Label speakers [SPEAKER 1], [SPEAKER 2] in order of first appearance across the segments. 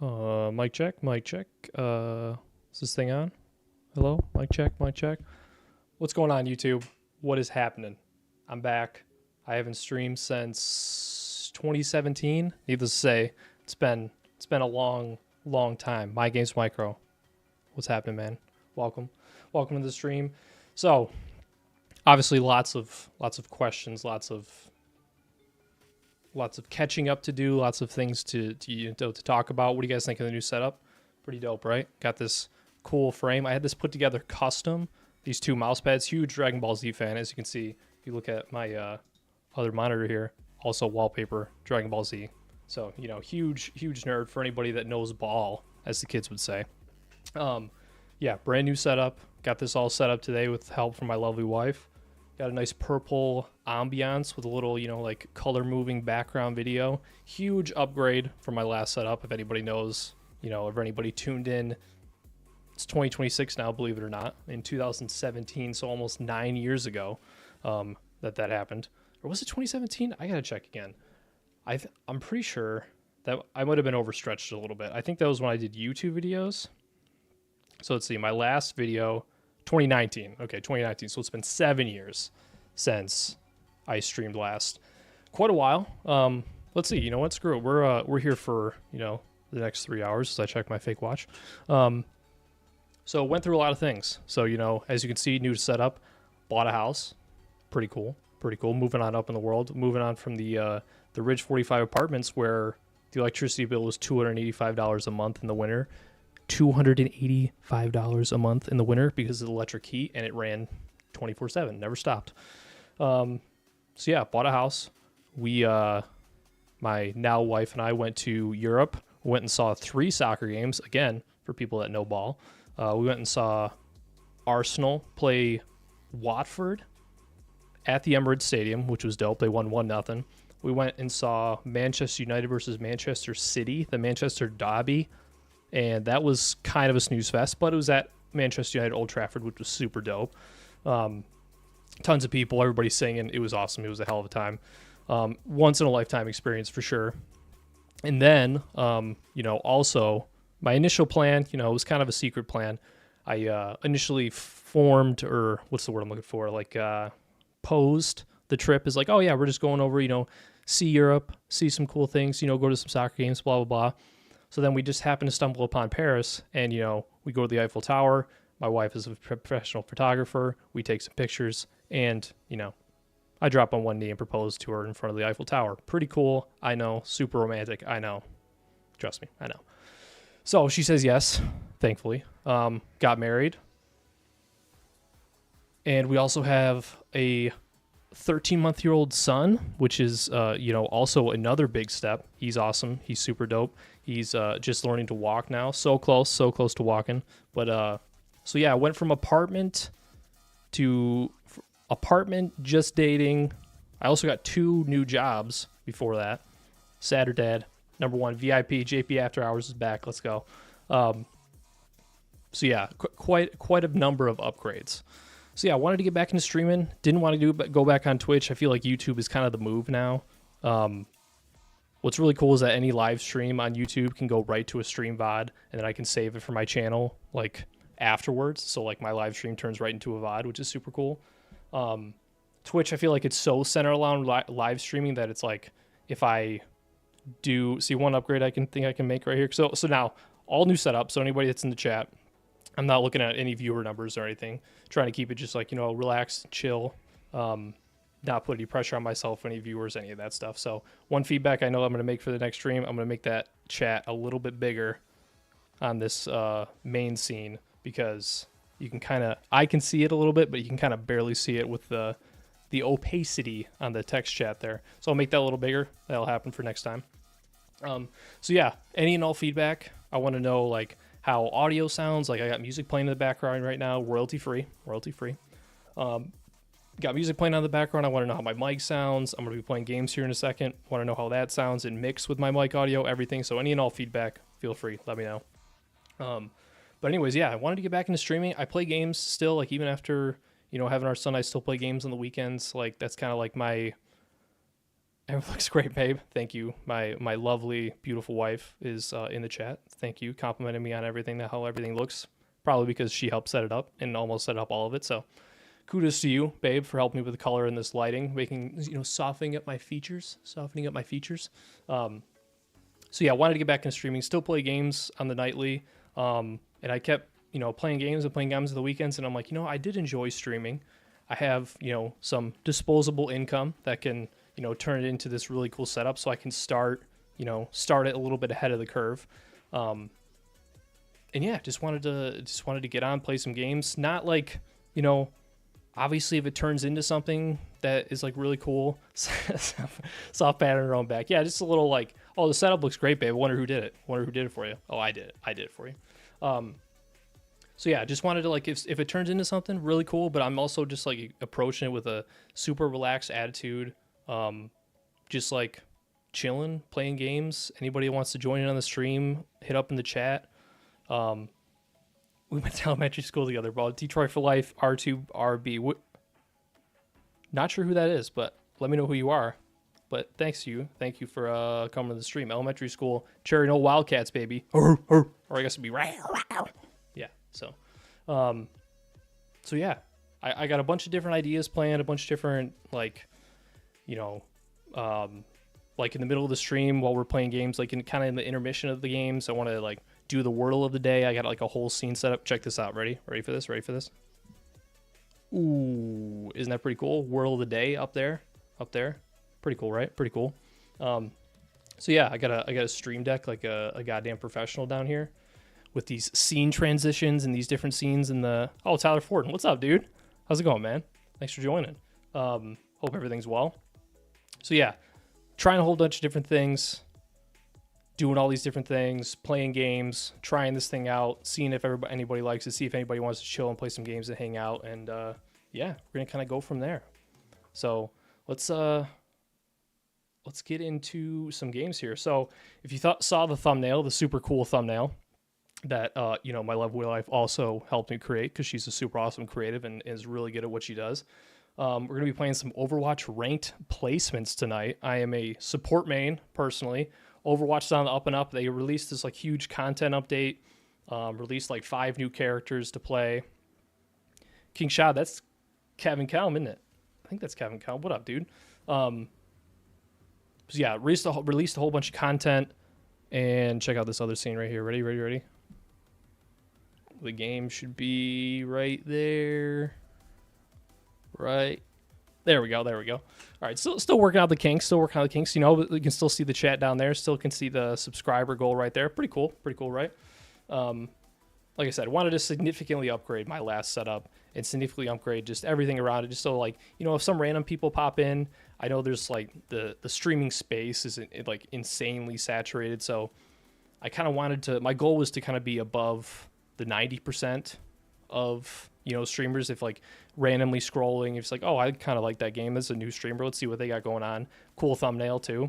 [SPEAKER 1] Mic check, mic check. Is this thing on? Hello? Mic check, mic check. What's going on, YouTube? What is happening? I'm back. I haven't streamed since 2017. Needless to say, it's been a long time. My Games Micro. What's happening, man? Welcome. Welcome to the stream. So, obviously lots of questions, lots of catching up to do, lots of things to talk about. What do you guys think of the new setup? Pretty dope, right? Got this cool frame. I had this put together custom. These two mouse pads. Huge Dragon Ball Z fan, as you can see. If you look at my other monitor here, also wallpaper Dragon Ball Z. So huge nerd for anybody that knows ball, as the kids would say. Yeah, brand new setup. Got this all set up today with help from my lovely wife. Got a nice purple ambiance with a little, like color moving background video. Huge upgrade from my last setup. If anybody knows, if anybody tuned in, it's 2026 now, believe it or not. In 2017, so almost 9 years ago, that happened. Or was it 2017? I gotta check again. I'm pretty sure that I might have been overstretched a little bit. I think that was when I did YouTube videos. So let's see, my last video, 2019. Okay, 2019. So it's been 7 years since I streamed last. Quite a while. Let's see. You know what? Screw it. We're here for the next 3 hours as I check my fake watch. So went through a lot of things. So as you can see, new setup. Bought a house. Pretty cool. Pretty cool. Moving on up in the world. Moving on from the Ridge 45 apartments where the electricity bill was $285 a month in the winter. $285 a month in the winter because of the electric heat, and it ran 24/7, never stopped. So yeah, bought a house. We my now wife and I went to Europe, went and saw 3 soccer games. Again, for people that know ball, we went and saw Arsenal play Watford at the Emirates Stadium, which was dope. They won 1-0. We went and saw Manchester United versus Manchester City, the Manchester Derby. And that was kind of a snooze fest, but it was at Manchester United Old Trafford, which was super dope. Tons of people, everybody singing. It was awesome. It was a hell of a time. Once in a lifetime experience for sure. And then, also my initial plan, it was kind of a secret plan. I initially formed, or what's the word I'm looking for? Like posed the trip as like, oh yeah, we're just going over, see Europe, see some cool things, go to some soccer games, blah, blah, blah. So then we just happened to stumble upon Paris, and, we go to the Eiffel Tower. My wife is a professional photographer. We take some pictures, and, I drop on one knee and propose to her in front of the Eiffel Tower. Pretty cool. I know. Super romantic. I know. Trust me. I know. So she says yes, thankfully. Got married. And we also have a 13-month-old son, which is, also another big step. He's awesome. He's super dope. He's just learning to walk now. So close to walking. But, so yeah, I went from apartment to apartment, just dating. I also got 2 new jobs before that. Saturday, number 1, VIP, JP After Hours is back. Let's go. So yeah, quite a number of upgrades. So yeah, I wanted to get back into streaming. Didn't want to go back on Twitch. I feel like YouTube is kind of the move now. What's really cool is that any live stream on YouTube can go right to a stream VOD, and then I can save it for my channel like afterwards. So like my live stream turns right into a VOD, which is super cool. Twitch, I feel like it's so centered around live streaming that it's like if I do see one upgrade I can make right here. So now all new setup. So anybody that's in the chat, I'm not looking at any viewer numbers or anything. Trying to keep it just like, relaxed, chill. Not put any pressure on myself, any viewers, any of that stuff. So one feedback I know I'm going to make for the next stream, I'm going to make that chat a little bit bigger on this main scene because you can I can see it a little bit, but you can kind of barely see it with the opacity on the text chat there. So I'll make that a little bigger. That'll happen for next time. So yeah, any and all feedback. I want to know like how audio sounds. Like I got music playing in the background right now, royalty free. Got music playing on the background. I want to know how my mic sounds. I'm going to be playing games here in a second. Want to know how that sounds and mix with my mic audio, everything. So any and all feedback, feel free. Let me know. But anyways, yeah, I wanted to get back into streaming. I play games still, like even after, having our son, I still play games on the weekends. Like that's kind of like my Everything looks great, babe. Thank you. My lovely, beautiful wife is in the chat. Thank you, complimenting me on everything, how everything looks. Probably because she helped set it up and almost set up all of it. So kudos to you, babe, for helping me with the color and this lighting, softening up my features. So yeah, I wanted to get back into streaming. Still play games on the nightly, and I kept playing games on the weekends. And I'm like, I did enjoy streaming. I have some disposable income that can turn it into this really cool setup, so I can start it a little bit ahead of the curve. And yeah, just wanted to get on, play some games. Not like obviously if it turns into something that is like really cool, soft pat on her own back. Yeah, just a little like, oh, the setup looks great, babe. I wonder who did it. For you. Oh, I did it. I did it for you. So yeah, just wanted to like, if it turns into something really cool, but I'm also just like approaching it with a super relaxed attitude. Just like chilling, playing games. Anybody who wants to join in on the stream, hit up in the chat. We went to elementary school together, bro. Detroit for life, R2RB. Not sure who that is, but let me know who you are. But thank you for coming to the stream. Elementary school, Cherry No Wildcats, baby. Or I guess it'd be yeah. So yeah, I got a bunch of different ideas planned, a bunch of different like in the middle of the stream while we're playing games, like in kind of in the intermission of the games, I want to like do the wordle of the day. I got like a whole scene set up. Check this out. Ready for this? Ooh, isn't that pretty cool? Wordle of the day up there. Pretty cool, right? Pretty cool. So yeah, I got a stream deck like a goddamn professional down here with these scene transitions and these different scenes in the... Oh, Tyler Ford. What's up, dude? How's it going, man? Thanks for joining. Hope everything's well. So yeah, trying a whole bunch of different things, doing all these different things, playing games, trying this thing out, seeing if anybody likes it, see if anybody wants to chill and play some games and hang out. And yeah, we're going to kind of go from there. So let's get into some games here. So if you saw the thumbnail, the super cool thumbnail that, my lovely wife also helped me create because she's a super awesome creative and is really good at what she does. We're going to be playing some Overwatch ranked placements tonight. I am a support main, personally. Overwatch is on the up and up. They released this like huge content update, released like 5 new characters to play. King Shot, that's Kevin Kelm, isn't it? I think that's Kevin Kelm. What up, dude? So yeah, released a whole bunch of content. And check out this other scene right here. Ready? The game should be right there. Right there we go. All right, still working out the kinks. You can still see the chat down there. Still can see the subscriber goal right there. Pretty cool, right? Like I said, wanted to significantly upgrade my last setup and significantly upgrade just everything around it, just so like if some random people pop in, I know there's like the streaming space is like insanely saturated. So I kind of wanted to. My goal was to kind of be above the 90% of streamers. If like randomly scrolling, if it's like, oh, I kind of like that game as a new streamer, let's see what they got going on. Cool thumbnail too,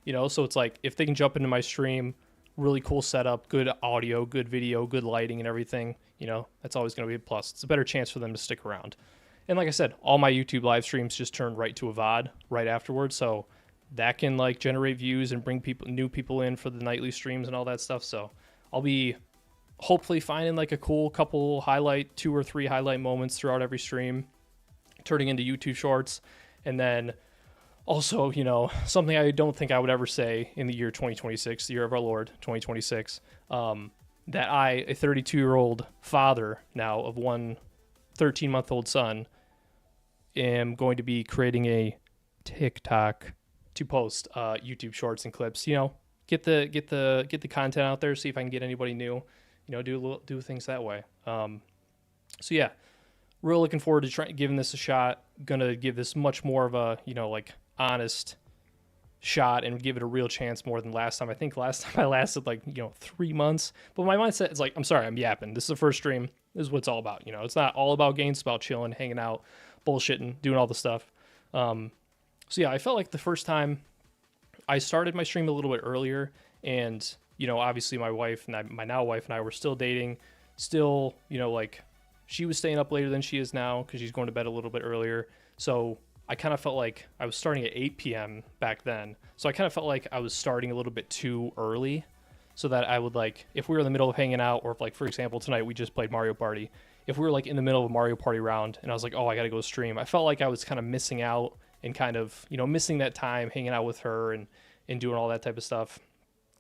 [SPEAKER 1] so it's like if they can jump into my stream, really cool setup, good audio, good video, good lighting and everything, that's always going to be a plus. It's a better chance for them to stick around. And like I said, all my YouTube live streams just turn right to a VOD right afterwards, so that can like generate views and bring new people in for the nightly streams and all that stuff. So I'll be hopefully finding like a cool couple 2 or 3 highlight moments throughout every stream, turning into YouTube shorts. And then also, something I don't think I would ever say in the year 2026, the year of our Lord, 2026, that I, a 32-year-old father now of one 13-month-old son, am going to be creating a TikTok to post YouTube shorts and clips. Get the content out there, see if I can get anybody new. Do things that way. So yeah, real looking forward to giving this a shot. Gonna give this much more of a like honest shot and give it a real chance more than last time. I think last time I lasted like 3 months, but my mindset is like, I'm sorry, I'm yapping. This is the first stream. This is what it's all about. It's not all about games. It's about chilling, hanging out, bullshitting, doing all the stuff. So yeah, I felt like the first time I started my stream a little bit earlier, and obviously my wife and my now wife and I were still dating, like she was staying up later than she is now because she's going to bed a little bit earlier. So I kind of felt like I was starting at 8 p.m. back then. So I kind of felt like I was starting a little bit too early, so that I would like, if we were in the middle of hanging out, or if like, for example, tonight we just played Mario Party. If we were like in the middle of a Mario Party round and I was like, oh, I got to go stream, I felt like I was kind of missing out and kind of, missing that time hanging out with her and doing all that type of stuff.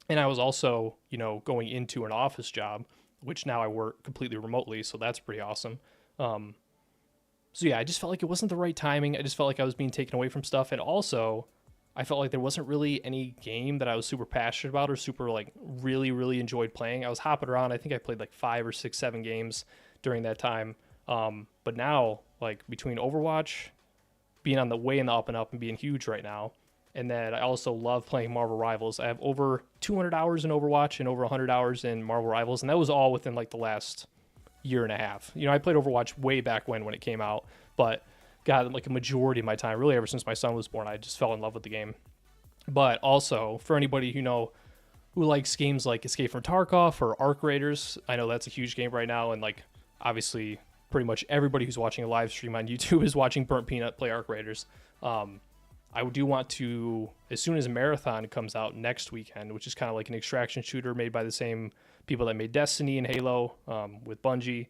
[SPEAKER 1] And I was also, going into an office job, which now I work completely remotely. So that's pretty awesome. So yeah, I just felt like it wasn't the right timing. I just felt like I was being taken away from stuff. And also, I felt like there wasn't really any game that I was super passionate about or super like really, really enjoyed playing. I was hopping around. I think I played like 5 or 6, 7 games during that time. But now, like between Overwatch, being on the way in the up and up and being huge right now, and then I also love playing Marvel Rivals. I have over 200 hours in Overwatch and over 100 hours in Marvel Rivals, and that was all within like the last year and a half. I played Overwatch way back when it came out, but God, like a majority of my time, really ever since my son was born, I just fell in love with the game. But also, for anybody who likes games like Escape from Tarkov or Arc Raiders, I know that's a huge game right now, and like obviously pretty much everybody who's watching a live stream on YouTube is watching Burnt Peanut play Arc Raiders. I do want to, as soon as Marathon comes out next weekend, which is kind of like an extraction shooter made by the same people that made Destiny and Halo, with Bungie,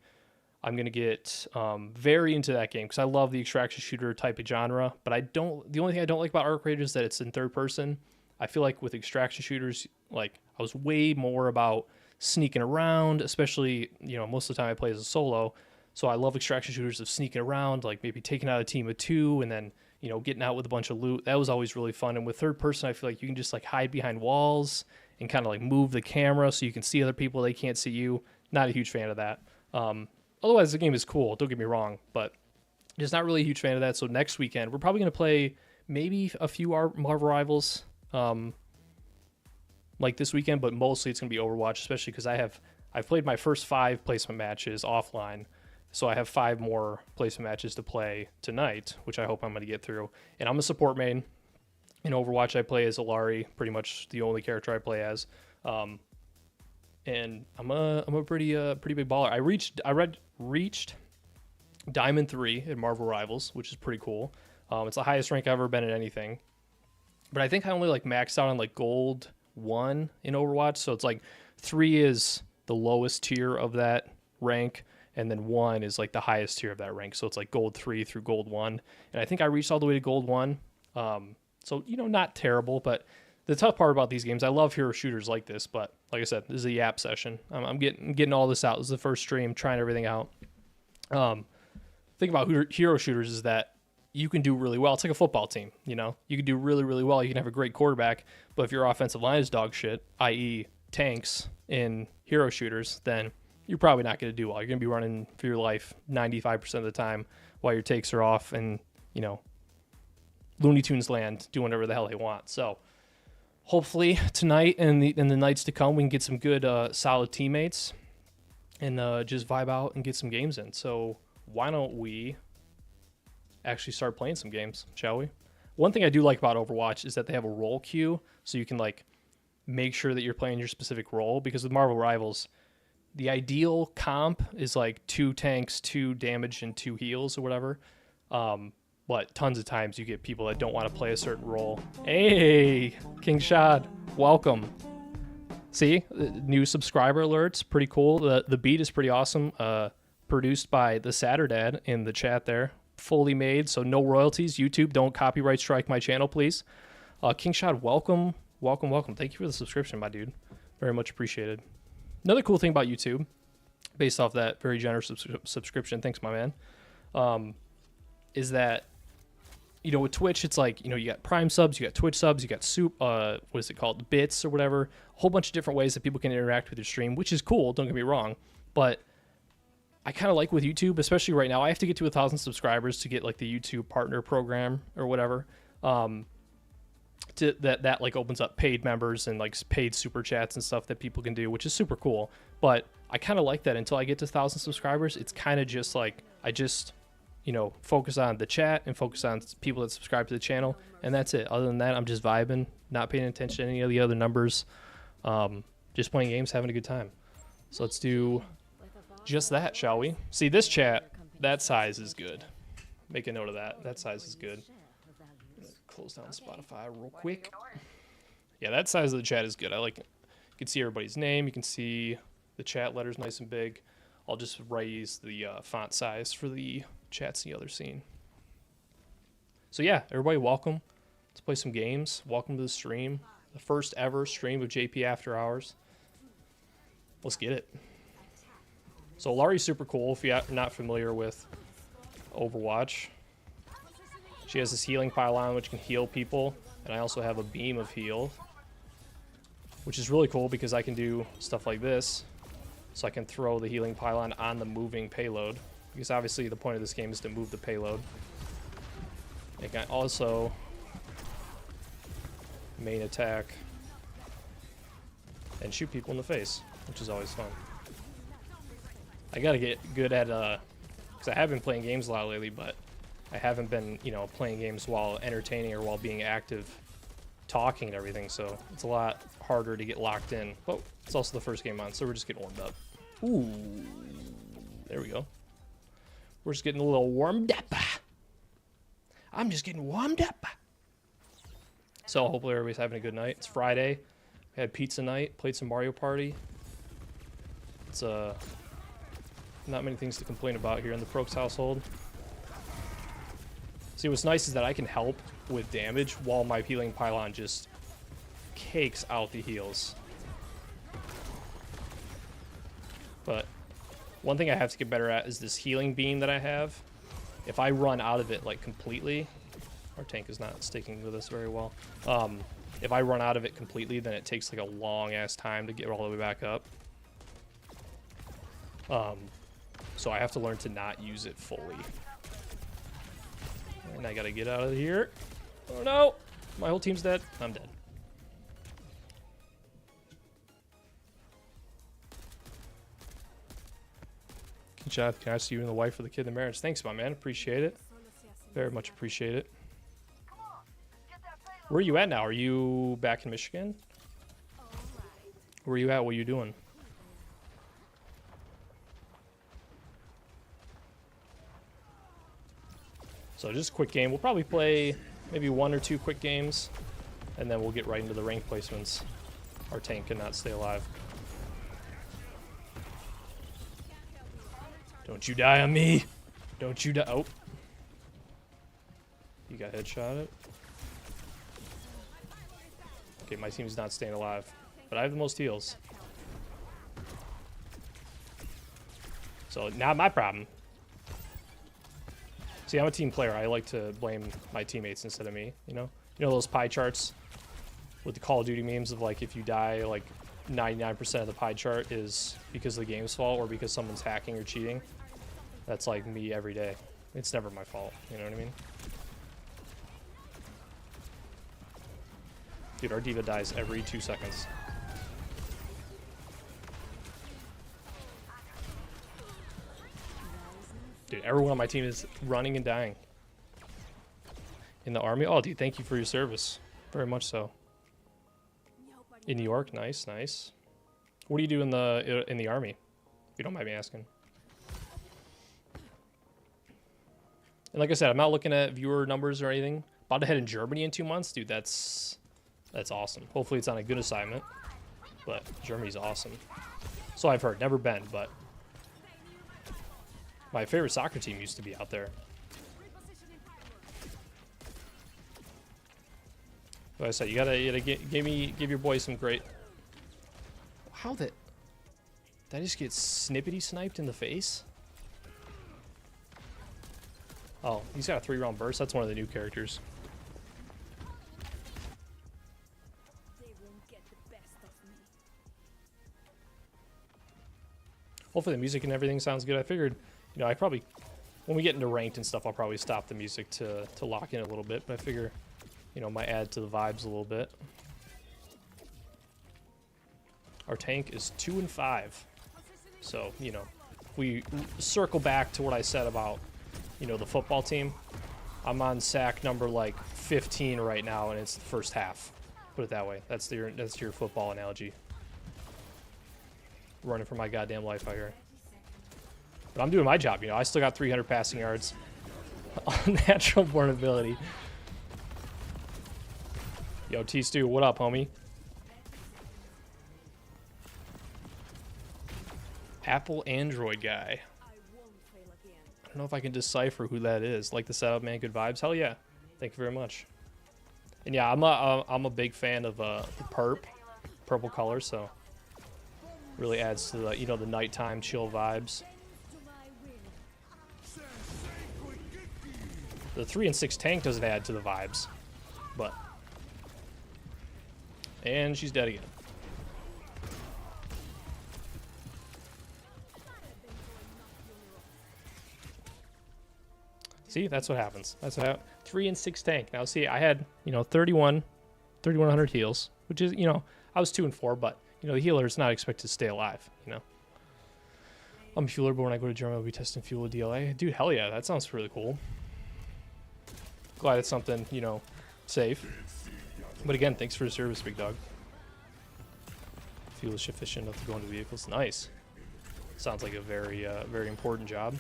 [SPEAKER 1] I'm going to get very into that game because I love the extraction shooter type of genre. But the only thing I don't like about Arc Raiders is that it's in third person. I feel like with extraction shooters, like I was way more about sneaking around, especially, most of the time I play as a solo. So I love extraction shooters of sneaking around, like maybe taking out a team of 2 and then, getting out with a bunch of loot. That was always really fun. And with third person, I feel like you can just like hide behind walls and kind of like move the camera so you can see other people. They can't see you. Not a huge fan of that. Otherwise, the game is cool. Don't get me wrong, but just not really a huge fan of that. So next weekend, we're probably going to play maybe a few Marvel Rivals like this weekend, but mostly it's going to be Overwatch, especially because I've played my first 5 placement matches offline. So I have 5 more placement matches to play tonight, which I hope I'm going to get through. And I'm a support main. In Overwatch, I play as Alari, pretty much the only character I play as. And I'm a pretty big baller. I reached Diamond 3 in Marvel Rivals, which is pretty cool. It's the highest rank I've ever been in anything. But I think I only like maxed out on like Gold 1 in Overwatch. So it's like 3 is the lowest tier of that rank, and then 1 is like the highest tier of that rank. So it's like Gold 3 through Gold 1. And I think I reached all the way to Gold 1. So, not terrible, but the tough part about these games, I love hero shooters like this, but like I said, this is a yap session. I'm getting all this out. This is the first stream, trying everything out. Thing about hero shooters is that you can do really well. It's like a football team, you can do really, really well. You can have a great quarterback, but if your offensive line is dog shit, i.e. tanks in hero shooters, then you're probably not going to do well. You're going to be running for your life 95% of the time while your takes are off and, Looney Tunes land, do whatever the hell they want. So hopefully tonight and the nights to come, we can get some good, solid teammates and just vibe out and get some games in. So why don't we actually start playing some games, shall we? One thing I do like about Overwatch is that they have a role queue, so you can like make sure that you're playing your specific role. Because with Marvel Rivals, the ideal comp is like 2 tanks, 2 damage, and 2 heals or whatever. But tons of times you get people that don't want to play a certain role. Hey, King Shad, welcome. See, new subscriber alerts, pretty cool. The beat is pretty awesome. Produced by the Satterdad in the chat there. Fully made, so no royalties. YouTube, don't copyright strike my channel, please. King Shad, welcome. Thank you for the subscription, my dude. Very much appreciated. Another cool thing about YouTube, based off that very generous subscription, thanks, my man, is that, with Twitch, it's like, you got Prime subs, you got Twitch subs, you got what is it called, bits or whatever, a whole bunch of different ways that people can interact with your stream, which is cool, don't get me wrong, but I kind of like with YouTube, especially right now, I have to get to 1,000 subscribers to get like the YouTube partner program or whatever, that like opens up paid members and like paid super chats and stuff that people can do, which is super cool. But I kind of like that until I get to 1,000 subscribers. It's kind of just like I just focus on the chat and focus on people that subscribe to the channel, and that's it. Other than that, I'm just vibing, not paying attention to any of the other numbers, just playing games, having a good time. So let's do just that, shall we? See, this chat, that size is good. Make a note of that. That size is good. close down Spotify real quick. Yeah, that size of the chat is good. I like it. You can see everybody's name. You can see the chat letters nice and big. I'll just raise the font size for the chats in the other scene. So yeah, everybody welcome. Let's play some games. Welcome to the stream. The first ever stream of JP After Hours. Let's get it. So Lari's super cool if you're not familiar with Overwatch. She has this healing pylon which can heal people. And I also have a beam of heal, which is really cool because I can do stuff like this. So I can throw the healing pylon on the moving payload. Because obviously the point of this game is to move the payload. I can also main attack and shoot people in the face, which is always fun. I gotta get good at, because I have been playing games a lot lately, but I haven't been, you know, playing games while entertaining or while being active, talking and everything, so it's a lot harder to get locked in. But it's also the first game on, so we're just getting warmed up. Ooh, there we go. We're just getting a little warmed up. I'm just getting warmed up. So hopefully everybody's having a good night. It's Friday. We had pizza night, played some Mario Party. It's not many things to complain about here in the Prokes household. See, what's nice is that I can help with damage while my healing pylon just cakes out the heals. But one thing I have to get better at is this healing beam that I have. If I run out of it like completely, our tank is not sticking with us very well. If I run out of it completely, then it takes like a long ass time to get all the way back up. So I have to learn to not use it fully. And I gotta get out of here. Oh no! My whole team's dead. I'm dead. Good job. Congrats to you and the wife for the kid in the marriage. Thanks, my man. Appreciate it. Very much appreciate it. Where are you at now? Are you back in Michigan? Where are you at? What are you doing? So just a quick game. We'll probably play maybe 1 or 2 quick games, and then we'll get right into the rank placements. Our tank cannot stay alive. Don't you die on me! Don't you die! Oh, you got headshotted. Okay, my team's not staying alive, but I have the most heals. So not my problem. See, I'm a team player. I like to blame my teammates instead of me, you know? You know those pie charts with the Call of Duty memes of like if you die, like 99% of the pie chart is because of the game's fault or because someone's hacking or cheating? That's like me every day. It's never my fault, you know what I mean? Dude, our diva dies every 2 seconds. Dude, everyone on my team is running and dying. In the army? Oh, dude, thank you for your service. Very much so. In New York? Nice, nice. What do you do in the army? If you don't mind me asking. And like I said, I'm not looking at viewer numbers or anything. About to head in Germany in 2 months? Dude, that's awesome. Hopefully it's on a good assignment. But Germany's awesome. So I've heard. Never been, but my favorite soccer team used to be out there. Like I said, you gotta give your boy some great. How did I just get snippety sniped in the face? Oh, he's got a 3-round burst. That's one of the new characters. Hopefully the music and everything sounds good. I figured, you know, I probably, when we get into ranked and stuff, I'll probably stop the music to lock in a little bit. But I figure, you know, might add to the vibes a little bit. Our tank is 2 and 5. So, you know, if we circle back to what I said about, you know, the football team, I'm on sack number like 15 right now, and it's the first half. Put it that way. That's your football analogy. Running for my goddamn life out here. But I'm doing my job, you know. I still got 300 passing yards. Unnatural born ability. Yo, T-Stew, what up, homie? Apple Android guy. I don't know if I can decipher who that is. Like the setup, man. Good vibes. Hell yeah. Thank you very much. And yeah, I'm a big fan of the purple color, so really adds to the the nighttime chill vibes. The 3 and 6 tank doesn't add to the vibes, but and she's dead again. See, that's what happens. That's what 3 and 6 tank. Now, see, I had 3100 heals, which is I was 2 and 4, but the healer is not expected to stay alive. I'm a fueler, but when I go to Germany, I'll be testing fuel with DLA. Dude, hell yeah, that sounds really cool. Glad it's something safe. But again, thanks for the service, big dog. Fuel is efficient enough to go into vehicles. Nice. Sounds like a very very important job.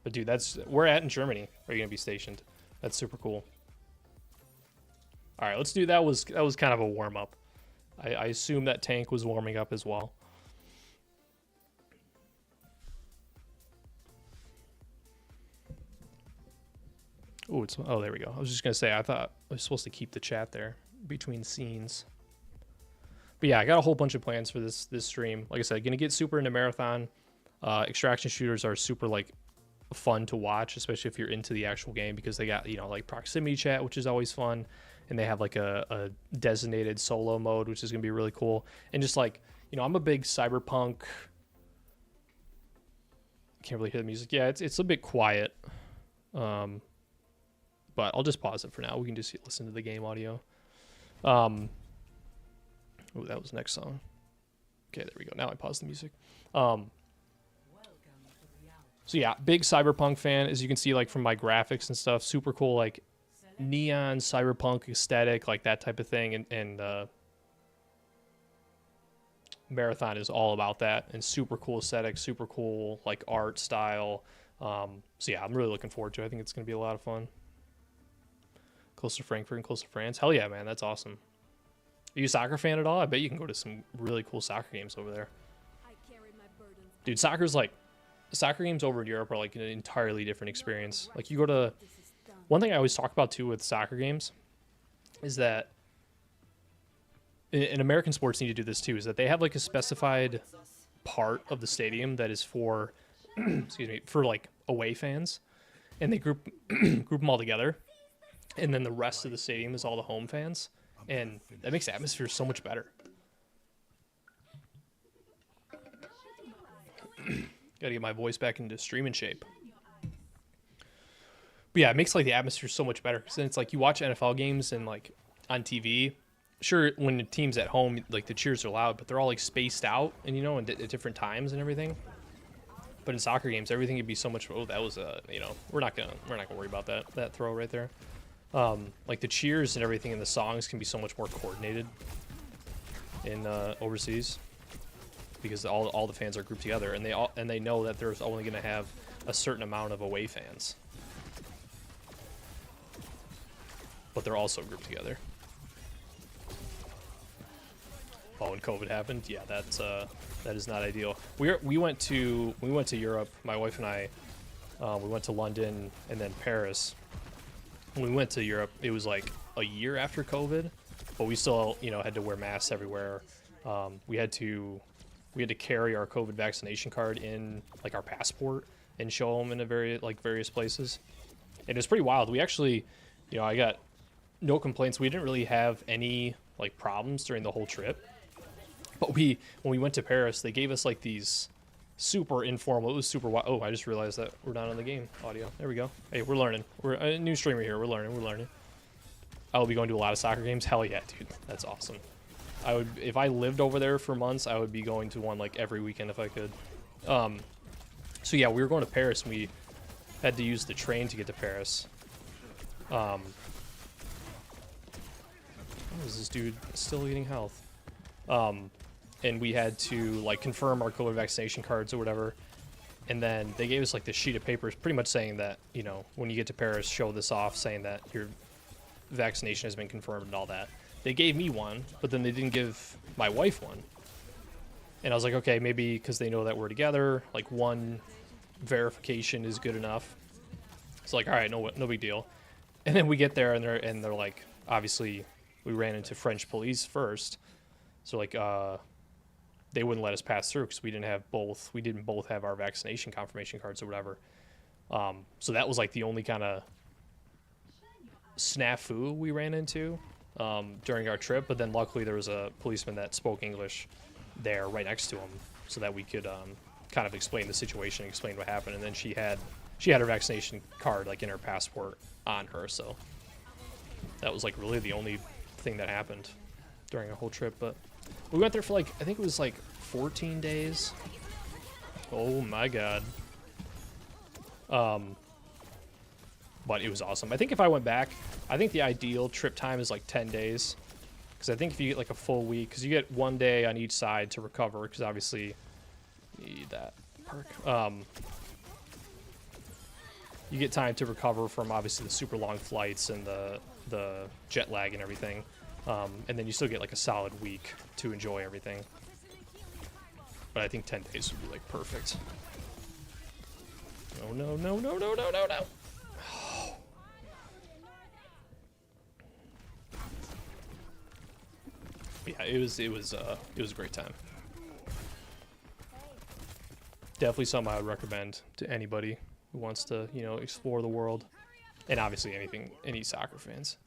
[SPEAKER 1] But dude, that's where at in Germany are you gonna be stationed? That's super cool. All right, let's do that. Was kind of a warm up. I assume that tank was warming up as well. Oh, there we go. I was just gonna say I thought I was supposed to keep the chat there between scenes. But yeah, I got a whole bunch of plans for this stream. Like I said, gonna get super into marathon. Extraction shooters are super fun to watch, especially if you're into the actual game, because they got like proximity chat, which is always fun, and they have like a designated solo mode, which is gonna be really cool. And just I'm a big cyberpunk. Can't really hear the music. Yeah, it's a bit quiet. But I'll just pause it for now. We can just listen to the game audio. Oh, that was the next song. Okay, there we go. Now I pause the music. So yeah, big cyberpunk fan, as you can see, from my graphics and stuff. Super cool, neon cyberpunk aesthetic, that type of thing. And Marathon is all about that, and super cool aesthetic, super cool art style. So yeah, I'm really looking forward to it. I think it's gonna be a lot of fun. Close to Frankfurt and close to France. Hell yeah, man, that's awesome. Are you a soccer fan at all? I bet you can go to some really cool soccer games over there. Dude, soccer games over in Europe are an entirely different experience. You go to, one thing I always talk about too with soccer games is that, and American sports need to do this too, is that they have a specified part of the stadium that is for, excuse me, for away fans, and they group them all together, and then the rest of the stadium is all the home fans, and that makes the atmosphere so much better. Gotta get my voice back into streaming shape. But yeah, it makes the atmosphere so much better, because then it's you watch NFL games and on TV. Sure, when the team's at home, the cheers are loud, but they're all spaced out and at different times and everything. But in soccer games, everything could be so much. Oh, that was we're not gonna worry about that throw right there. The cheers and everything and the songs can be so much more coordinated in overseas, because all the fans are grouped together, and they know that there's only going to have a certain amount of away fans, but they're also grouped together. Oh, when COVID happened, yeah, that is not ideal. We went to Europe. My wife and I, we went to London and then Paris. When we went to Europe, it was a year after COVID, but we still had to wear masks everywhere. We had to carry our COVID vaccination card in our passport and show them in various places. And it was pretty wild. We actually, I got no complaints. We didn't really have any problems during the whole trip. But when we went to Paris, they gave us these super informal. It was super wild. Oh, I just realized that we're not on the game audio. There we go. Hey, we're learning. We're a new streamer here. We're learning. I will be going to a lot of soccer games. Hell yeah, dude. That's awesome. If I lived over there for months, I would be going to one every weekend if I could. So yeah, we were going to Paris, and we had to use the train to get to Paris. What is this dude still eating health? And we had to confirm our COVID vaccination cards or whatever. And then they gave us this sheet of paper pretty much saying that, when you get to Paris, show this off saying that your vaccination has been confirmed and all that. they gave me one, but then they didn't give my wife one. And I was like, okay, maybe because they know that we're together, like one verification is good enough. It's like, all right, no big deal. And then we get there and they're like, obviously we ran into French police first, so like they wouldn't let us pass through because we didn't both have our vaccination confirmation cards or whatever. So that was like the only kind of snafu we ran into during our trip. But then luckily there was a policeman that spoke English there right next to him, so that we could kind of explain the situation, explain what happened. And then she had her vaccination card like in her passport on her, so that was like really the only thing that happened during our whole trip. But we went there for like, I think it was like 14 days. Oh my god. But it was awesome. I think if I went back, I think the ideal trip time is like 10 days. Because I think if you get like a full week, because you get 1 day on each side to recover, because obviously you need that perk. You get time to recover from obviously the super long flights and the jet lag and everything. And then you still get like a solid week to enjoy everything. But I think 10 days would be like perfect. No. Yeah, it was a great time. Definitely something I would recommend to anybody who wants to, explore the world, and obviously any soccer fans.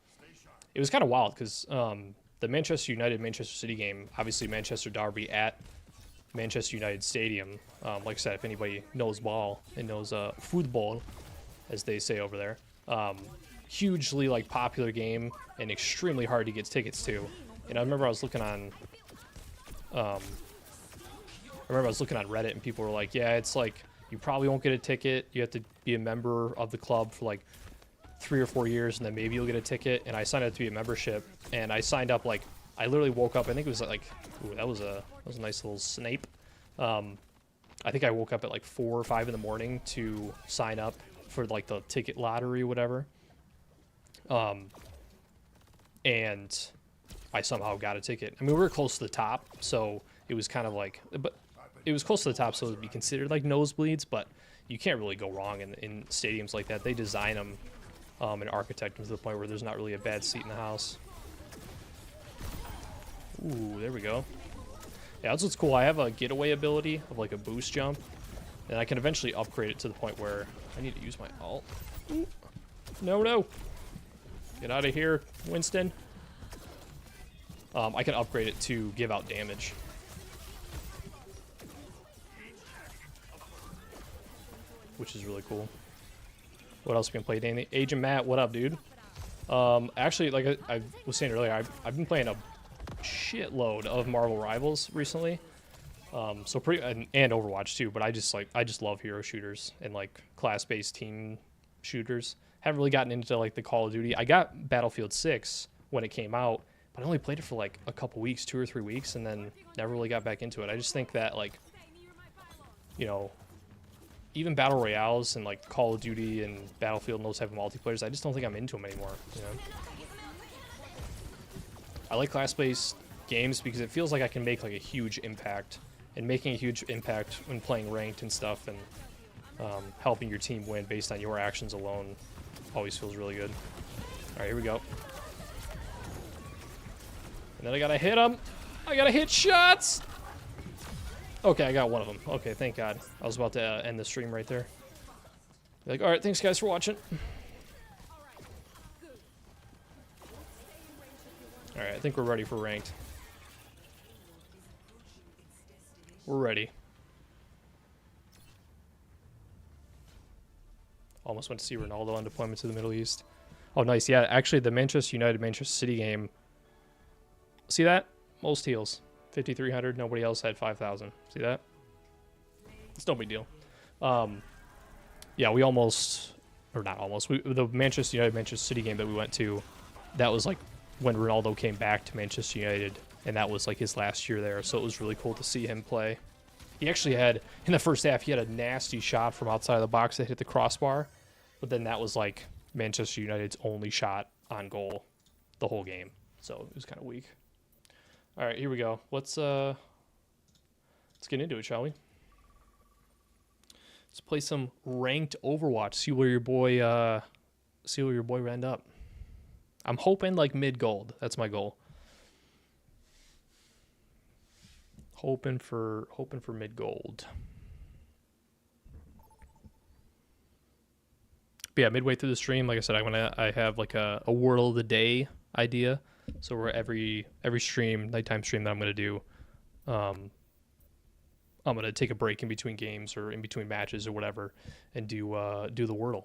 [SPEAKER 1] It was kind of wild because the Manchester United Manchester City game, obviously Manchester Derby at Manchester United Stadium. Like I said, if anybody knows ball and knows football, as they say over there, hugely like popular game and extremely hard to get tickets to. And I remember I was looking on Reddit and people were like, yeah, it's like you probably won't get a ticket. You have to be a member of the club for like 3 or 4 years, and then maybe you'll get a ticket. And I signed up to be a membership, and I signed up like I literally woke up. I think it was like, ooh, that was a nice little snape. I think I woke up at like 4 or 5 in the morning to sign up for like the ticket lottery or whatever. And I somehow got a ticket. I mean, we were close to the top, so it was kind of like, but it was close to the top, so it would be considered like nosebleeds. But you can't really go wrong in stadiums like that. They design them and architect them to the point where there's not really a bad seat in the house. Ooh, there we go. Yeah, that's what's cool. I have a getaway ability of like a boost jump, and I can eventually upgrade it to the point where I need to use my ult. Ooh. No. Get out of here, Winston. I can upgrade it to give out damage. Which is really cool. What else we can play, Danny? Agent Matt, what up, dude? Actually, like I was saying earlier, I've been playing a shitload of Marvel Rivals recently. And Overwatch too, but I just love hero shooters and like class-based team shooters. Haven't really gotten into like the Call of Duty. I got Battlefield 6 when it came out, but I only played it for like a couple weeks, 2 or 3 weeks, and then never really got back into it. I just think that like, even Battle Royales and like Call of Duty and Battlefield and those type of multiplayers, I just don't think I'm into them anymore, I like class-based games because it feels like I can make like a huge impact, and making a huge impact when playing ranked and stuff, and helping your team win based on your actions alone always feels really good. All right, here we go. And then I gotta hit them. I gotta hit shots. Okay, I got one of them. Okay, thank God. I was about to end the stream right there. Like, all right, thanks guys for watching. All right, I think we're ready for ranked. We're ready. Almost went to see Ronaldo on deployment to the Middle East. Oh, nice. Yeah, actually, the Manchester United Manchester City game. See that? Most heals. 5,300. Nobody else had 5,000. See that? It's no big deal. Yeah, we almost, or not almost. The Manchester United Manchester City game that we went to, that was like when Ronaldo came back to Manchester United, and that was like his last year there. So it was really cool to see him play. He actually had, in the first half, he had a nasty shot from outside of the box that hit the crossbar, but then that was like Manchester United's only shot on goal the whole game. So it was kind of weak. All right, here we go. Let's get into it, shall we? Let's play some ranked Overwatch. See where your boy end up. I'm hoping like mid gold. That's my goal. Hoping for mid gold. But yeah, midway through the stream, like I said, I have like a word of the day idea. So we're every stream, nighttime stream that I'm gonna do, I'm gonna take a break in between games or in between matches or whatever, and do the Wordle.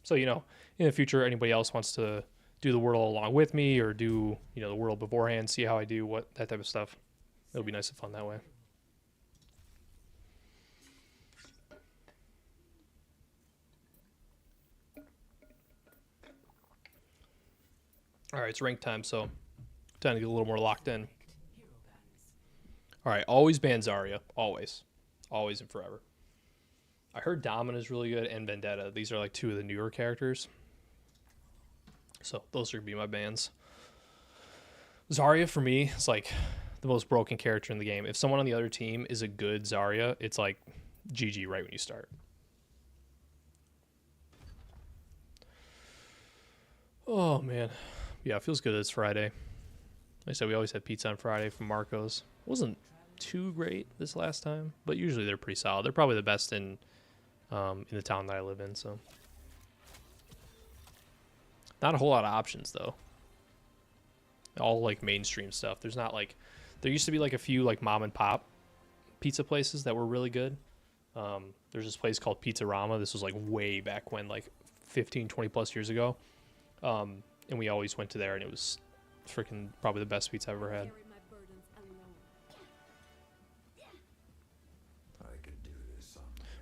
[SPEAKER 1] So in the future, anybody else wants to do the Wordle along with me or do the Wordle beforehand, see how I do that type of stuff. It'll be nice and fun that way. All right, it's rank time, so time to get a little more locked in. All right, always ban Zarya. Always. Always and forever. I heard Domina's really good and Vendetta. These are like two of the newer characters. So those are going to be my bans. Zarya, for me, is like the most broken character in the game. If someone on the other team is a good Zarya, it's like GG right when you start. Oh, man. Yeah, it feels good that it's Friday. Like I said, we always have pizza on Friday from Marco's. Wasn't too great this last time, but usually they're pretty solid. They're probably the best in the town that I live in, so. Not a whole lot of options, though. All, like, mainstream stuff. There used to be, like, a few, like, mom and pop pizza places that were really good. There's this place called Pizzarama. This was, like, way back when, like, 15, 20 plus years ago. And we always went to there, and it was freaking probably the best pizza I've ever had.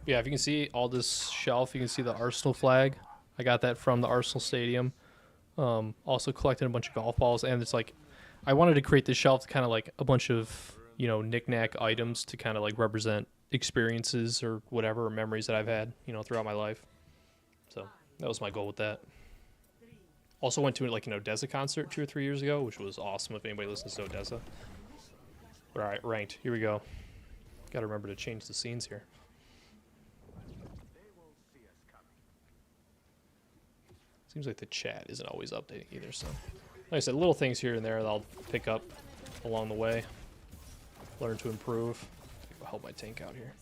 [SPEAKER 1] Yeah, if you can see all this shelf, you can see the Arsenal flag. I got that from the Arsenal Stadium. Also collected a bunch of golf balls, and it's like, I wanted to create this shelf to kind of like a bunch of, knick-knack items to kind of like represent experiences or whatever, or memories that I've had, throughout my life. So that was my goal with that. Also went to like an Odessa concert 2 or 3 years ago, which was awesome if anybody listens to Odessa. All right, ranked. Here we go. Got to remember to change the scenes here. Seems like the chat isn't always updating either, so. Like I said, little things here and there that I'll pick up along the way. Learn to improve. I'll help my tank out here.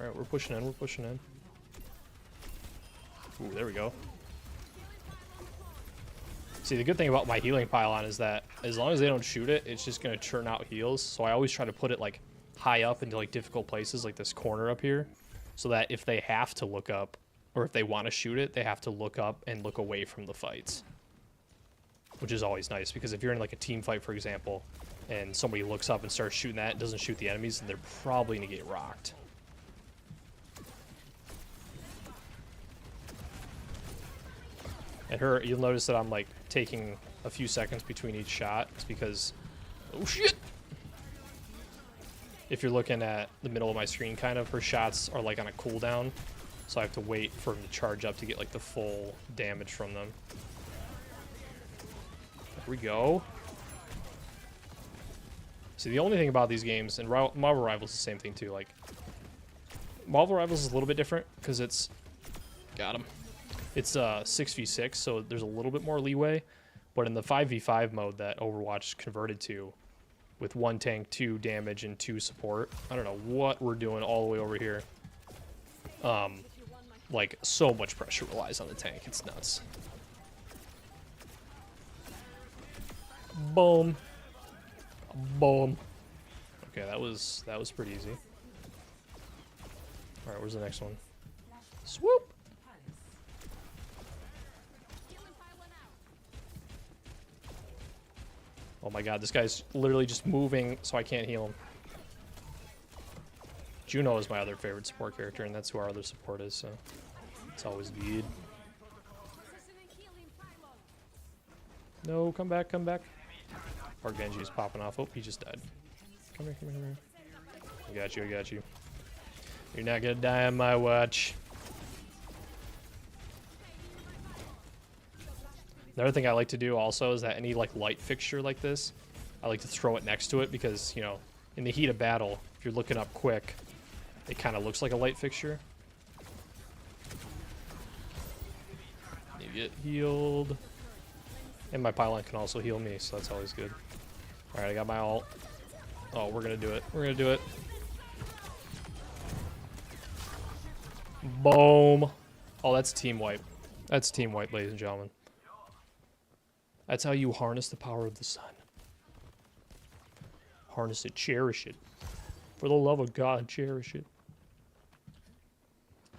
[SPEAKER 1] All right, we're pushing in, Ooh, there we go. See, the good thing about my healing pylon is that as long as they don't shoot it, it's just going to churn out heals. So I always try to put it like high up into like difficult places like this corner up here, so that if they have to look up or if they want to shoot it, they have to look up and look away from the fights. Which is always nice, because if you're in like a team fight, for example, and somebody looks up and starts shooting that and doesn't shoot the enemies, then they're probably going to get rocked. And you'll notice that I'm like taking a few seconds between each shot. It's because, oh shit! If you're looking at the middle of my screen, kind of, her shots are like on a cooldown, so I have to wait for them to charge up to get like the full damage from them. There we go. See, the only thing about these games, and Marvel Rivals is the same thing too. Like, Marvel Rivals is a little bit different because it's got him. It's 6v6, so there's a little bit more leeway. But in the 5v5 mode that Overwatch converted to, with 1 tank, 2 damage, and 2 support, I don't know what we're doing all the way over here. Like, so much pressure relies on the tank. It's nuts. Boom. Boom. Okay, that was pretty easy. All right, where's the next one? Swoop. Oh my god, this guy's literally just moving, so I can't heal him. Juno is my other favorite support character, and that's who our other support is, so it's always good. No, come back, come back. Our Genji is popping off. Oh, he just died. Come here, come here, come here. I got you, I got you. You're not gonna die on my watch. Another thing I like to do also is that any like light fixture like this, I like to throw it next to it because, you know, in the heat of battle, if you're looking up quick, it kind of looks like a light fixture. You get healed. And my pylon can also heal me, so that's always good. Alright, I got my ult. Oh, we're gonna do it. We're gonna do it. Boom. Oh, that's team wipe. That's team wipe, ladies and gentlemen. That's how you harness the power of the sun. Harness it, cherish it. For the love of God, cherish it.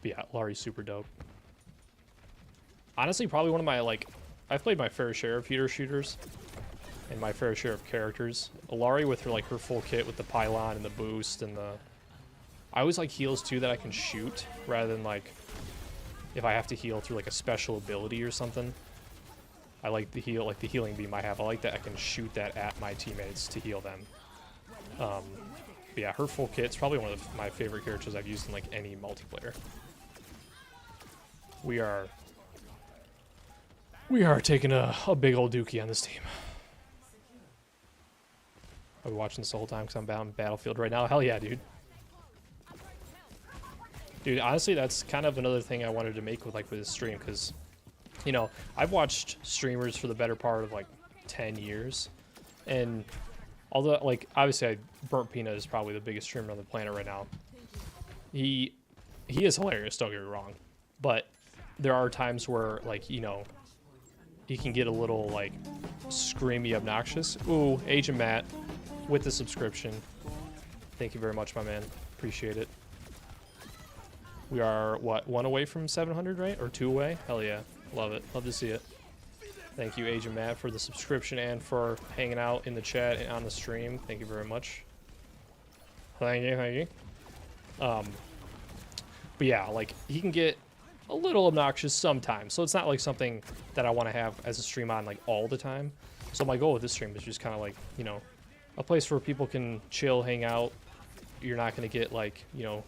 [SPEAKER 1] But yeah, Lari's super dope. Honestly, probably one of my, like, I've played my fair share of heater shooters and my fair share of characters. Lari with her, like, her full kit with the pylon and the boost and the... I always like heals, too, that I can shoot rather than, like, if I have to heal through, like, a special ability or something. I like the heal, like the healing beam I have. I like that I can shoot that at my teammates to heal them. But yeah, her full kit's probably one of my favorite characters I've used in like any multiplayer. We are taking a big old dookie on this team. Are we watching this the whole time because I'm on Battlefield right now? Hell yeah, dude. Dude, honestly, that's kind of another thing I wanted to make with this stream because, you know, I've watched streamers for the better part of like 10 years, and although, like, obviously Burnt Peanut is probably the biggest streamer on the planet right now. He is hilarious, don't get me wrong, but there are times where, like, you know, he can get a little, like, screamy obnoxious. Ooh, Agent Matt with the subscription. Thank you very much, my man. Appreciate it. We are, what, 1 away from 700, right? Or 2 away? Hell yeah. Love it. Love to see it. Thank you, Agent Matt, for the subscription and for hanging out in the chat and on the stream. Thank you very much. Thank you, thank you. But yeah, like, he can get a little obnoxious sometimes. So it's not like something that I want to have as a stream on like all the time. So my goal with this stream is just kind of like, you know, a place where people can chill, hang out. You're not going to get like, you know,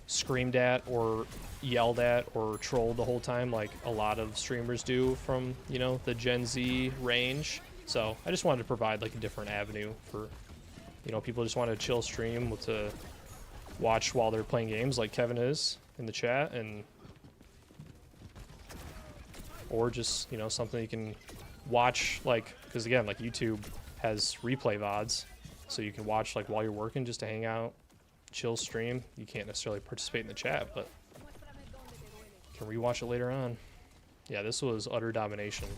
[SPEAKER 1] screamed at or yelled at or trolled the whole time like a lot of streamers do from, you know, the Gen Z range. So I just wanted to provide like a different avenue for, you know, people just want to chill stream to watch while they're playing games like Kevin is in the chat, and or just, you know, something you can watch, like, because again, like, YouTube has replay VODs, so you can watch like while you're working just to hang out, chill stream. You can't necessarily participate in the chat, but you can rewatch it later on. Yeah, this was utter domination.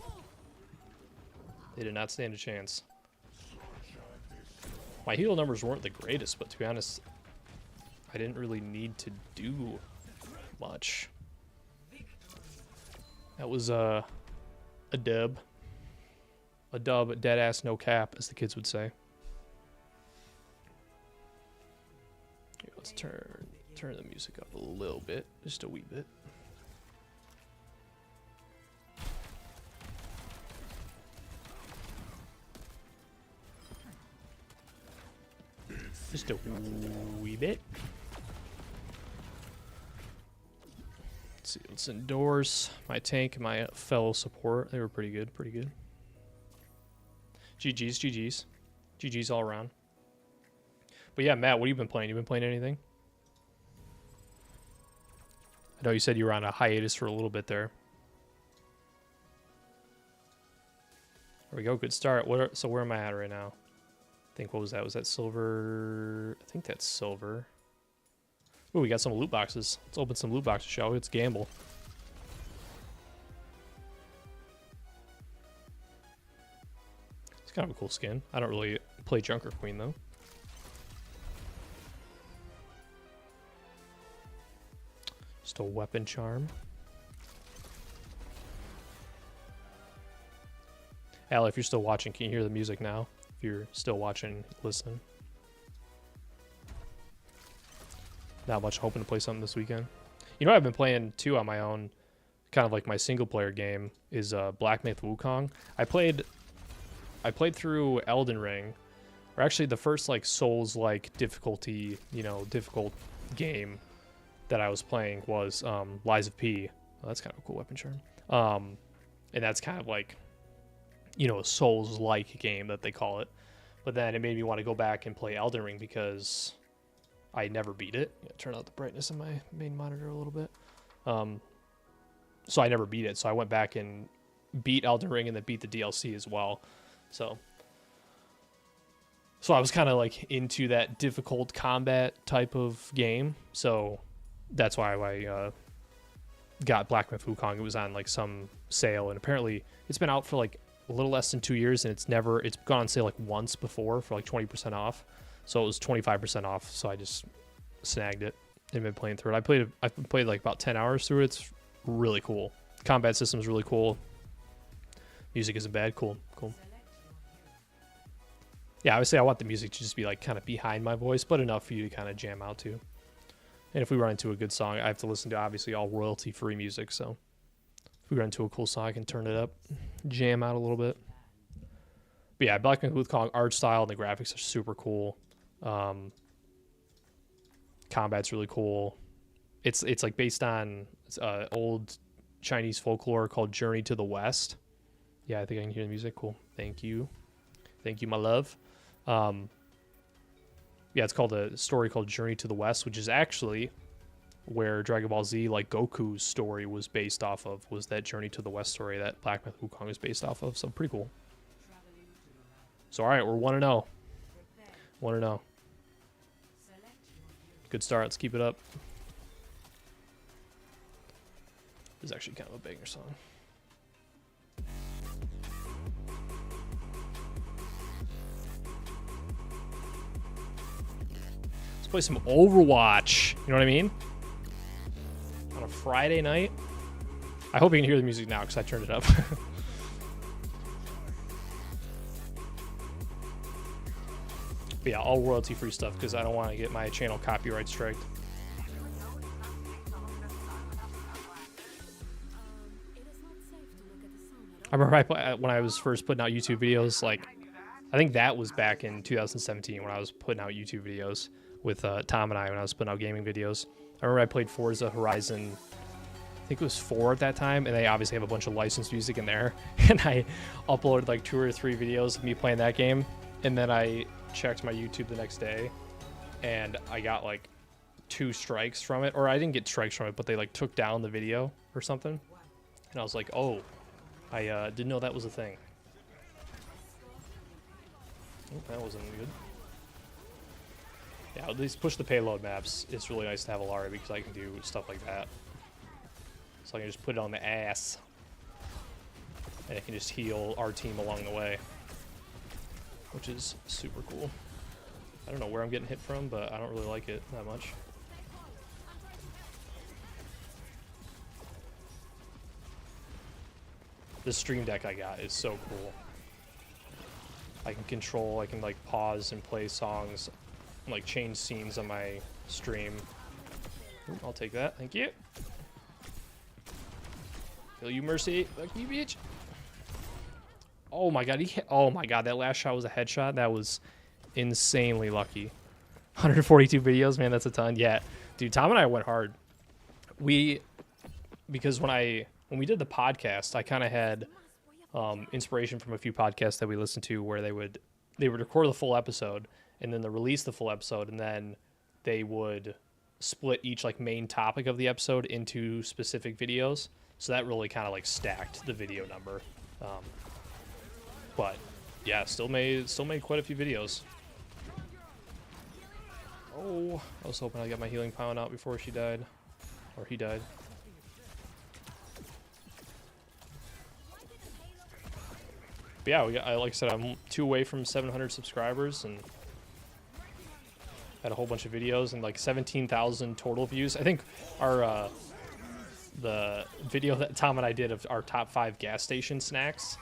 [SPEAKER 1] They did not stand a chance. My heal numbers weren't the greatest, but to be honest, I didn't really need to do much. That was a dub. A dub, dead ass, no cap, as the kids would say. Here, let's turn the music up a little bit, just a wee bit. Just a wee bit. Let's see, let's endorse my tank and my fellow support. They were pretty good, pretty good. GG's, GG's. GG's all around. But yeah, Matt, what have you been playing? You been playing anything? I know you said you were on a hiatus for a little bit there. There we go, good start. So where am I at right now? I think, what was that? Was that silver? I think that's silver. Ooh, we got some loot boxes. Let's open some loot boxes, shall we? Let's gamble. It's kind of a cool skin. I don't really play Junker Queen, though. Just a weapon charm. Al, if you're still watching, can you hear the music now? If you're still watching, listen. Not much hoping to play something this weekend. You know what I've been playing too on my own, kind of like my single player game, is Black Myth Wukong. I played through Elden Ring, or actually the first like Souls-like difficulty, you know, difficult game that I was playing was Lies of P. Well, that's kind of a cool weapon charm. And that's kind of like, you know, a Souls-like game that they call it. But then it made me want to go back and play Elden Ring because I never beat it. Turn out the brightness on my main monitor a little bit. So I never beat it. So I went back and beat Elden Ring and then beat the DLC as well. So I was kind of like into that difficult combat type of game. So that's why I got Black Myth Wukong. It was on like some sale, and apparently it's been out for like a little less than 2 years, and it's gone on sale like once before for like 20% off. So it was 25% off. So I just snagged it and been playing through it. I've played like about 10 hours through it. It's really cool. Combat system is really cool. Music isn't bad. Cool. Yeah, obviously I want the music to just be like kind of behind my voice, but enough for you to kind of jam out to. And if we run into a good song, I have to listen to obviously all royalty-free music. So if we run into a cool song, I can turn it up, jam out a little bit. But yeah, Black Myth Wukong art style and the graphics are super cool. Combat's really cool. It's like based on old Chinese folklore called Journey to the West. Yeah, I think I can hear the music. Cool. Thank you, my love. Yeah, it's called a story called Journey to the West, which is actually where Dragon Ball Z, like Goku's story was based off of, was that Journey to the West story that Black Myth Wukong is based off of. So pretty cool. So all right, we're 1-0. 1-0. Good start. Let's keep it up. This is actually kind of a banger song. Let's play some Overwatch. You know what I mean? On a Friday night. I hope you can hear the music now because I turned it up. But yeah, all royalty-free stuff because I don't want to get my channel copyright striked. I remember when I was first putting out YouTube videos, like, I think that was back in 2017 when I was putting out YouTube videos with Tom and I when I was putting out gaming videos. I remember I played Forza Horizon, I think it was 4 at that time, and they obviously have a bunch of licensed music in there. And I uploaded like 2 or 3 videos of me playing that game, and then I checked my YouTube the next day, and I got like 2 strikes from it, or I didn't get strikes from it, but they like took down the video or something, and I was like, oh, I didn't know that was a thing. Oh, that wasn't good. Yeah, at least push the payload maps. It's really nice to have Alari because I can do stuff like that. So I can just put it on the ass, and it can just heal our team along the way, which is super cool. I don't know where I'm getting hit from, but I don't really like it that much. This stream deck I got is so cool. I can like pause and play songs, like change scenes on my stream. Ooh, I'll take that, thank you. Kill you, Mercy. Fuck you, bitch. Oh my god, oh my god, that last shot was a headshot. That was insanely lucky. 142 videos, man, that's a ton. Yeah, dude, Tom and I went hard. Because when we did the podcast, I kind of had inspiration from a few podcasts that we listened to where they would record the full episode and then they release the full episode, and then they would split each like main topic of the episode into specific videos. So that really kind of like stacked the video number. But yeah, still made quite a few videos. Oh, I was hoping I got my healing pound out before she died, or he died. But yeah, like I said, I'm 2 away from 700 subscribers and had a whole bunch of videos and like 17,000 total views. I think our the video that Tom and I did of our top 5 gas station snacks,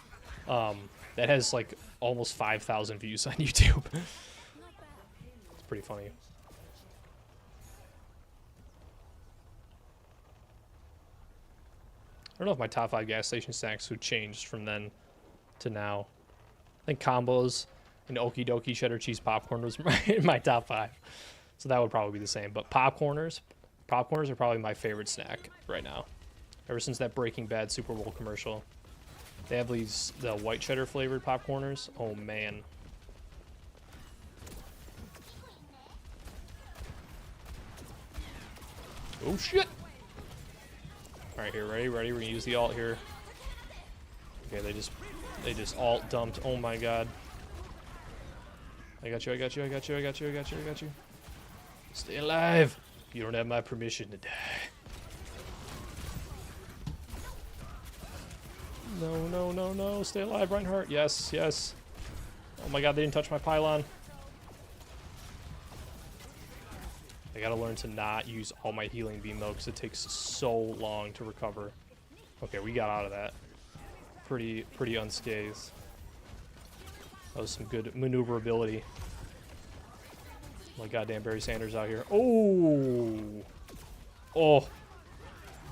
[SPEAKER 1] that has like almost 5,000 views on YouTube. It's pretty funny. I don't know if my top 5 gas station snacks would change from then to now. I think combos and Okie Dokie cheddar cheese popcorn was my top 5. So that would probably be the same. But popcorners Popcorners are probably my favorite snack right now. Ever since that Breaking Bad Super Bowl commercial. They have these, the white cheddar flavored popcorners. Oh, man. Oh, shit. All right, here, ready? We're gonna use the alt here. Okay, they just alt dumped. Oh my god. I got you. Stay alive. You don't have my permission to die. No. Stay alive, Reinhardt. Yes. Oh my god, they didn't touch my pylon. I gotta learn to not use all my healing beam though, because it takes so long to recover. Okay, we got out of that. Pretty unscathed. That was some good maneuverability. My goddamn Barry Sanders out here. Oh!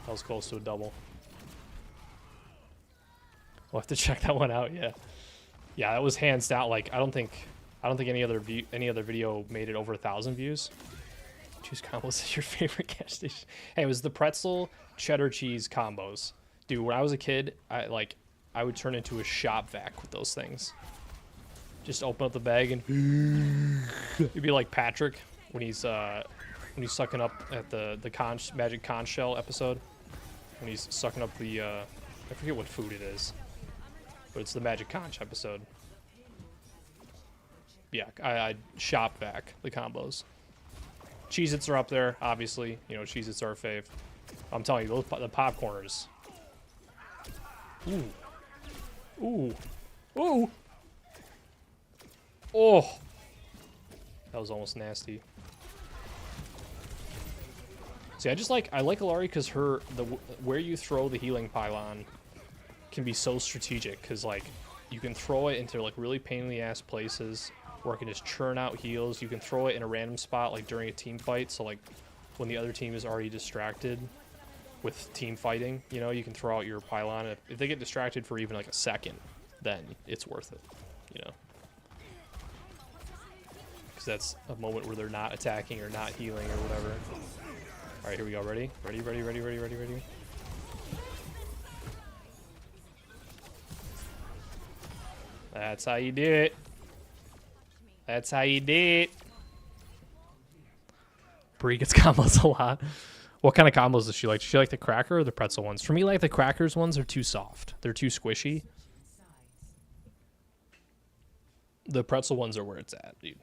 [SPEAKER 1] That was close to a double. We'll have to check that one out, yeah. Yeah, that was hands down, like, I don't think any other video made it over 1,000 views. Choose combos is your favorite gas station. Hey, it was the pretzel cheddar cheese combos. Dude, when I was a kid, I would turn into a shop vac with those things. Just open up the bag and it'd be like Patrick when he's sucking up at the magic conch shell episode. When he's sucking up the I forget what food it is, but it's the magic conch episode. Yeah, I shop vac the combos. Cheez-Its are up there, obviously. You know, Cheez-Its are a fave. I'm telling you, the popcorners. Ooh. Oh! That was almost nasty. See, I like Illari because where you throw the healing pylon can be so strategic, because, like, you can throw it into, like, really pain in the ass places where it can just churn out heals. You can throw it in a random spot, like during a team fight, so like when the other team is already distracted with team fighting, you know, you can throw out your pylon. If they get distracted for even like a second, then it's worth it, you know, because that's a moment where they're not attacking or not healing or whatever. All right, here we go. Ready? That's how you do it. That's how you do it. Bree gets combos a lot. What kind of combos does she like? Does she like the cracker or the pretzel ones? For me, like the crackers ones are too soft. They're too squishy. The pretzel ones are where it's at, dude.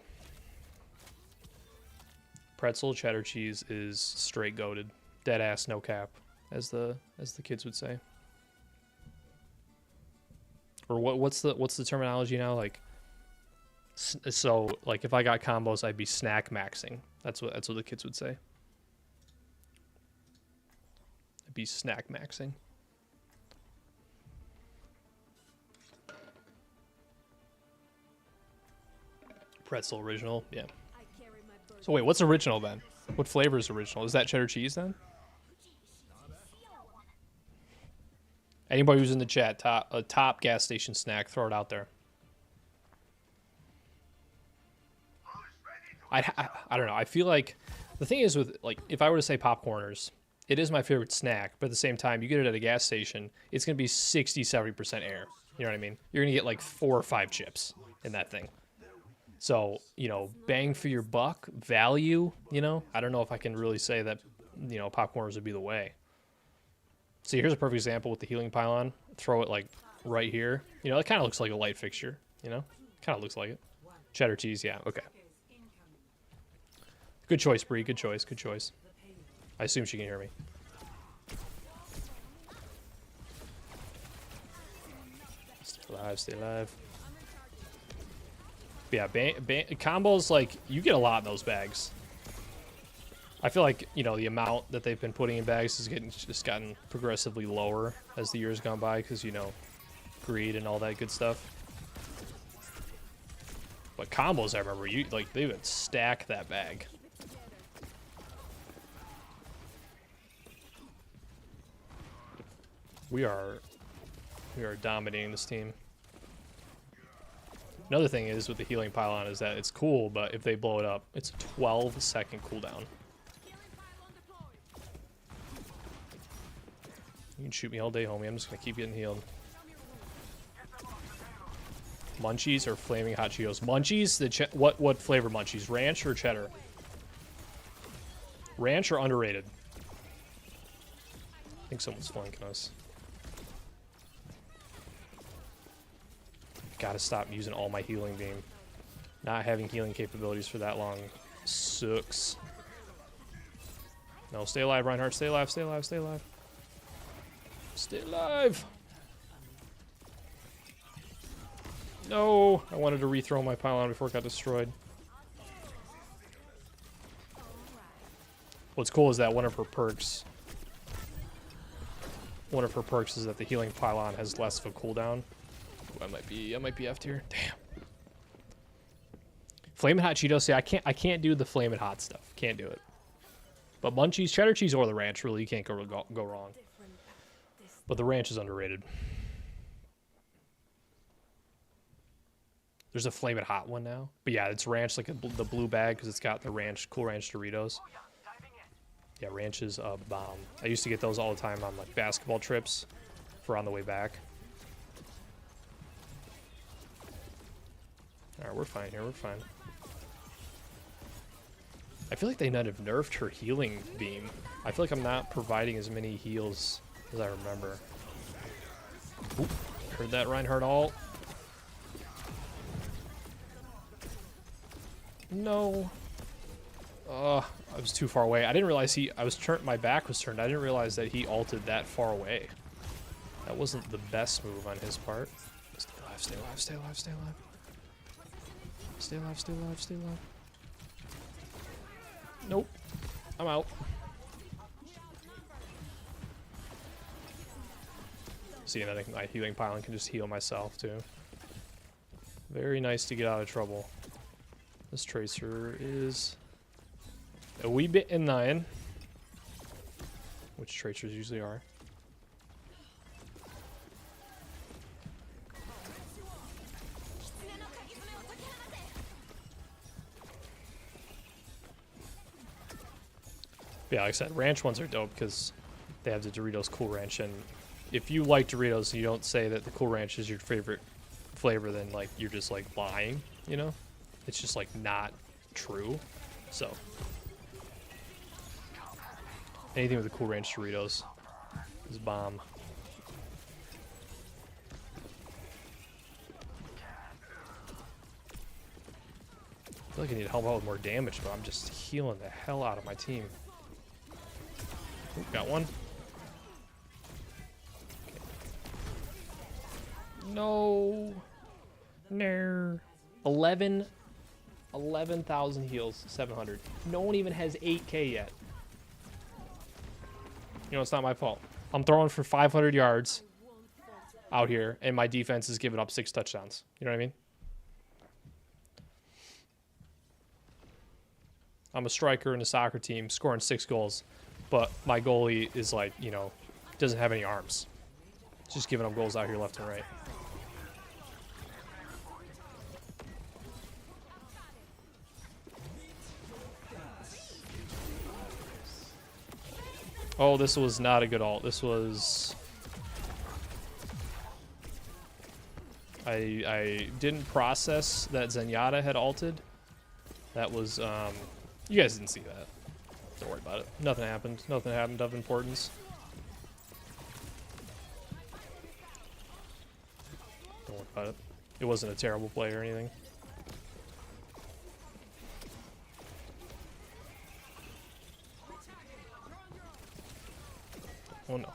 [SPEAKER 1] Pretzel cheddar cheese is straight goated. Dead ass, no cap, as the kids would say. Or what's the terminology now? Like, so like if I got combos, I'd be snack maxing. That's what the kids would say. I'd be snack maxing. Pretzel original, yeah. So wait, what's original then? What flavor is original? Is that cheddar cheese then? Anybody who's in the chat, top gas station snack, throw it out there. I don't know. I feel like the thing is with, like, if I were to say popcorners, it is my favorite snack, but at the same time, you get it at a gas station, it's going to be 60-70% air. You know what I mean? You're going to get like 4 or 5 chips in that thing. So, you know, bang for your buck, value, you know, I don't know if I can really say that, you know, popcorners would be the way. See, here's a perfect example with the healing pylon. Throw it like right here. You know, it kind of looks like a light fixture, you know? Kind of looks like it. Cheddar cheese, yeah, okay. Good choice, Bree. Good choice. Good choice. I assume she can hear me. Stay alive. Stay alive. But yeah, combos, like, you get a lot in those bags. I feel like, you know, the amount that they've been putting in bags is just gotten progressively lower as the years gone by because, you know, greed and all that good stuff. But combos, I remember, they would stack that bag. We are dominating this team. Another thing is with the healing pylon is that it's cool, but if they blow it up, it's a 12-second cooldown. You can shoot me all day, homie. I'm just gonna keep getting healed. Munchies or flaming hot Cheetos? Munchies? What flavor munchies? Ranch or cheddar? Ranch or underrated? I think someone's flanking us. Gotta stop using all my healing beam. Not having healing capabilities for that long sucks. No, stay alive, Reinhardt. Stay alive, stay alive, stay alive. Stay alive! No! I wanted to rethrow my pylon before it got destroyed. What's cool is that one of her perks is that the healing pylon has less of a cooldown. Ooh, I might be effed here. Damn. Flamin' hot Cheetos. See, I can't do the flamin' hot stuff. Can't do it. But munchies, cheddar cheese, or the ranch, really, you can't go wrong. But the ranch is underrated. There's a flamin' hot one now. But yeah, it's ranch, like the blue bag, because it's got the ranch, Cool Ranch Doritos. Yeah, ranch is a bomb. I used to get those all the time on like basketball trips for on the way back. Alright, we're fine here, we're fine. I feel like they might have nerfed her healing beam. I feel like I'm not providing as many heals as I remember. Oop, heard that Reinhardt ult. No. I was too far away. I didn't realize my back was turned. I didn't realize that he ulted that far away. That wasn't the best move on his part. Stay alive, stay alive, stay alive, stay alive. Stay alive, stay alive, stay alive. Nope. I'm out. See, and I think my healing pylon can just heal myself too. Very nice to get out of trouble. This Tracer is a wee bit in 9, which Tracers usually are. Yeah, like I said, ranch ones are dope because they have the Doritos Cool Ranch, and if you like Doritos and you don't say that the Cool Ranch is your favorite flavor, then like you're just like lying, you know? It's just like not true. So anything with the Cool Ranch Doritos is bomb. I feel like I need to help out with more damage, but I'm just healing the hell out of my team. Ooh, got one. Okay. No. No. 11,000 heals, 700. No one even has 8k yet. You know, it's not my fault. I'm throwing for 500 yards out here, and my defense is giving up 6 touchdowns. You know what I mean? I'm a striker in a soccer team, scoring 6 goals, but my goalie is like, you know, doesn't have any arms. Just giving up goals out here left and right. Oh, this was not a good ult. This was... I didn't process that Zenyatta had ulted. That was, you guys didn't see that. Don't worry about it. Nothing happened. Nothing happened of importance. Don't worry about it. It wasn't a terrible play or anything. Oh no.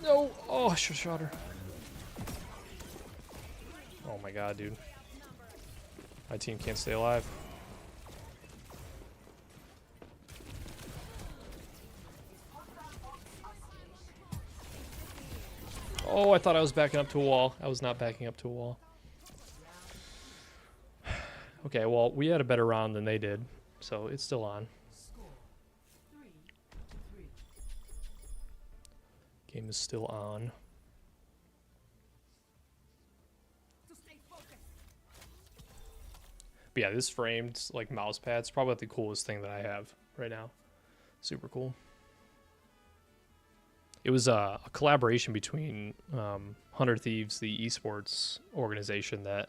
[SPEAKER 1] No! Oh, I should have shot her. Oh my god, dude. My team can't stay alive. Oh, I thought I was backing up to a wall. I was not backing up to a wall. Okay, well, we had a better round than they did, so it's still on. Game is still on. But yeah, this framed like mouse pad's probably the coolest thing that I have right now. Super cool. It was a collaboration between 100 Thieves, the esports organization that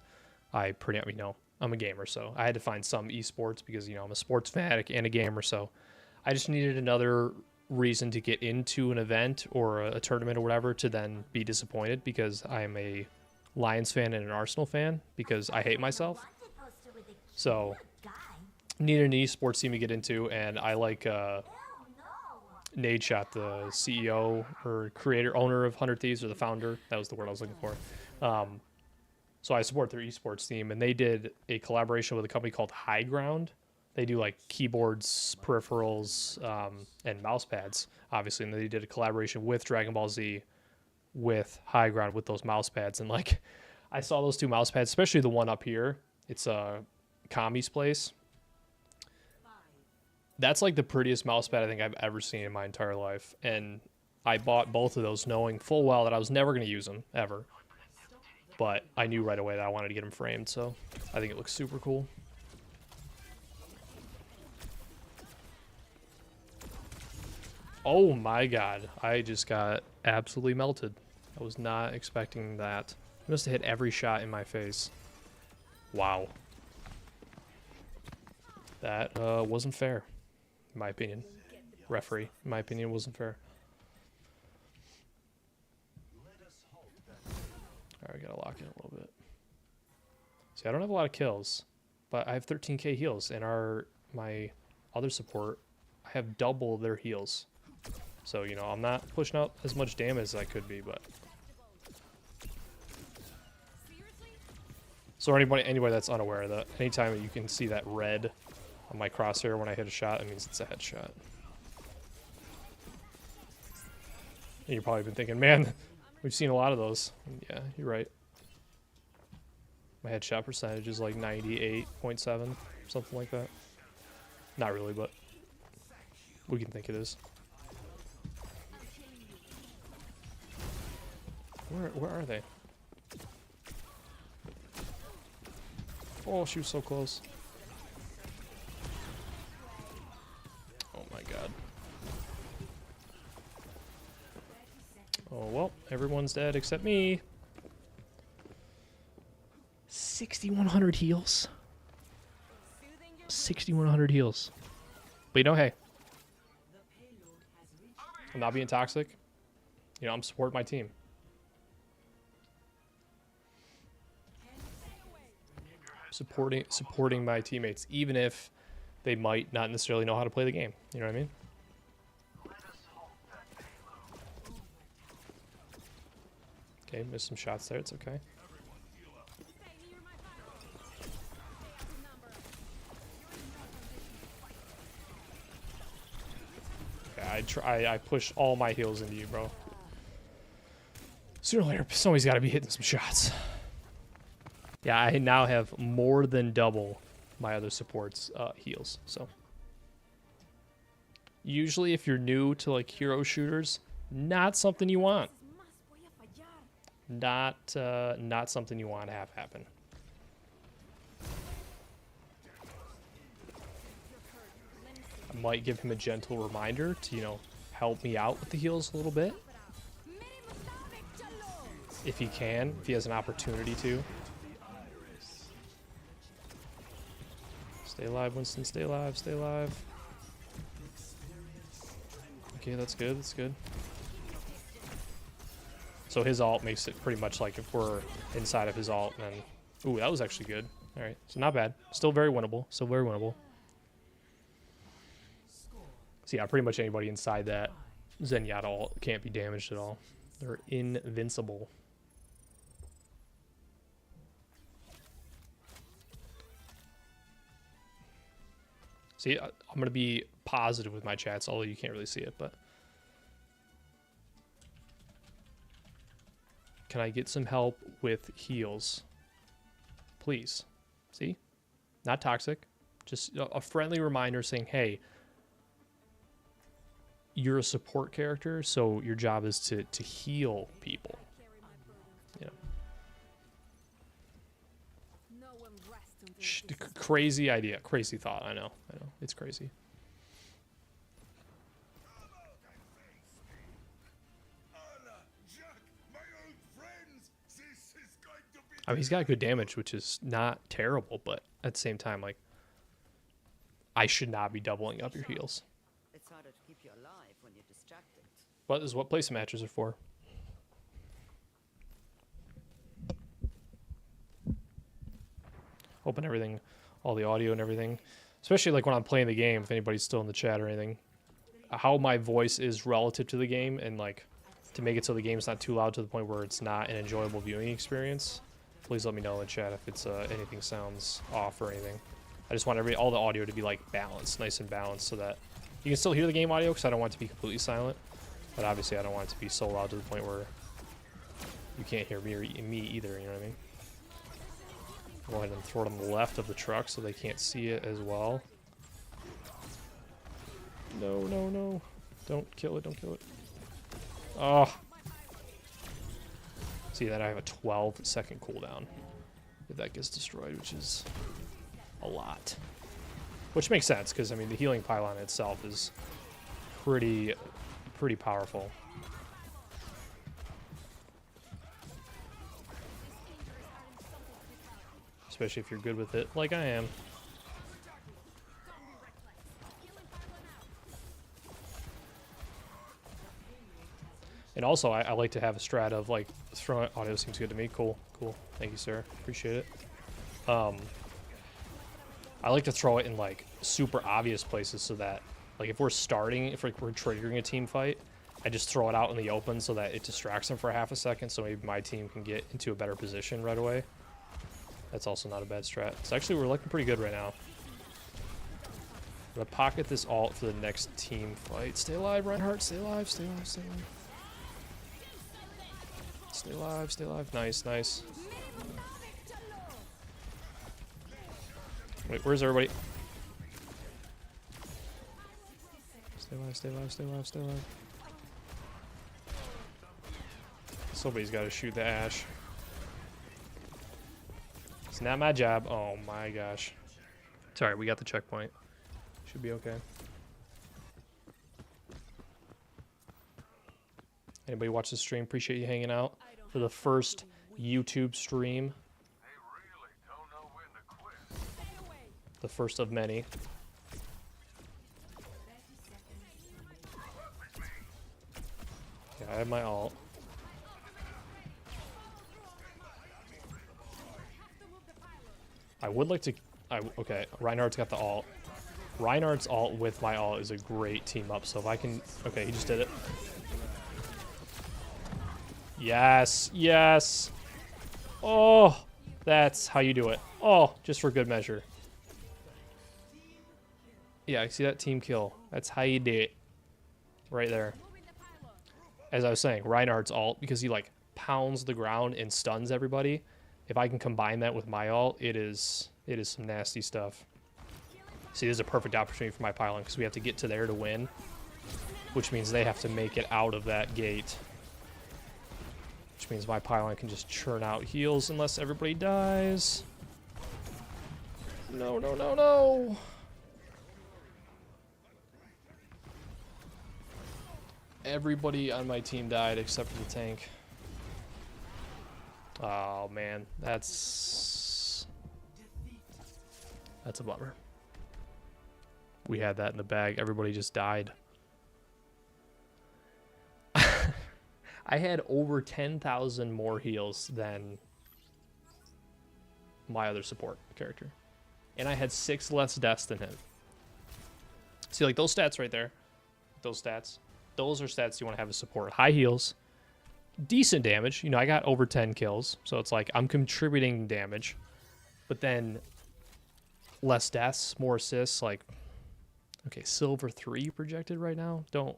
[SPEAKER 1] I pretty, you know, I'm a gamer, so I had to find some esports because, you know, I'm a sports fanatic and a gamer, so I just needed another reason to get into an event or a tournament or whatever to then be disappointed because I'm a Lions fan and an Arsenal fan because I hate myself. So needed an esports team to get into, and I like Nade Shot, the CEO or creator, owner of 100 Thieves, or the founder. That was the word I was looking for. So I support their esports team, and they did a collaboration with a company called High Ground. They do like keyboards, peripherals, and mouse pads, obviously. And they did a collaboration with Dragon Ball Z, with High Ground, with those mouse pads. And like, I saw those two mouse pads, especially the one up here. It's Kami's place. That's like the prettiest mouse pad I think I've ever seen in my entire life. And I bought both of those knowing full well that I was never going to use them, ever. But I knew right away that I wanted to get them framed, so I think it looks super cool. Oh my god, I just got absolutely melted. I was not expecting that. I must have hit every shot in my face. Wow. That wasn't fair, in my opinion. Referee, in my opinion, wasn't fair. Alright, gotta lock in a little bit. See, I don't have a lot of kills, but I have 13k heals, and my other support, I have double their heals. So, you know, I'm not pushing out as much damage as I could be, but... So anybody that's unaware of that, anytime you can see that red on my crosshair when I hit a shot, it means it's a headshot. And you've probably been thinking, man, we've seen a lot of those. And yeah, you're right. My headshot percentage is like 98.7, something like that. Not really, but we can think it is. Where are they? Oh, she was so close. Oh my god. Oh well, everyone's dead except me. 6,100 heals. 6,100 heals. But you know, hey, I'm not being toxic. You know, I'm supporting my team. Supporting my teammates, even if they might not necessarily know how to play the game. You know what I mean? Okay, missed some shots there. It's okay. Okay, I pushed all my heals into you, bro. Sooner or later, somebody's got to be hitting some shots. Yeah, I now have more than double my other support's heals, so. Usually if you're new to like hero shooters, not something you want. Not something you want to have happen. I might give him a gentle reminder to, you know, help me out with the heals a little bit. If he can, if he has an opportunity to. Stay alive, Winston. Stay alive. Stay alive. Okay, that's good. That's good. So his ult makes it pretty much like if we're inside of his ult, then... Ooh, that was actually good. All right, so not bad. Still very winnable. Still very winnable. So yeah, pretty much anybody inside that Zenyatta ult can't be damaged at all. They're invincible. See, I'm going to be positive with my chats, although you can't really see it, but... Can I get some help with heals? Please. See? Not toxic. Just a friendly reminder saying, hey, you're a support character, so your job is to heal people. You know? Crazy idea. Crazy thought. I know. It's crazy. I mean, he's got good damage, which is not terrible, but at the same time, like, I should not be doubling up your heals.
[SPEAKER 2] It's harder to keep you alive when you're distracted.
[SPEAKER 1] What is what placement matches are for? Open everything, all the audio and everything, especially like when I'm playing the game. If anybody's still in the chat or anything, how my voice is relative to the game, and like to make it so the game's not too loud to the point where it's not an enjoyable viewing experience. Please let me know in the chat if it's anything sounds off or anything. I just want all the audio to be like balanced, nice and balanced, so that you can still hear the game audio, because I don't want it to be completely silent. But obviously I don't want it to be so loud to the point where you can't hear me either, you know what I mean? Go ahead and throw it on the left of the truck so they can't see it as well. No, no, no. Don't kill it, don't kill it. Oh. See that I have a 12-second cooldown if that gets destroyed, which is a lot. Which makes sense, because I mean the healing pylon itself is pretty powerful. Especially if you're good with it, like I am. And also, I like to have a strat of, like, throwing audio seems good to me. Cool, cool. Thank you, sir. Appreciate it. I like to throw it in, like, super obvious places so that, like, if we're triggering a team fight, I just throw it out in the open so that it distracts them for half a second, so maybe my team can get into a better position right away. That's also not a bad strat. So actually, we're looking pretty good right now. I'm gonna pocket this ult for the next team fight. Stay alive, Reinhardt. Stay alive, stay alive, stay alive. Stay alive, stay alive. Nice, nice. Wait, where's everybody? Stay alive, stay alive, stay alive, stay alive. Somebody's got to shoot the Ash. It's not my job. Oh my gosh. Sorry, we got the checkpoint. Should be okay. Anybody watch the stream? Appreciate you hanging out for the first YouTube stream. The first of many. Yeah, I have my ult. I would like to... okay, Reinhardt's got the ult. Reinhardt's ult with my ult is a great team up, so if I can... Okay, he just did it. Yes, yes. Oh, that's how you do it. Oh, just for good measure. Yeah, I see that team kill. That's how you do it. Right there. As I was saying, Reinhardt's ult, because he, like, pounds the ground and stuns everybody. If I can combine that with my ult, it is some nasty stuff. See, this is a perfect opportunity for my pylon, because we have to get to there to win. Which means they have to make it out of that gate. Which means my pylon can just churn out heals unless everybody dies. No, no, no, no! Everybody on my team died except for the tank. Oh man, that's a bummer. We had that in the bag. Everybody just died. I had over 10,000 more heals than my other support character. And I had 6 less deaths than him. See, like those stats right there, those stats, those are stats you want to have as support. High heals, decent damage. You know, I got over 10 kills, so it's like I'm contributing damage. But then less deaths, more assists, like, okay, silver 3 projected right now. Don't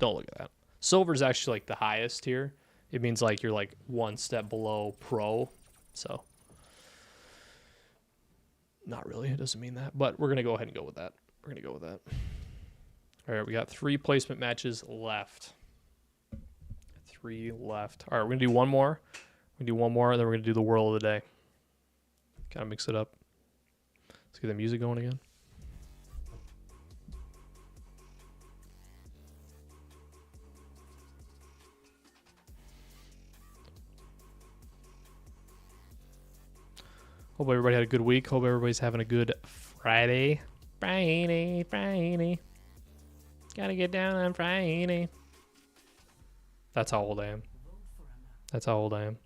[SPEAKER 1] look at that. Silver's actually like the highest here. It means like you're like one step below pro. So not really. It doesn't mean that. But we're going to go ahead and go with that. We're going to go with that. All right, we got 3 placement matches left. 3 left. All right, we're going to do one more. We're going to do one more, and then we're going to do the whirl of the day. Kind of mix it up. Let's get the music going again. Hope everybody had a good week. Hope everybody's having a good Friday. Friday. Gotta get down on Friday. That's how old I am. That's how old I am.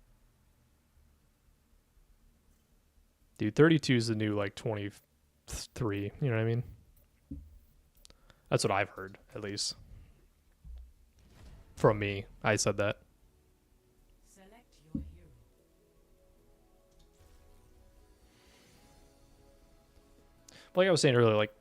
[SPEAKER 1] Dude, 32 is the new, like, 23. You know what I mean? That's what I've heard, at least. From me. I said that. Like I was saying earlier, like,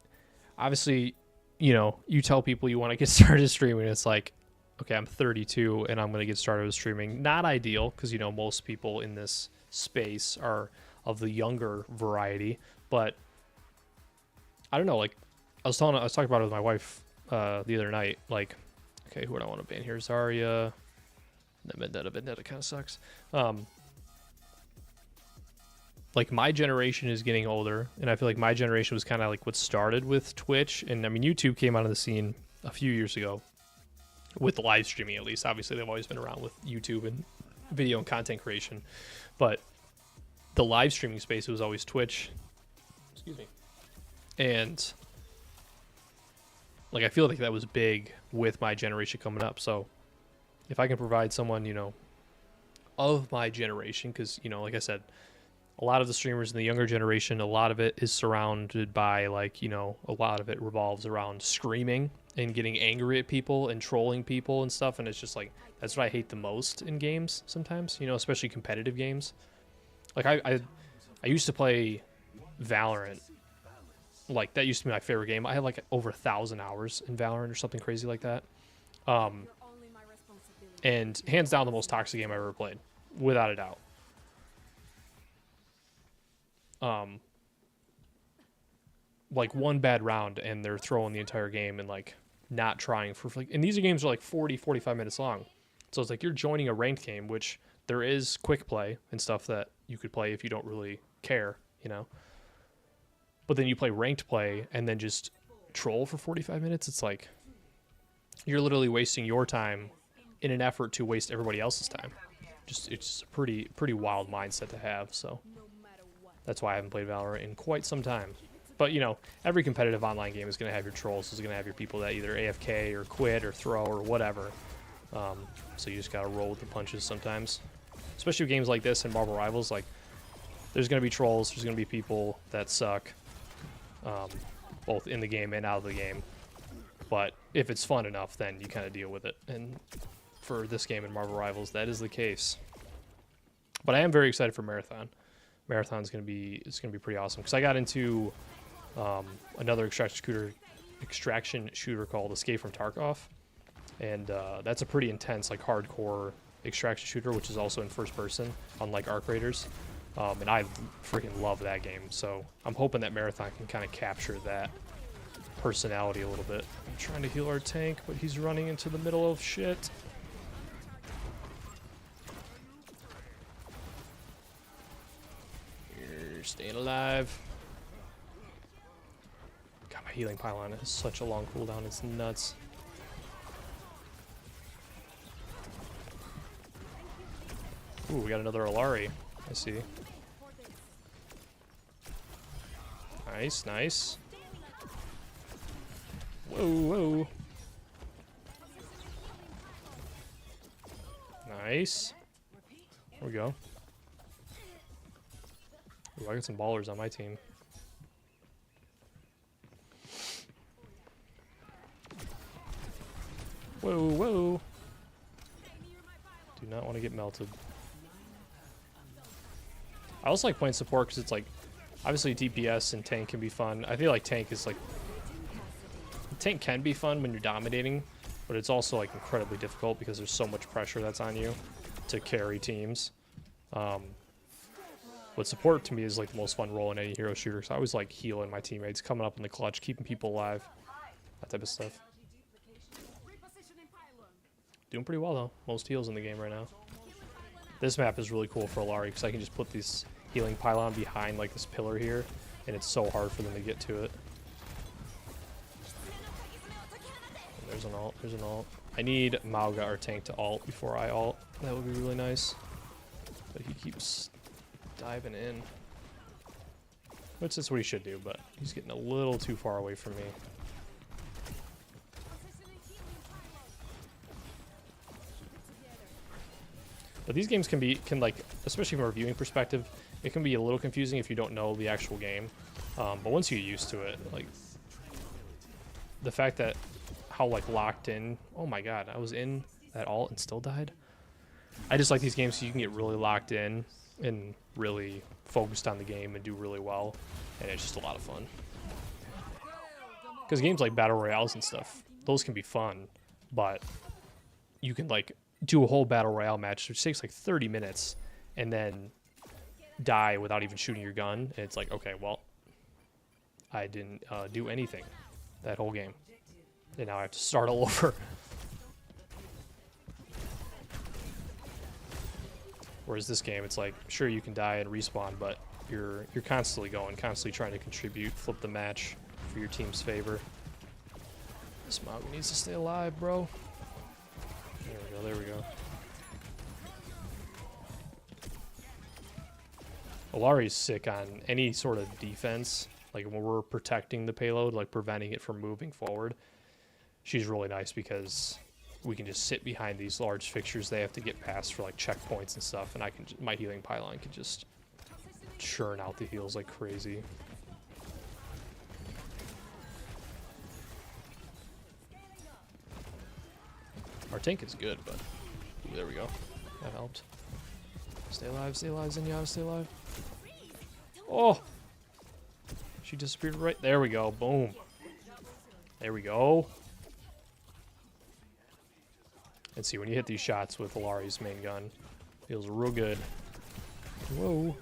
[SPEAKER 1] obviously, you know, you tell people you want to get started streaming, it's like, okay, I'm 32 and I'm going to get started with streaming. Not ideal, because, you know, most people in this space are of the younger variety, but I don't know, like, I was talking about it with my wife the other night, like, okay, who would I want to ban here? Zarya. Vendetta kind of sucks. Like, my generation is getting older, and I feel like my generation was kind of like what started with Twitch, and I mean, YouTube came out of the scene a few years ago with live streaming, at least. Obviously, they've always been around with YouTube and video and content creation, but the live streaming space was always Twitch. Excuse me. And like, I feel like that was big with my generation coming up. So if I can provide someone, you know, of my generation, because, you know, like I said, a lot of the streamers in the younger generation, a lot of it is surrounded by, like, you know, a lot of it revolves around screaming and getting angry at people and trolling people and stuff. And it's just like, that's what I hate the most in games sometimes, you know, especially competitive games. Like, I used to play Valorant. Like, that used to be my favorite game. I had like over 1,000 hours in Valorant or something crazy like that. And hands down the most toxic game I ever played, without a doubt. Like, one bad round and they're throwing the entire game and, like, not trying for, like, and these games are like 40-45 minutes long. So it's like you're joining a ranked game, which there is quick play and stuff that you could play if you don't really care, you know. But then you play ranked play and then just troll for 45 minutes. It's like you're literally wasting your time in an effort to waste everybody else's time. Just, it's a pretty wild mindset to have. So that's why I haven't played Valorant in quite some time. But, you know, every competitive online game is going to have your trolls. It's going to have your people that either AFK or quit or throw or whatever. So you just got to roll with the punches sometimes. Especially with games like this and Marvel Rivals, like, there's going to be trolls. There's going to be people that suck, both in the game and out of the game. But if it's fun enough, then you kind of deal with it. And for this game in Marvel Rivals, that is the case. But I am very excited for Marathon. Marathon's going to be, it's going to be pretty awesome. Because I got into another extraction shooter called Escape from Tarkov. And that's a pretty intense, like, hardcore extraction shooter, which is also in first person, unlike Arc Raiders. And I freaking love that game. So I'm hoping that Marathon can kind of capture that personality a little bit. I'm trying to heal our tank, but he's running into the middle of shit. You're staying alive. God, my healing pylon has such a long cooldown. It's nuts. Ooh, we got another Alari. I see. Nice, nice. Whoa, whoa. Nice. There we go. Ooh, I got some ballers on my team. Whoa, whoa. Do not want to get melted. I also like playing support because it's like, obviously DPS and tank can be fun. I feel like tank is like, tank can be fun when you're dominating, but it's also like incredibly difficult because there's so much pressure that's on you to carry teams. But support to me is like the most fun role in any hero shooter. So I always like healing my teammates, coming up in the clutch, keeping people alive, that type of stuff. Doing pretty well though. Most heals in the game right now. This map is really cool for Alari because I can just put these. He healing pylon behind like this pillar here, and it's so hard for them to get to it. And there's an ult. There's an ult. I need Mauga, our tank, to ult before I ult. That would be really nice. But he keeps diving in. Which is what he should do, but he's getting a little too far away from me. But these games can like, especially from a viewing perspective, it can be a little confusing if you don't know the actual game. But once you get used to it, like, the fact that how like locked in, oh my god, I was in that ult and still died. I just like these games so you can get really locked in and really focused on the game and do really well, and it's just a lot of fun. Because games like battle royales and stuff, those can be fun, but you can like do a whole battle royale match which takes like 30 minutes and then die without even shooting your gun, and it's like, okay, well, I didn't do anything that whole game, and now I have to start all over. Whereas this game, it's like, sure, you can die and respawn, but you're constantly going, constantly trying to contribute, flip the match for your team's favor. This Mauga needs to stay alive, bro. There we go, there we go. Alari's sick on any sort of defense, like when we're protecting the payload, like preventing it from moving forward. She's really nice because we can just sit behind these large fixtures they have to get past for like checkpoints and stuff, and I can my healing pylon can just churn out the heals like crazy. Our tank is good, but ooh, there we go. That helped. Stay alive, Zenyatta, stay alive. Oh! She disappeared right there. We go. Boom. There we go. And see, when you hit these shots with Alari's main gun, feels real good. Whoa.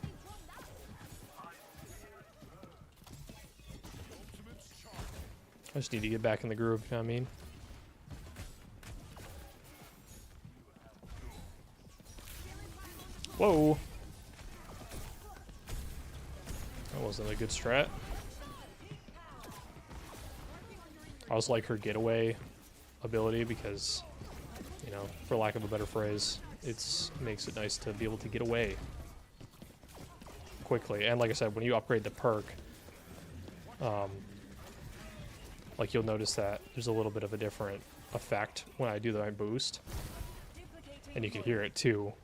[SPEAKER 1] I just need to get back in the groove, you know what I mean? Whoa. That wasn't a good strat. I also like her getaway ability because, you know, for lack of a better phrase, it makes it nice to be able to get away quickly. And like I said, when you upgrade the perk, like you'll notice that there's a little bit of a different effect when I do my boost, and you can hear it too.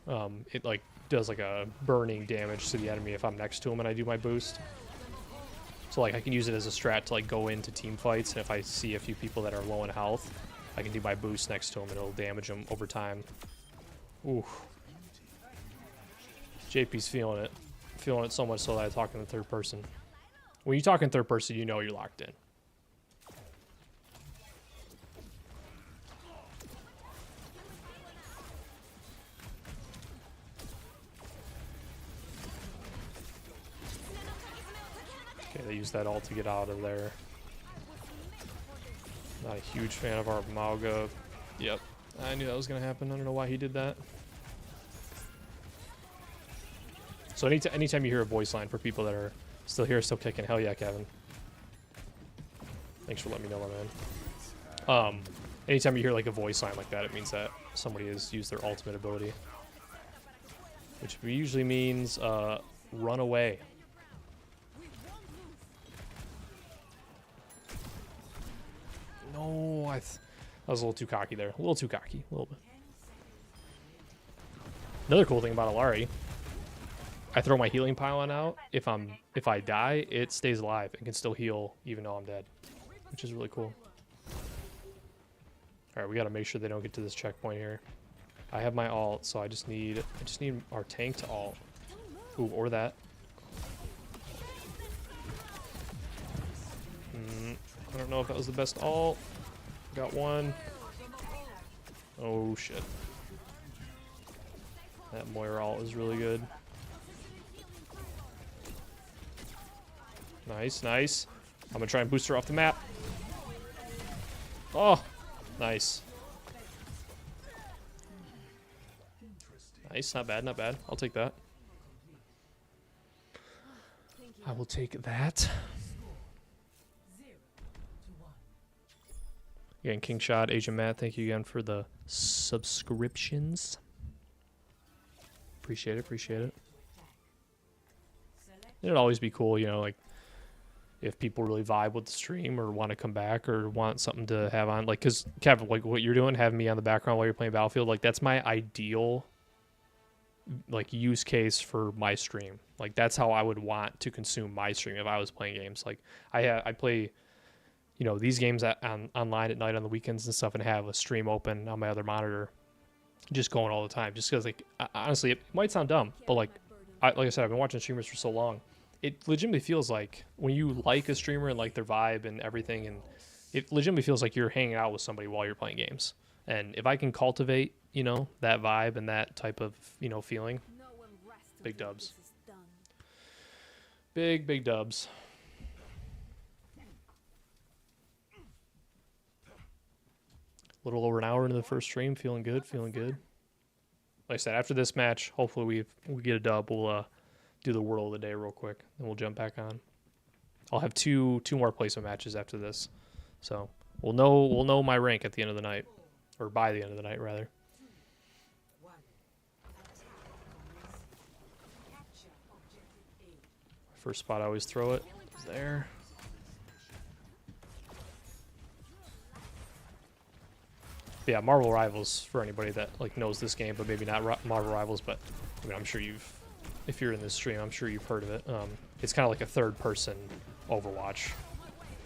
[SPEAKER 1] It like does like a burning damage to the enemy if I'm next to him and I do my boost. So like I can use it as a strat to like go into team fights, and if I see a few people that are low in health, I can do my boost next to them and it'll damage them over time. Ooh. JP's feeling it. Feeling it so much so that I talk in the third person. When you talk in third person, you know you're locked in. Okay, they used that ult to get out of there. Not a huge fan of our Mauga. Yep, I knew that was going to happen. I don't know why he did that. So anytime you hear a voice line for people that are still here, still kicking, hell yeah, Kevin. Thanks for letting me know, my man. Anytime you hear like a voice line like that, it means that somebody has used their ultimate ability. Which usually means run away. No, I was a little too cocky there. A little too cocky, a little bit. Another cool thing about Alari, I throw my healing pylon out. If I die, it stays alive and can still heal even though I'm dead, which is really cool. All right, we got to make sure they don't get to this checkpoint here. I have my ult, so I just need our tank to ult. Ooh, or that. I don't know if that was the best ult. Got one. Oh shit. That Moira ult is really good. Nice, nice. I'm gonna try and boost her off the map. Oh, nice. Nice, not bad, not bad. I'll take that. I will take that. Again, King Shot, Agent Matt, thank you again for the subscriptions. Appreciate it, appreciate it. It'd always be cool, you know, like if people really vibe with the stream or want to come back or want something to have on, like, because Kevin, like what you're doing, having me on the background while you're playing Battlefield, like that's my ideal like use case for my stream. Like that's how I would want to consume my stream if I was playing games. Like I play, you know, these games online at night on the weekends and stuff, and have a stream open on my other monitor, just going all the time. Just because, like, honestly, it might sound dumb, but like I said, I've been watching streamers for so long. It legitimately feels like when you like a streamer and like their vibe and everything, and it legitimately feels like you're hanging out with somebody while you're playing games. And if I can cultivate, you know, that vibe and that type of, you know, feeling, big dubs. Big dubs. A little over an hour into the first stream, feeling good, feeling good. Like I said, after this match, hopefully we get a dub. We'll do the World of the Day real quick, and we'll jump back on. I'll have two more placement matches after this, so we'll know my rank at the end of the night, or by the end of the night rather. First spot I always throw it is there. But yeah, Marvel Rivals, for anybody that like knows this game, but maybe not Marvel Rivals, but I mean, I'm sure if you're in this stream, I'm sure you've heard of it. It's kind of like a third-person Overwatch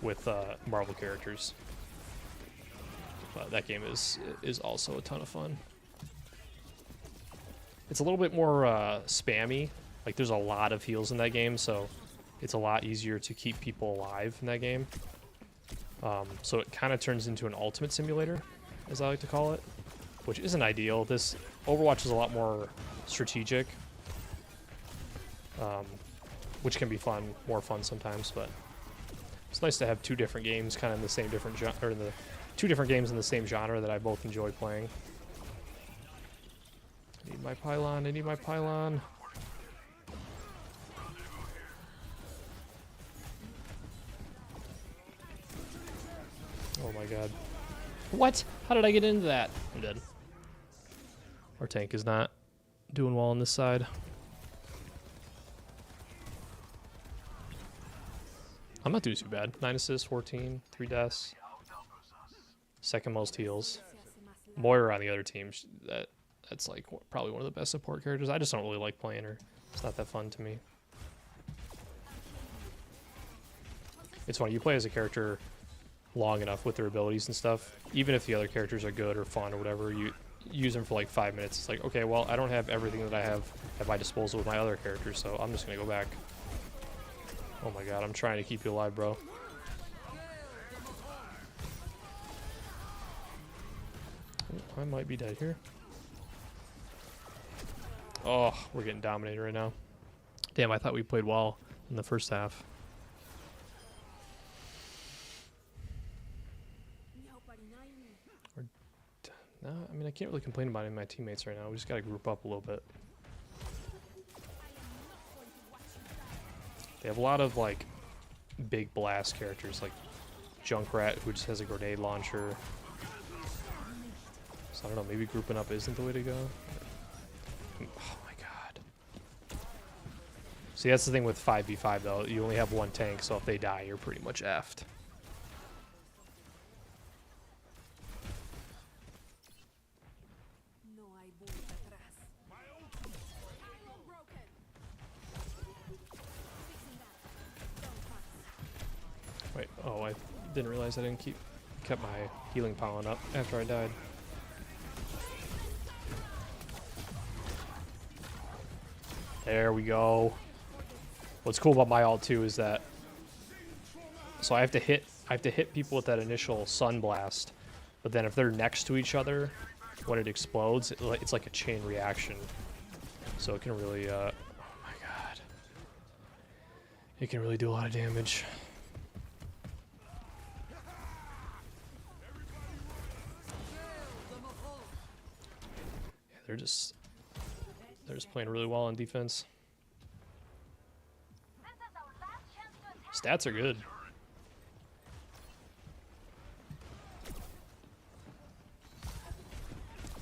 [SPEAKER 1] with Marvel characters. But that game is also a ton of fun. It's a little bit more spammy. Like there's a lot of heals in that game, so it's a lot easier to keep people alive in that game. So it kind of turns into an ultimate simulator, as I like to call it, which isn't ideal. This Overwatch is a lot more strategic, which can be fun, more fun sometimes. But it's nice to have two different games, kind of in the same different genre, or the two different games in the same genre that I both enjoy playing. I need my pylon. I need my pylon. Oh my god. What? How did I get into that? I'm dead. Our tank is not doing well on this side. I'm not doing too bad. 9 assists, 14, 3 deaths. Second most heals. Moira on the other team, that's like probably one of the best support characters. I just don't really like playing her. It's not that fun to me. It's funny, you play as a character long enough with their abilities and stuff, even if the other characters are good or fun or whatever, you use them for like 5 minutes. It's like, okay, well, I don't have everything that I have at my disposal with my other characters, so I'm just gonna go back. Oh my god, I'm trying to keep you alive, bro. Oh, I might be dead here. Oh, we're getting dominated right now. Damn, I thought we played well in the first half. No, I mean, I can't really complain about any of my teammates right now. We just gotta group up a little bit. They have a lot of, like, big blast characters, like Junkrat, who just has a grenade launcher. So I don't know, maybe grouping up isn't the way to go. Oh my god. See, that's the thing with 5v5, though. You only have one tank, so if they die, you're pretty much effed. Wait, oh, I didn't realize I didn't kept my healing pollen up after I died. There we go. What's cool about my ult too is that, so I have to hit people with that initial sun blast, but then if they're next to each other when it explodes, it's like a chain reaction. So it can really oh my god. It can really do a lot of damage. They're just playing really well on defense. Stats are good.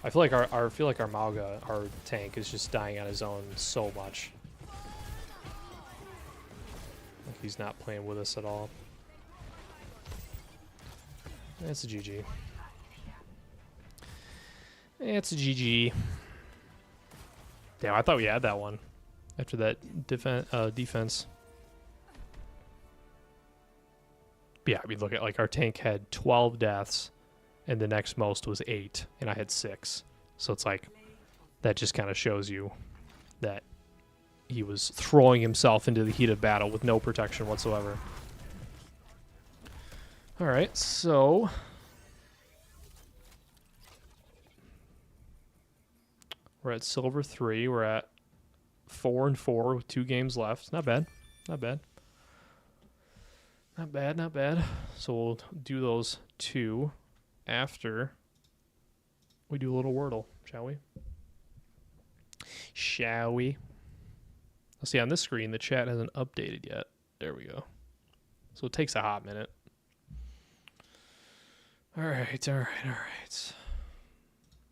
[SPEAKER 1] I feel like our Mauga, our tank, is just dying on his own so much. Like he's not playing with us at all. It's a GG. It's a GG. Damn, I thought we had that one after that defense. But yeah, I mean, look at, like, our tank had 12 deaths, and the next most was 8, and I had 6. So it's like, that just kind of shows you that he was throwing himself into the heat of battle with no protection whatsoever. All right, so we're at silver 3. We're at 4-4 with 2 games left. Not bad. Not bad. Not bad, not bad. So we'll do those 2 after we do a little Wordle, shall we? Shall we? Let's see, on this screen, the chat hasn't updated yet. There we go. So it takes a hot minute. All right, all right, all right.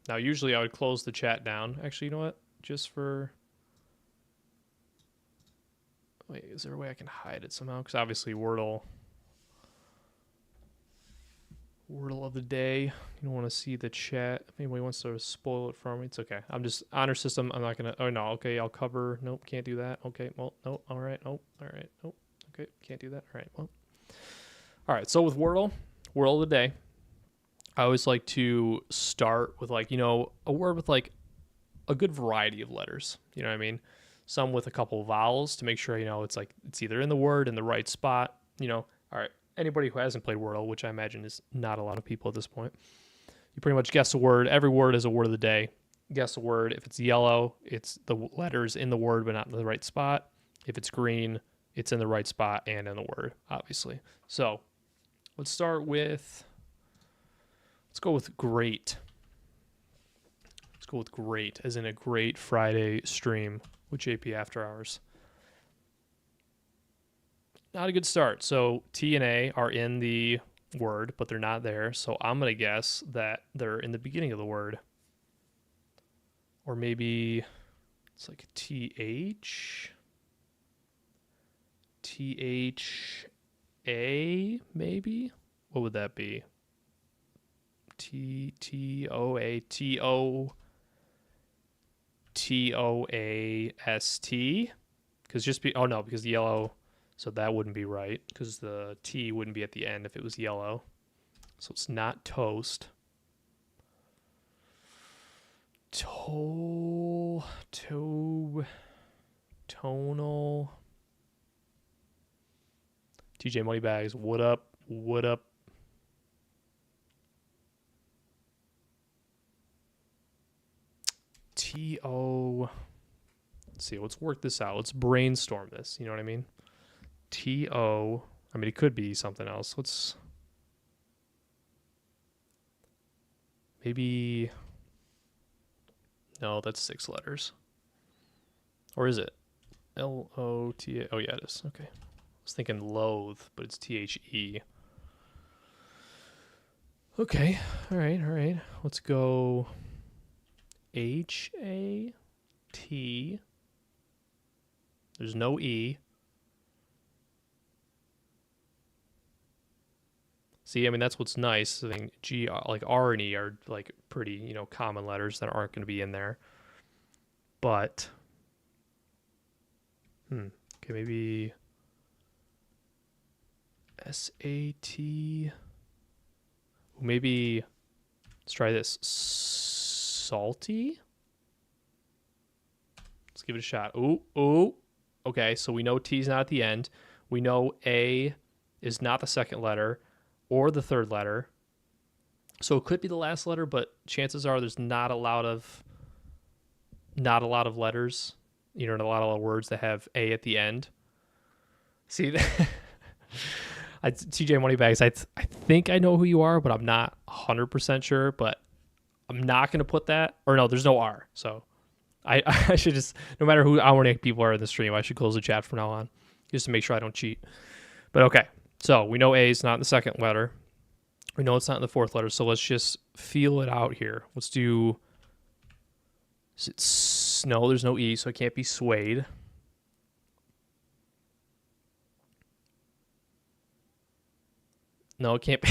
[SPEAKER 1] Now, usually I would close the chat down. Actually, you know what? Just for... Wait, is there a way I can hide it somehow? Because obviously Wordle of the day. You don't want to see the chat. If anybody wants to spoil it for me, it's okay. I'm just honor system. I'm not gonna. Oh no. Okay, I'll cover. Nope, can't do that. Okay, well, nope. All right. Nope. All right. Nope. Okay, can't do that. All right. Well. All right. So with Wordle of the day, I always like to start with, like, you know, a word with like a good variety of letters. You know what I mean? Some with a couple of vowels to make sure, you know, it's like it's either in the word in the right spot. You know. All right. Anybody who hasn't played Wordle, which I imagine is not a lot of people at this point, you pretty much guess a word. Every word is a word of the day. Guess a word. If it's yellow, it's the letters in the word but not in the right spot. If it's green, it's in the right spot and in the word, obviously. So let's go with great. Let's go with great, as in a great Friday stream with JP After Hours. Not a good start. So T and A are in the word, but they're not there. So I'm going to guess that they're in the beginning of the word. Or maybe it's like TH. THA, maybe? What would that be? TOAST? Because because the yellow... So that wouldn't be right, because the T wouldn't be at the end if it was yellow. So it's not toast. Tonal. TJ Moneybags, what up? What up? T-O. Let's see, let's work this out. Let's brainstorm this, you know what I mean? T-O. I mean, it could be something else. Let's... Maybe... No, that's 6 letters. Or is it? L-O-T-A... Oh, yeah, it is. Okay. I was thinking loathe, but it's T-H-E. Okay. All right, all right. Let's go... H-A-T... There's no E. See, I mean, that's what's nice. I think G, like R and E are like pretty, you know, common letters that aren't going to be in there. But, okay, maybe S-A-T. Maybe, let's try this. Salty? Let's give it a shot. Ooh. Okay, so we know T's not at the end. We know A is not the second letter or the third letter. So it could be the last letter, but chances are there's not a lot of letters, you know, a lot of words that have A at the end. See, TJ Moneybags, I think I know who you are, but I'm not 100% sure, but I'm not going to put that. Or no, there's no R. So I should just, no matter how many people are in the stream, I should close the chat from now on just to make sure I don't cheat. But okay, so we know A is not in the second letter. We know it's not in the fourth letter, so let's just feel it out here. Let's do... No, there's no E, so it can't be suede. No, it can't be...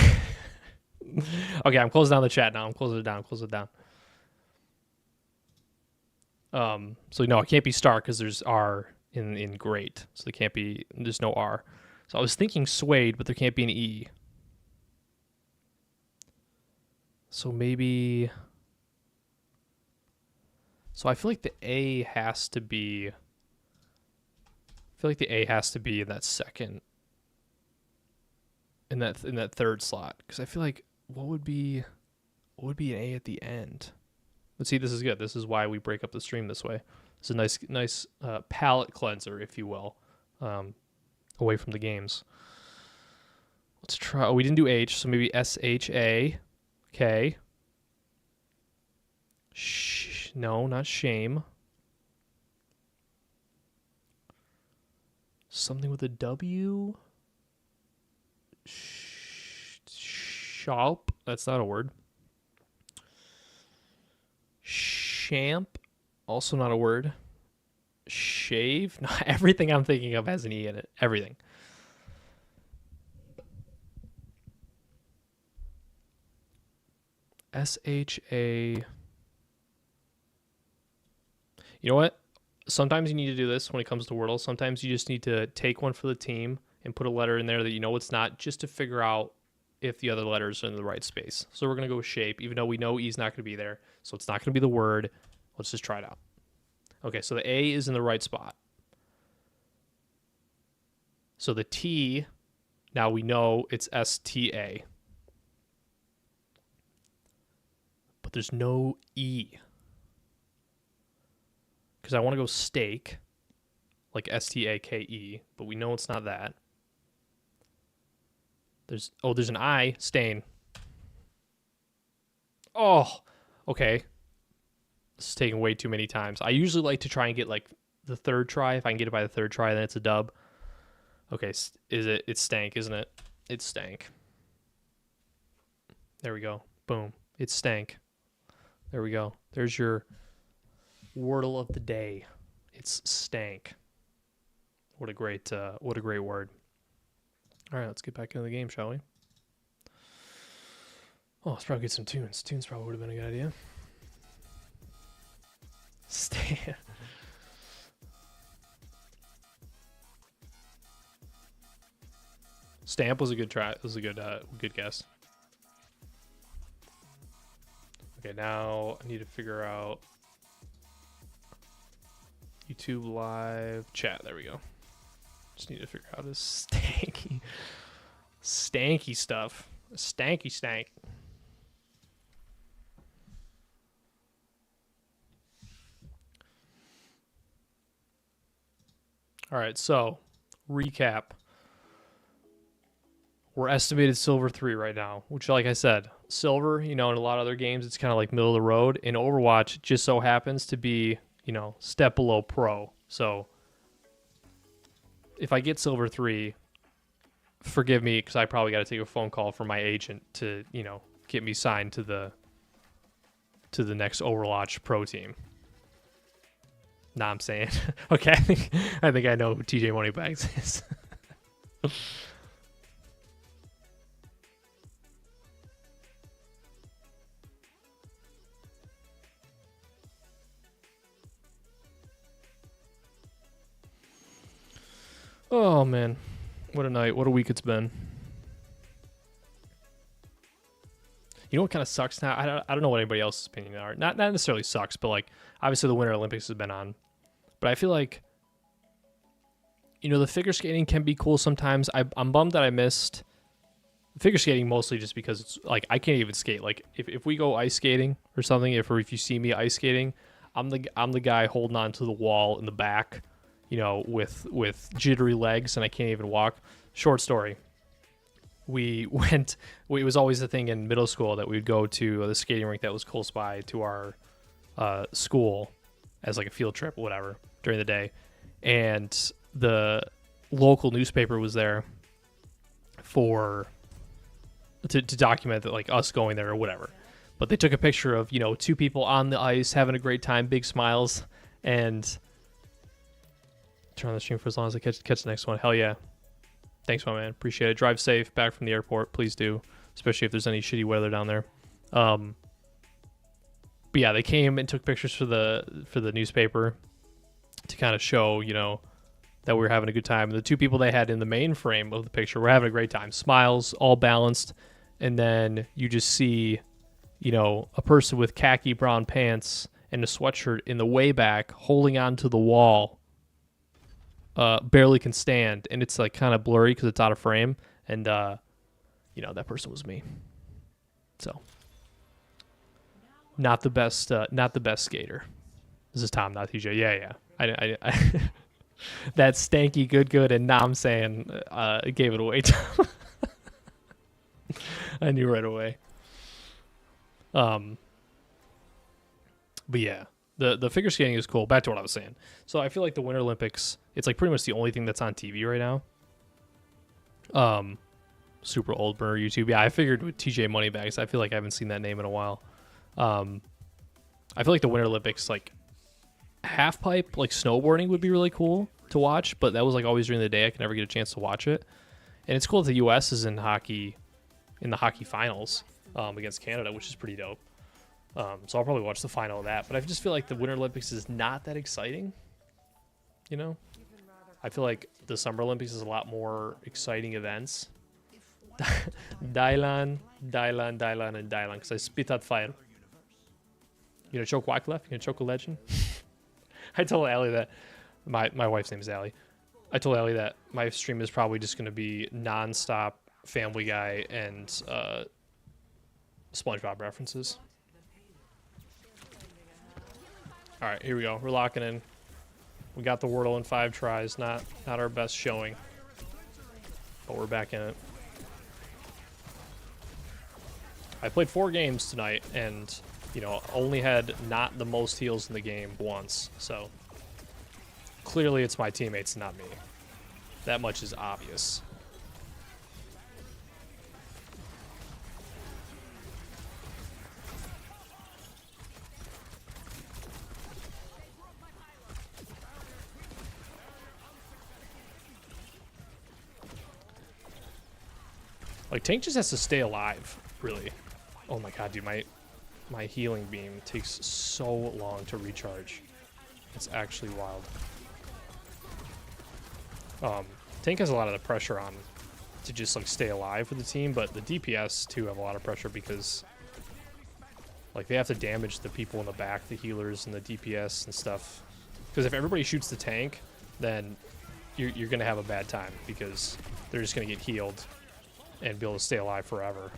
[SPEAKER 1] Okay, I'm closing down the chat now. I'm closing it down. Close it down. So no, it can't be star because there's R in great. So there can't be... There's no R. So I was thinking suede, but there can't be an E. So maybe... So I feel like the A has to be... I feel like the A has to be in that second... In that third slot. Because I feel like what would be an A at the end? But see, this is good. This is why we break up the stream this way. It's a nice palate cleanser, if you will, away from the games. Let's try... Oh, we didn't do H, so maybe S-H-A. Okay. No, not shame. Something with a W? Sharp? That's not a word. Champ? Also not a word. Shave? No, everything I'm thinking of has an E in it. Everything. S-H-A... You know what? Sometimes you need to do this when it comes to Wordle. Sometimes you just need to take one for the team and put a letter in there that you know it's not, just to figure out if the other letters are in the right space. So we're going to go with shape, even though we know E's not going to be there. So it's not going to be the word. Let's just try it out. Okay, so the A is in the right spot. So the T, now we know it's S-T-A. But there's no E. Because I want to go steak, like S-T-A-K-E, but we know it's not that. There's an I, stain. Oh, okay. This is taking way too many times. I usually like to try and get like the third try. If I can get it by the third try, then it's a dub. Okay, it's stank, isn't it? It's stank. There we go. Boom. It's stank. There we go. There's your Wordle of the day. It's stank. What a great word. All right, let's get back into the game, shall we? Oh, let's probably get some tunes. Tunes probably would have been a good idea. Stamp was a good try. It was a good guess. Okay, now I need to figure out YouTube live chat. There we go. Just need to figure out this stanky stuff. Stanky stank. All right, so recap. We're estimated silver 3 right now, which, like I said, silver, in a lot of other games, it's kind of like middle of the road. In Overwatch, it just so happens to be, step below pro. So if I get silver 3, forgive me, because I probably got to take a phone call from my agent to, get me signed to the next Overwatch pro team. Nah, I'm saying. Okay, I think I know who TJ Moneybags is. Oh man, what a night, what a week it's been. You know what kind of sucks now? I don't know what anybody else's opinion are. Not necessarily sucks, but like obviously the Winter Olympics has been on. But I feel like the figure skating can be cool sometimes. I'm bummed that I missed figure skating mostly just because it's like I can't even skate. Like if we go ice skating or something, if you see me ice skating, I'm the guy holding on to the wall in the back, with jittery legs, and I can't even walk. Short story. It was always the thing in middle school that we would go to the skating rink that was close by to our school as like a field trip or whatever during the day. And the local newspaper was there, for to document that, like, us going there or whatever. But they took a picture of, you know, two people on the ice having a great time, big smiles, and turn on the stream for as long as I catch the next one. Hell yeah. Thanks, my man. Appreciate it. Drive safe back from the airport. Please do, especially if there's any shitty weather down there. But yeah, they came and took pictures for the newspaper to kind of show, you know, that we were having a good time. And the two people they had in the main frame of the picture were having a great time. Smiles, all balanced. And then you just see, you know, a person with khaki brown pants and a sweatshirt in the way back holding onto the wall. Barely can stand. And it's like kind of blurry because it's out of frame. And, you know, that person was me. So, not the best skater. This is Tom, not TJ. Yeah. I that stanky good, and now I'm saying gave it away. I knew right away. But yeah, the figure skating is cool. Back to what I was saying. So I feel like the Winter Olympics, it's like pretty much the only thing that's on TV right now. Super old burner YouTube. Yeah, I figured with TJ Moneybags. I feel like I haven't seen that name in a while. I feel like the Winter Olympics, like, half pipe, like snowboarding would be really cool to watch, but that was like always during the day. I could never get a chance to watch it. And it's cool that the U.S. is in the hockey finals against Canada, which is pretty dope. So I'll probably watch the final of that. But I just feel like the Winter Olympics is not that exciting. You know, I feel like the Summer Olympics is a lot more exciting events. Dylan, because I spit out fire. You gonna choke Wyclef? You gonna choke a legend? I told Allie that my wife's name is Allie. I told Allie that my stream is probably just gonna be nonstop Family Guy and SpongeBob references. All right, here we go. We're locking in. We got the Wordle in 5 tries. Not our best showing, but we're back in it. I played 4 games tonight, and, you know, only had not the most heals in the game once. So clearly it's my teammates, not me. That much is obvious. Like, Tank just has to stay alive, really. Oh my god, dude, my healing beam takes so long to recharge. It's actually wild. Tank has a lot of the pressure on to just, like, stay alive for the team, but the DPS too have a lot of pressure because, like, they have to damage the people in the back, the healers and the DPS and stuff. Because if everybody shoots the tank, then you're gonna have a bad time because they're just gonna get healed and be able to stay alive forever.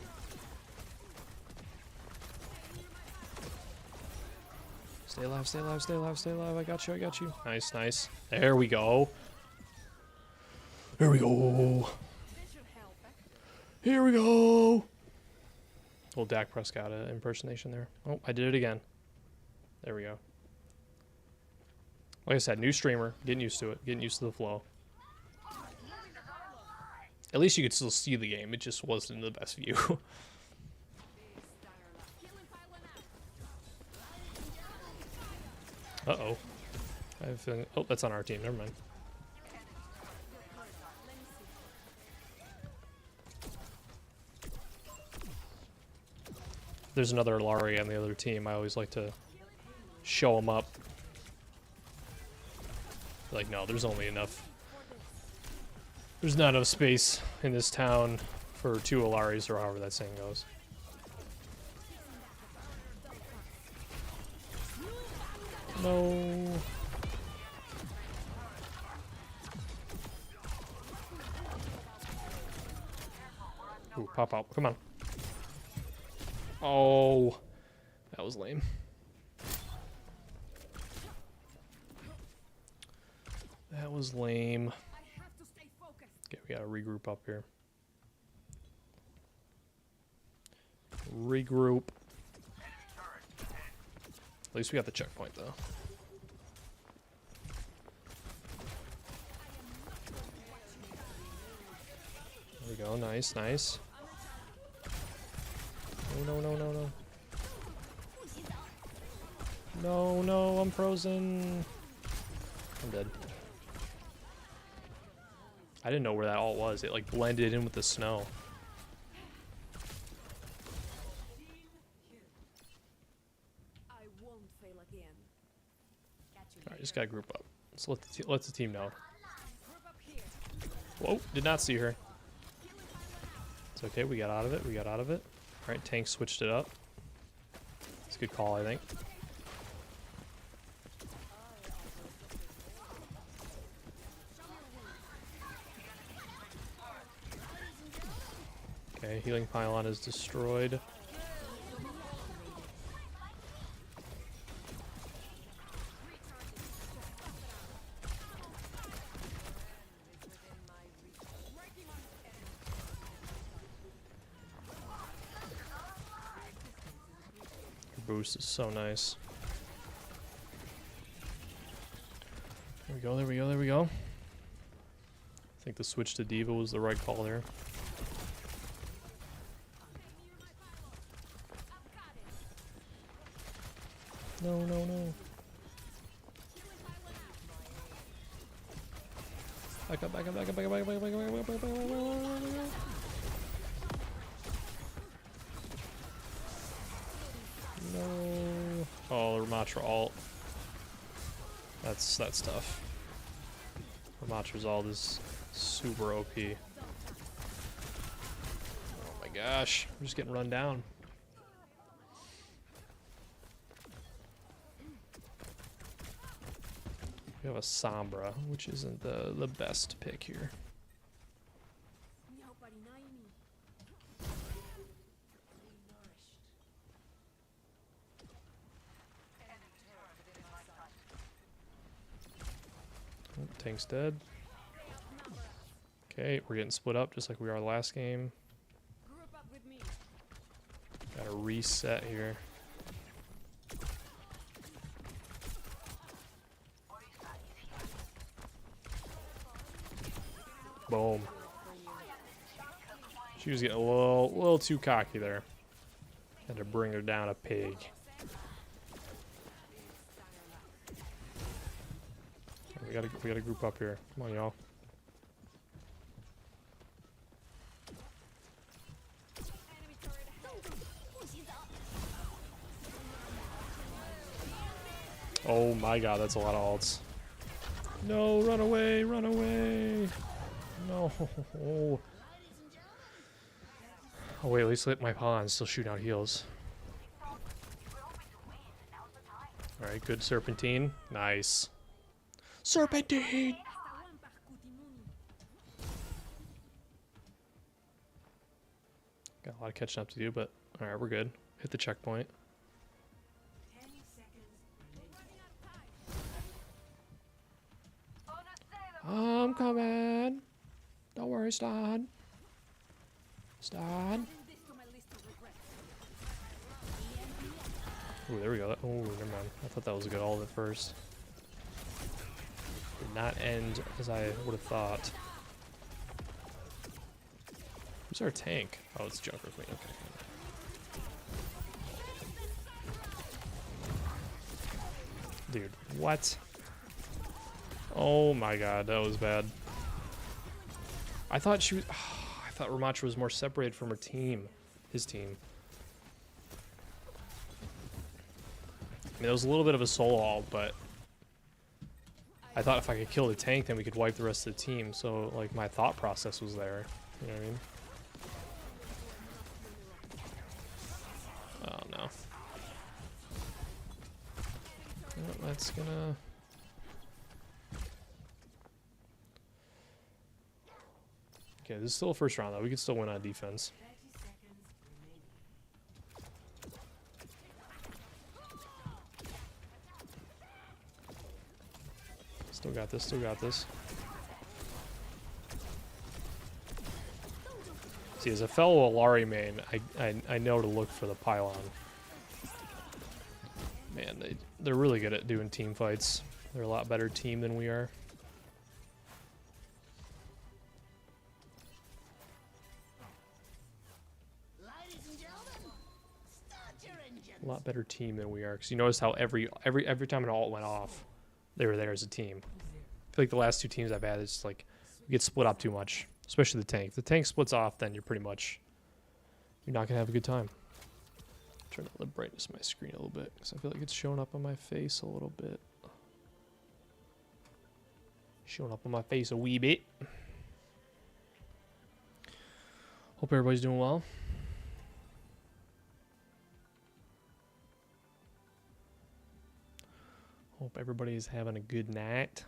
[SPEAKER 1] Stay alive, stay alive, stay alive, stay alive. I got you, I got you. Nice, nice. There we go. There we go. Here we go. Little Dak Prescott impersonation there. Oh, I did it again. There we go. Like I said, new streamer. Getting used to it. Getting used to the flow. At least you could still see the game. It just wasn't the best view. Uh-oh. I have a feeling... Oh, that's on our team. Never mind. There's another Larry on the other team. I always like to show them up. Like, no, there's only enough... There's not enough space in this town for 2 Alaris, or however that saying goes. No. Ooh, pop out. Come on. Oh. That was lame. That was lame. Okay, we gotta regroup up here. Regroup. At least we got the checkpoint, though. There we we go. Nice, nice. No, no, no, no, no. No, no, I'm frozen. I'm dead. I didn't know where that ult was. It like blended in with the snow. Alright, just gotta group up. Let's let the team know. Whoa, did not see her. It's okay, we got out of it. We got out of it. Alright, tank switched it up. It's a good call, I think. Okay, healing pylon is destroyed. Your boost is so nice. There we go, there we go, there we go. I think the switch to Diva was the right call there. No, no, no. Back up, back up, back up, back up, back up, back up, back up, back up, back up, back up, back up. No. Oh, the Ramatra ult. That's tough. Ramatra's ult is super OP. Oh my gosh, we're just getting run down. We have a Sombra, which isn't the best pick here. Oh, tank's dead. Okay, we're getting split up just like we are last game. Gotta reset here. Boom. She was getting a little too cocky there. Had to bring her down a peg. We gotta group up here. Come on, y'all. Oh my god, that's a lot of ults. No, run away, run away. No. Oh wait, at least let my pawn still shoot out heals. Alright, good Serpentine. Nice. Serpentine! Got a lot of catching up to do, but alright, we're good. Hit the checkpoint. I'm coming. Don't worry, Stan. Stan. Ooh, there we go. Oh, never mind. I thought that was a good ult at first. Did not end as I would have thought. Who's our tank? Oh, it's Junker Queen. Okay. Dude, what? Oh my god, that was bad. I thought she was... I thought Ramatra was more separated from her team. His team. I mean, it was a little bit of a solo ult, but... I thought if I could kill the tank, then we could wipe the rest of the team. So, like, my thought process was there. You know what I mean? Oh, no. Oh, that's gonna... Okay, this is still a first round, though. We can still win on defense. Still got this, still got this. See, as a fellow Alari main, I know to look for the pylon. Man, they're really good at doing team fights. They're a lot better team than we are. A lot better team than we are. Because you notice how every time an ult went off, they were there as a team. I feel like the last 2 teams I've had, it's like we get split up too much. Especially the tank. If the tank splits off, then you're not gonna have a good time. Turn up the brightness of my screen a little bit because I feel like it's showing up on my face a little bit. Showing up on my face a wee bit. Hope everybody's doing well. Hope everybody's having a good night.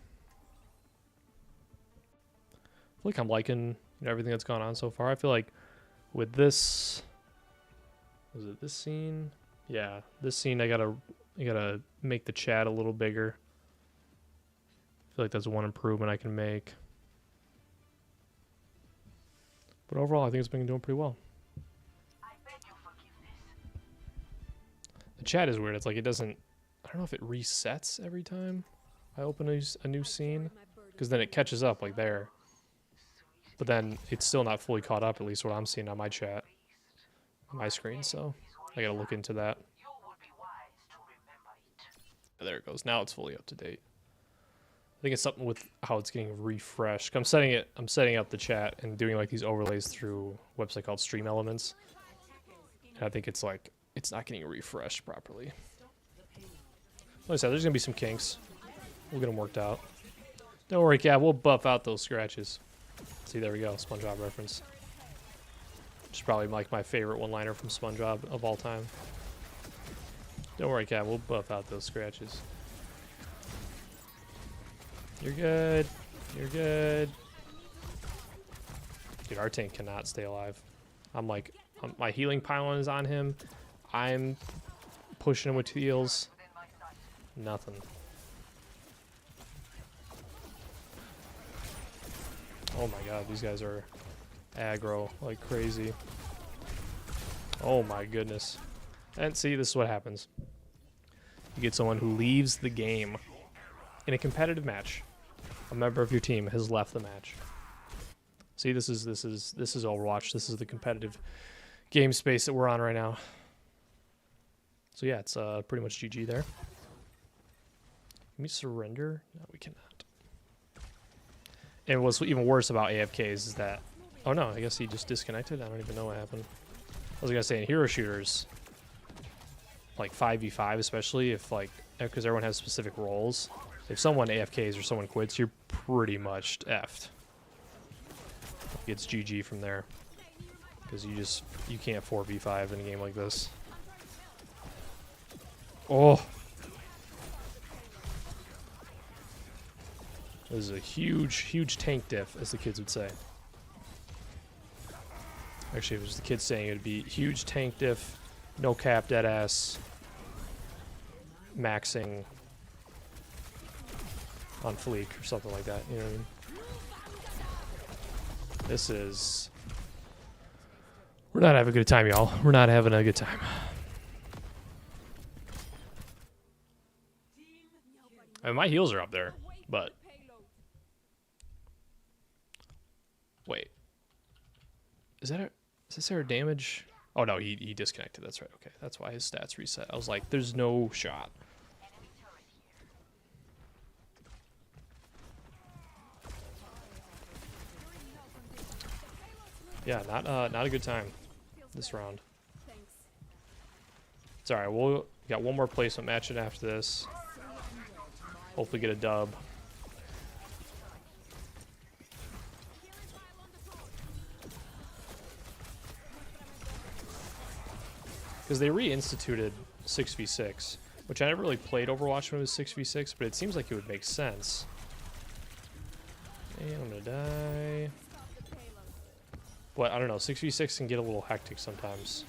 [SPEAKER 1] I feel like I'm liking everything that's gone on so far. I feel like with this, was it this scene? Yeah, this scene I gotta make the chat a little bigger. I feel like that's one improvement I can make. But overall, I think it's been doing pretty well. The chat is weird. It's like it doesn't. I don't know if it resets every time I open a new scene, because then it catches up like there. But then it's still not fully caught up, at least what I'm seeing on my chat, on my screen. So I gotta look into that. There it goes. Now it's fully up to date. I think it's something with how it's getting refreshed. I'm setting up the chat and doing like these overlays through a website called Stream Elements. And I think it's like it's not getting refreshed properly. Like I said, there's gonna be some kinks. We'll get them worked out. Don't worry, Cap. We'll buff out those scratches. See, there we go. SpongeBob reference. Which is probably like my favorite one-liner from SpongeBob of all time. Don't worry, Cap. We'll buff out those scratches. You're good. You're good. Dude, our tank cannot stay alive. I'm like, my healing pylon is on him. I'm pushing him with heals. Nothing. Oh my god, these guys are aggro like crazy. Oh my goodness. And see, this is what happens. You get someone who leaves the game in a competitive match. A member of your team has left the match. See, this is Overwatch. This is the competitive game space that we're on right now. So yeah, it's pretty much GG there. Can we surrender? No, we cannot. And what's even worse about AFKs is that... Oh no, I guess he just disconnected. I don't even know what happened. I was gonna say, in hero shooters, like 5v5 especially, if like... Because everyone has specific roles. If someone AFKs or someone quits, you're pretty much effed. It's GG from there. Because you can't 4v5 in a game like this. Oh! This is a huge, huge tank diff, as the kids would say. Actually, if it was the kids saying it would be huge tank diff, no cap, dead ass, maxing on fleek or something like that. You know what I mean? This is... We're not having a good time, y'all. We're not having a good time. I mean, my heals are up there, but... Wait. Is this our damage? Oh no, he disconnected. That's right. Okay, that's why his stats reset. I was like, there's no shot. Yeah, not a good time this round. It's alright. We'll got one more placement match in after this. Hopefully get a dub. Because they reinstituted 6v6, which I never really played Overwatch when it was 6v6, but it seems like it would make sense. And I'm gonna die. But I don't know, 6v6 can get a little hectic sometimes.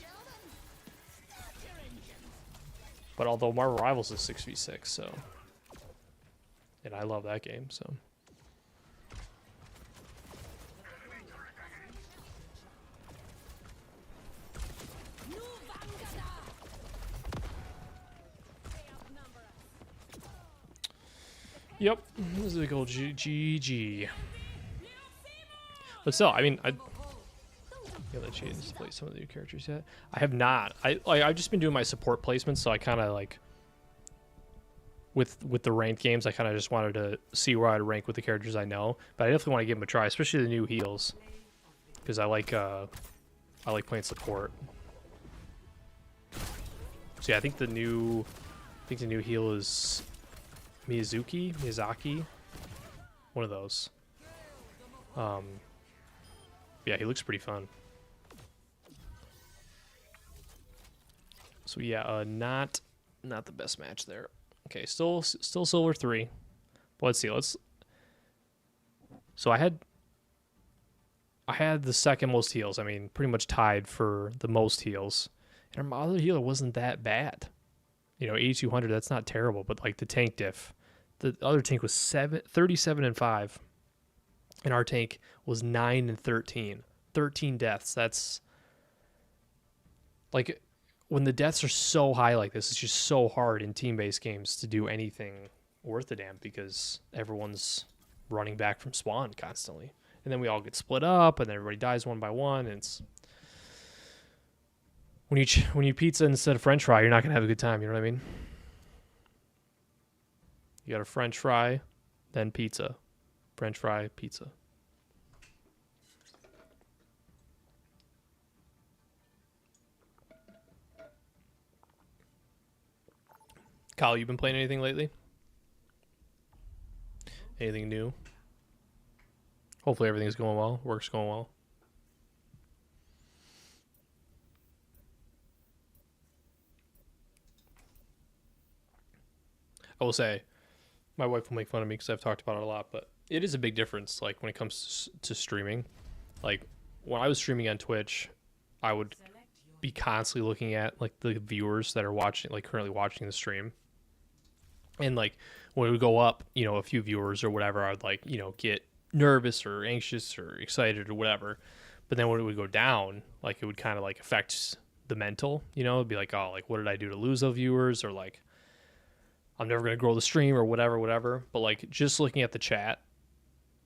[SPEAKER 1] But although Marvel Rivals is 6v6, so... And I love that game, so... Yep, this is a big old GG. But still, I mean, You haven't had a chance to play some of the new characters yet? I have not. I've just been doing my support placements, so I kind of like with the ranked games, I kind of just wanted to see where I'd rank with the characters I know. But I definitely want to give them a try, especially the new heals, because I like playing support. So yeah, I think the new heal is Miyazaki, one of those. Yeah, he looks pretty fun. So yeah, not the best match there. Okay, still silver 3. But let's see. So I had the second most heals. I mean, pretty much tied for the most heals. And our other healer wasn't that bad. 8200, that's not terrible, but like the tank diff. The other tank was 37 and 5. And our tank was 9 and 13. 13 deaths. That's like when the deaths are so high like this, it's just so hard in team-based games to do anything worth a damn because everyone's running back from spawn constantly. And then we all get split up and then everybody dies one by one. And it's when you pizza instead of french fry, you're not going to have a good time. You know what I mean? You got a french fry, then pizza. French fry, pizza. Kyle, you been playing anything lately? Anything new? Hopefully everything's going well. Work's going well. I will say, my wife will make fun of me because I've talked about it a lot, but it is a big difference, like, when it comes to streaming. Like, when I was streaming on Twitch, I would be constantly looking at, like, the viewers that are watching, like, currently watching the stream. And, like, when it would go up, a few viewers or whatever, I'd, like, get nervous or anxious or excited or whatever. But then when it would go down, like, it would kind of, like, affect the mental, it'd be like, oh, like, what did I do to lose those viewers? Or, like, I'm never going to grow the stream or whatever. But, like, just looking at the chat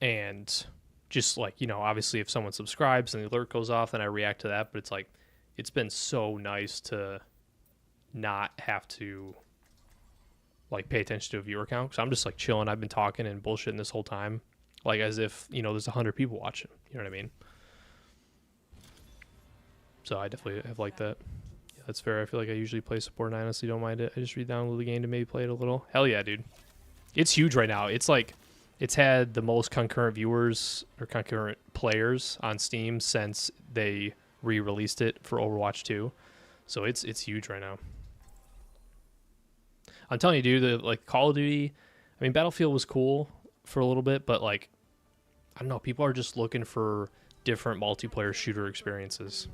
[SPEAKER 1] and just, like, obviously if someone subscribes and the alert goes off, then I react to that. But it's, like, it's been so nice to not have to, like, pay attention to a viewer count. Because I'm just, like, chilling. I've been talking and bullshitting this whole time. Like, as if, there's 100 people watching. You know what I mean? So I definitely have liked that. Yeah, that's fair. I feel like I usually play support and I honestly don't mind it. I just re-download the game to maybe play it a little. Hell yeah, dude. It's huge right now. It's like, it's had the most concurrent viewers or concurrent players on Steam since they re-released it for Overwatch 2. So it's huge right now. I'm telling you, dude, like, Call of Duty, I mean, Battlefield was cool for a little bit, but, like, I don't know, people are just looking for different multiplayer shooter experiences.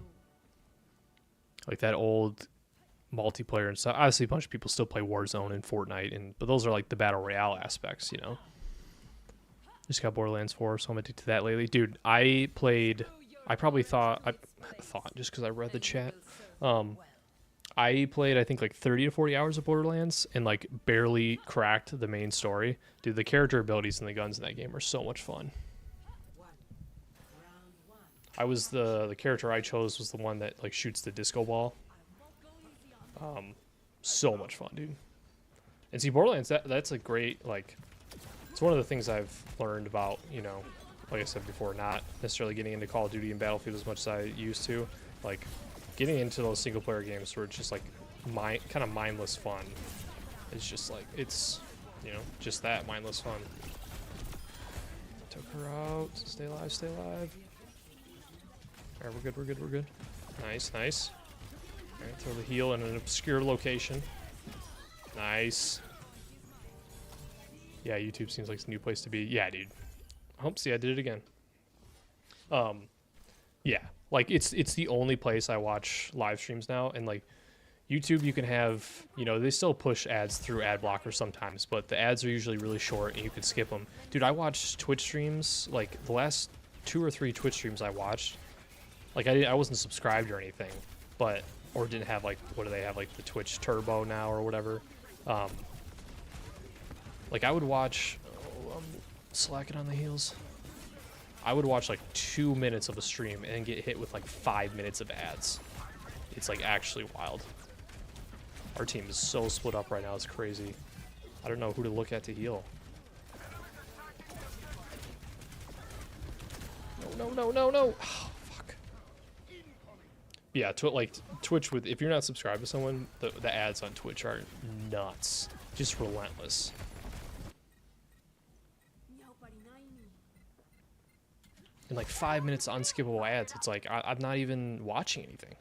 [SPEAKER 1] Like that old multiplayer and stuff. Obviously, a bunch of people still play Warzone and Fortnite, but those are, like, the battle royale aspects, Just got Borderlands 4, so I'm addicted to that lately. Dude, I thought, just because I read the chat, I played, I think, like 30 to 40 hours of Borderlands and, like, barely cracked the main story. Dude, the character abilities and the guns in that game are so much fun. I was the character I chose was the one that, like, shoots the disco ball. So much fun, dude. And see, Borderlands, that's a great, like, it's one of the things I've learned about, like I said before, not necessarily getting into Call of Duty and Battlefield as much as I used to. Like, getting into those single-player games where it's just, like, kind of mindless fun. It's just, like, it's, just that, mindless fun. Took her out. Stay alive, stay alive. Alright, we're good. Nice. Alright, throw the heal in an obscure location. Nice. Yeah, YouTube seems like it's a new place to be. Yeah, dude. Oh, see, I did it again. Yeah. Like, it's the only place I watch live streams now, and, like, YouTube, you can have, they still push ads through ad blocker sometimes, but the ads are usually really short and you can skip them. Dude, I watched Twitch streams, like, the last 2 or 3 Twitch streams I watched, like, I wasn't subscribed or anything, or didn't have, like, what do they have, like, the Twitch Turbo now or whatever. Like, I would watch, I'm slacking on the heels. I would watch like 2 minutes of a stream and get hit with like 5 minutes of ads. It's like actually wild. Our team is so split up right now, it's crazy. I don't know who to look at to heal. No, no, no, no, no. Oh, fuck. Yeah, like Twitch with, if you're not subscribed to someone, the ads on Twitch are nuts. Just relentless. And like 5 minutes of unskippable ads, it's like I'm not even watching anything.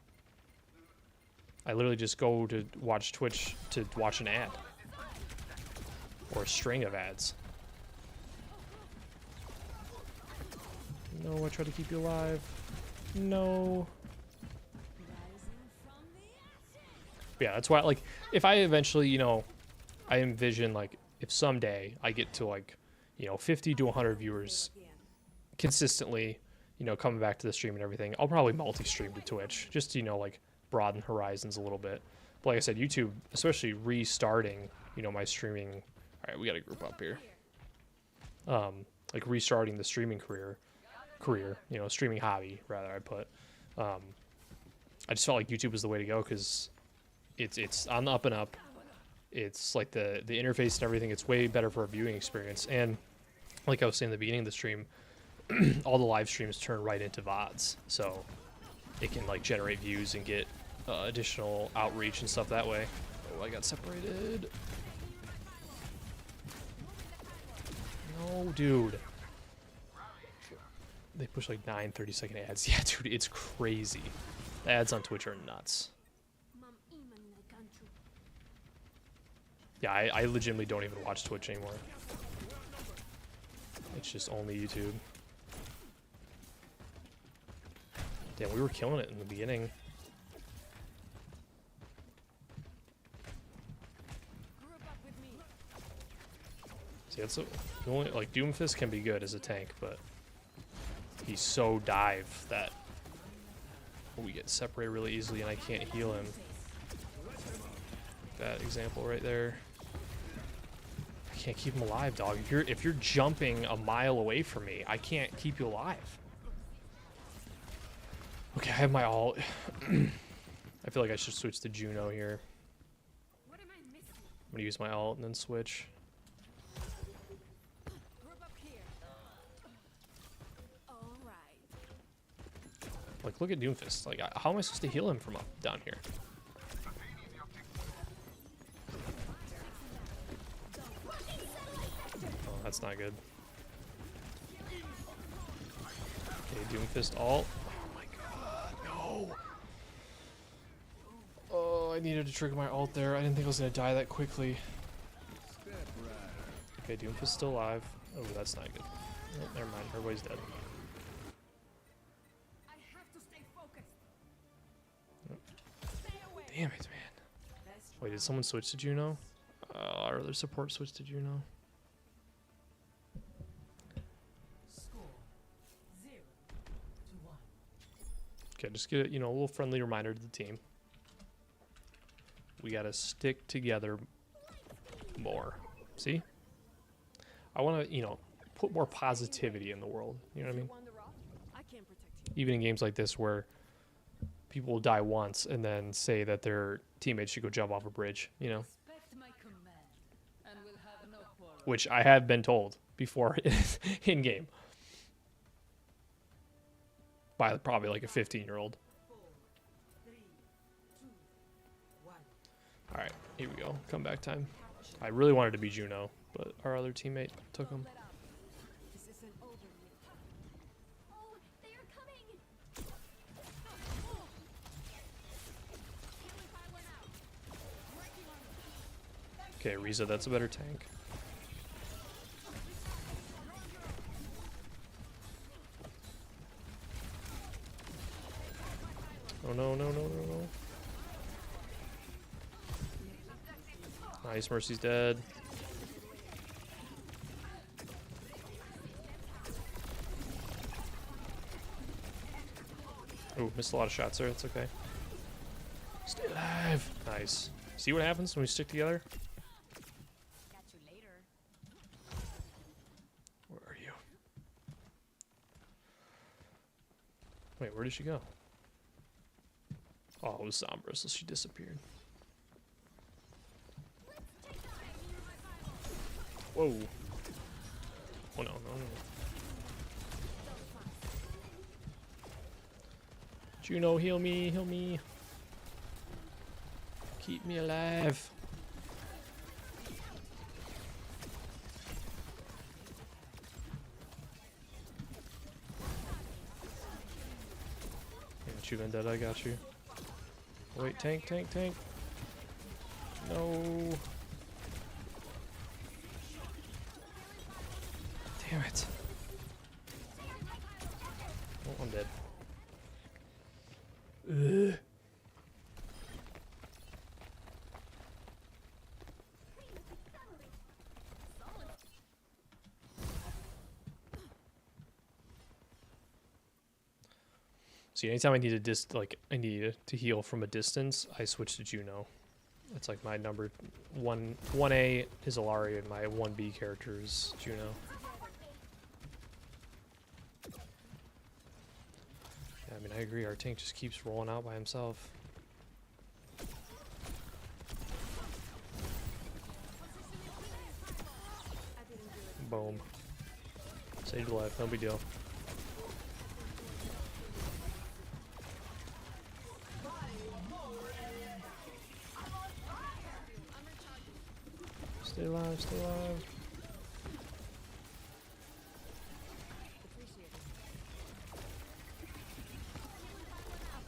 [SPEAKER 1] I literally just go to watch Twitch to watch an ad. Or a string of ads. No, I try to keep you alive. No. Yeah, that's why, like, if I eventually, you know, I envision, like, if someday I get to, like, you know, 50 to 100 viewers consistently, you know, coming back to the stream and everything, I'll probably multi-stream to Twitch, just to, you know, like, broaden horizons a little bit. But like I said, YouTube, especially restarting, you know, my streaming. All right, we got to group up here. Like restarting the streaming career, you know, streaming hobby rather. I put. I just felt like YouTube was the way to go because it's on the up and up. It's like the interface and everything. It's way better for a viewing experience. And like I was saying in the beginning of the stream, all the live streams turn right into VODs, so it can like generate views and get additional outreach and stuff that way. Oh, I got separated. No, dude. They push like 9 30-second ads. Yeah, dude, it's crazy. The ads on Twitch are nuts. Yeah, I legitimately don't even watch Twitch anymore. It's just only YouTube. Damn, we were killing it in the beginning. See, that's the only, like, Doomfist can be good as a tank, but he's so dive that we get separated really easily and I can't heal him. That example right there. I can't keep him alive, dog. If you're jumping a mile away from me, I can't keep you alive. Okay, I have my ult. I feel like I should switch to Juno here. I'm gonna use my ult and then switch. Like, look at Doomfist. Like, how am I supposed to heal him from up down here? Oh, that's not good. Okay, Doomfist ult. Oh my god, no! Oh, I needed to trigger my ult there. I didn't think I was gonna die that quickly. Okay, Doomfist still alive. Oh, that's not good. Oh, never mind. Everybody's dead. Damn it, man. Wait, did someone switch to Juno? Our other support switched to Juno. Okay, just get a, you know, a little friendly reminder to the team. We gotta stick together more. See? I want to, you know, put more positivity in the world. You know what I mean? Even in games like this where people will die once and then say that their teammates should go jump off a bridge, you know? Which I have been told before in game. By probably like a 15-year-old. Alright, here we go. Comeback time. I really wanted to be Juno, but our other teammate took him. Okay, Riza, that's a better tank. Oh no, no, no, no, no. Nice, Mercy's dead. Oh, missed a lot of shots there, it's okay. Stay alive! Nice. See what happens when we stick together? Where are you? Wait, where did she go? Oh, it was Sombra, so she disappeared. Whoa. Oh, no, no, no. Juno, heal me, heal me. Keep me alive. I got you, Vendetta, I got you. Wait, tank, tank, tank. No. Damn it. Oh, I'm dead. Ugh. See, anytime I need to I need to heal from a distance, I switch to Juno. It's like my number 1A is Ilaria and my 1B character is Juno. Yeah, I mean, I agree. Our tank just keeps rolling out by himself. Boom. Saved life, no big deal. Stay alive, stay alive.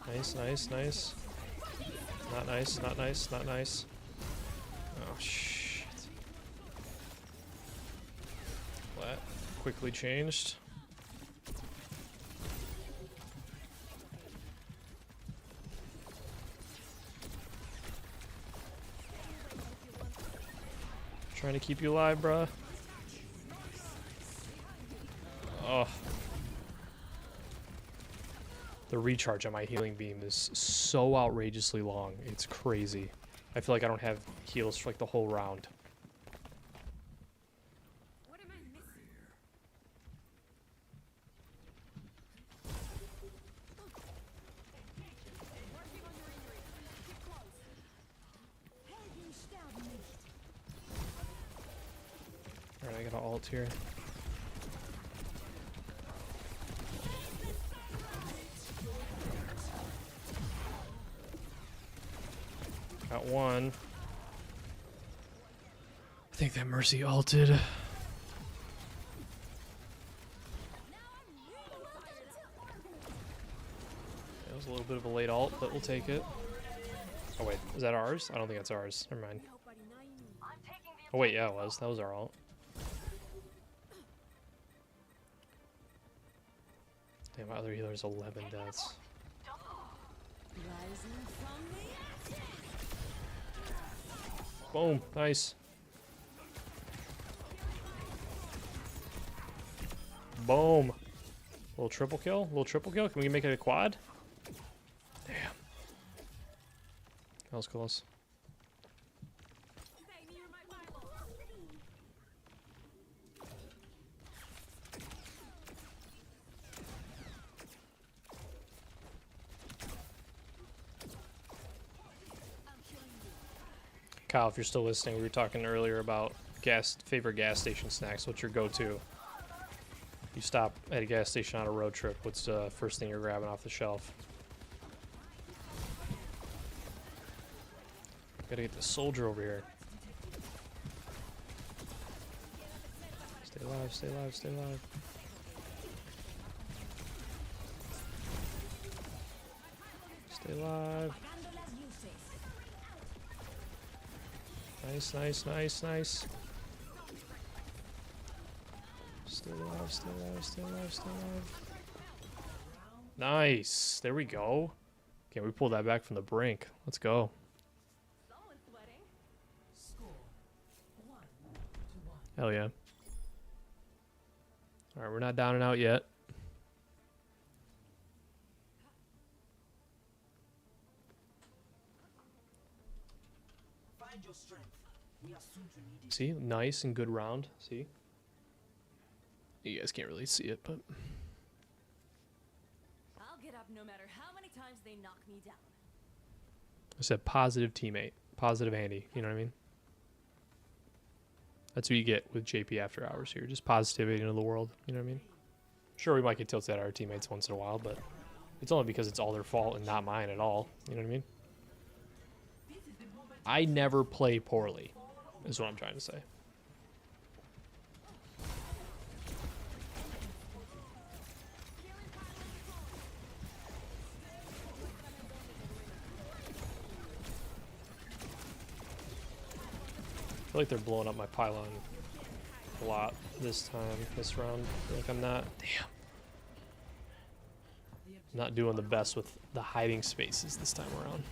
[SPEAKER 1] Nice, nice, nice. Not nice, not nice, not nice. Oh, shit. That quickly changed. Trying to keep you alive, bruh. Oh. The recharge on my healing beam is so outrageously long. It's crazy. I feel like I don't have heals for like the whole round.
[SPEAKER 3] What am I missing? Working on your injury. Keep close. Helden sterben nicht.
[SPEAKER 1] Alright, I got an ult here. Got one. I think that Mercy ulted. That was a little bit of a late ult, but we'll take it. Oh wait, is that ours? I don't think that's ours. Never mind. Oh wait, yeah, it was. That was our ult. Damn, my other healer's 11 deaths.
[SPEAKER 3] Rising from the ashes.
[SPEAKER 1] Boom, nice. Boom. Little triple kill? Little triple kill? Can we make it a quad? Damn. That was close.
[SPEAKER 3] Stay near my Bible.
[SPEAKER 1] Kyle, if you're still listening, we were talking earlier about favorite gas station snacks. What's your go-to? You stop at a gas station on a road trip. What's the first thing you're grabbing off the shelf? Gotta get the soldier over here. Stay alive, stay alive, stay alive. Stay alive. Nice, nice, nice, nice. Stay alive, stay alive, stay alive, stay alive. Nice. There we go. Okay, we pulled that back from the brink. Let's go.
[SPEAKER 3] Someone's sweating.
[SPEAKER 1] Hell yeah. Alright, we're not down and out yet.
[SPEAKER 4] Find your strength. We are soon to need it.
[SPEAKER 1] See? Nice and good round. See? You guys can't really see it, but...
[SPEAKER 3] I'll I'll get up no matter how many times they knock me down.
[SPEAKER 1] I said positive teammate, positive Andy. You know what I mean? That's what you get with JP After Hours here. Just positivity into the world. You know what I mean? Sure, we might get tilted at our teammates once in a while, but it's only because it's all their fault and not mine at all. You know what I mean? I never play poorly, is what I'm trying to say. I feel like they're blowing up my pylon a lot this time, this round. I feel like I'm not. Damn. Not doing the best with the hiding spaces this time around.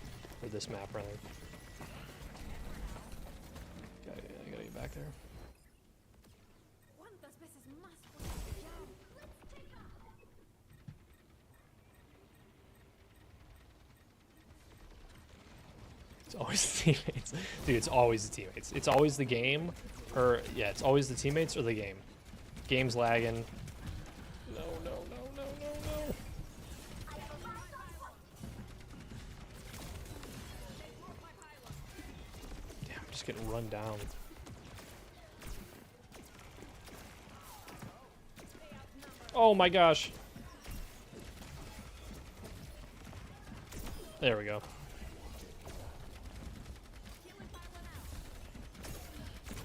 [SPEAKER 1] Or this map, rather. I gotta get back there.
[SPEAKER 3] ¿Cuántas veces más puedo fallar?
[SPEAKER 1] It's always the teammates. Dude, it's always the teammates. It's always the game. Or, yeah, it's always the teammates or the game. Game's lagging. No, no, no, no, no, no. Damn, I'm just getting run down. Oh my gosh. There we go.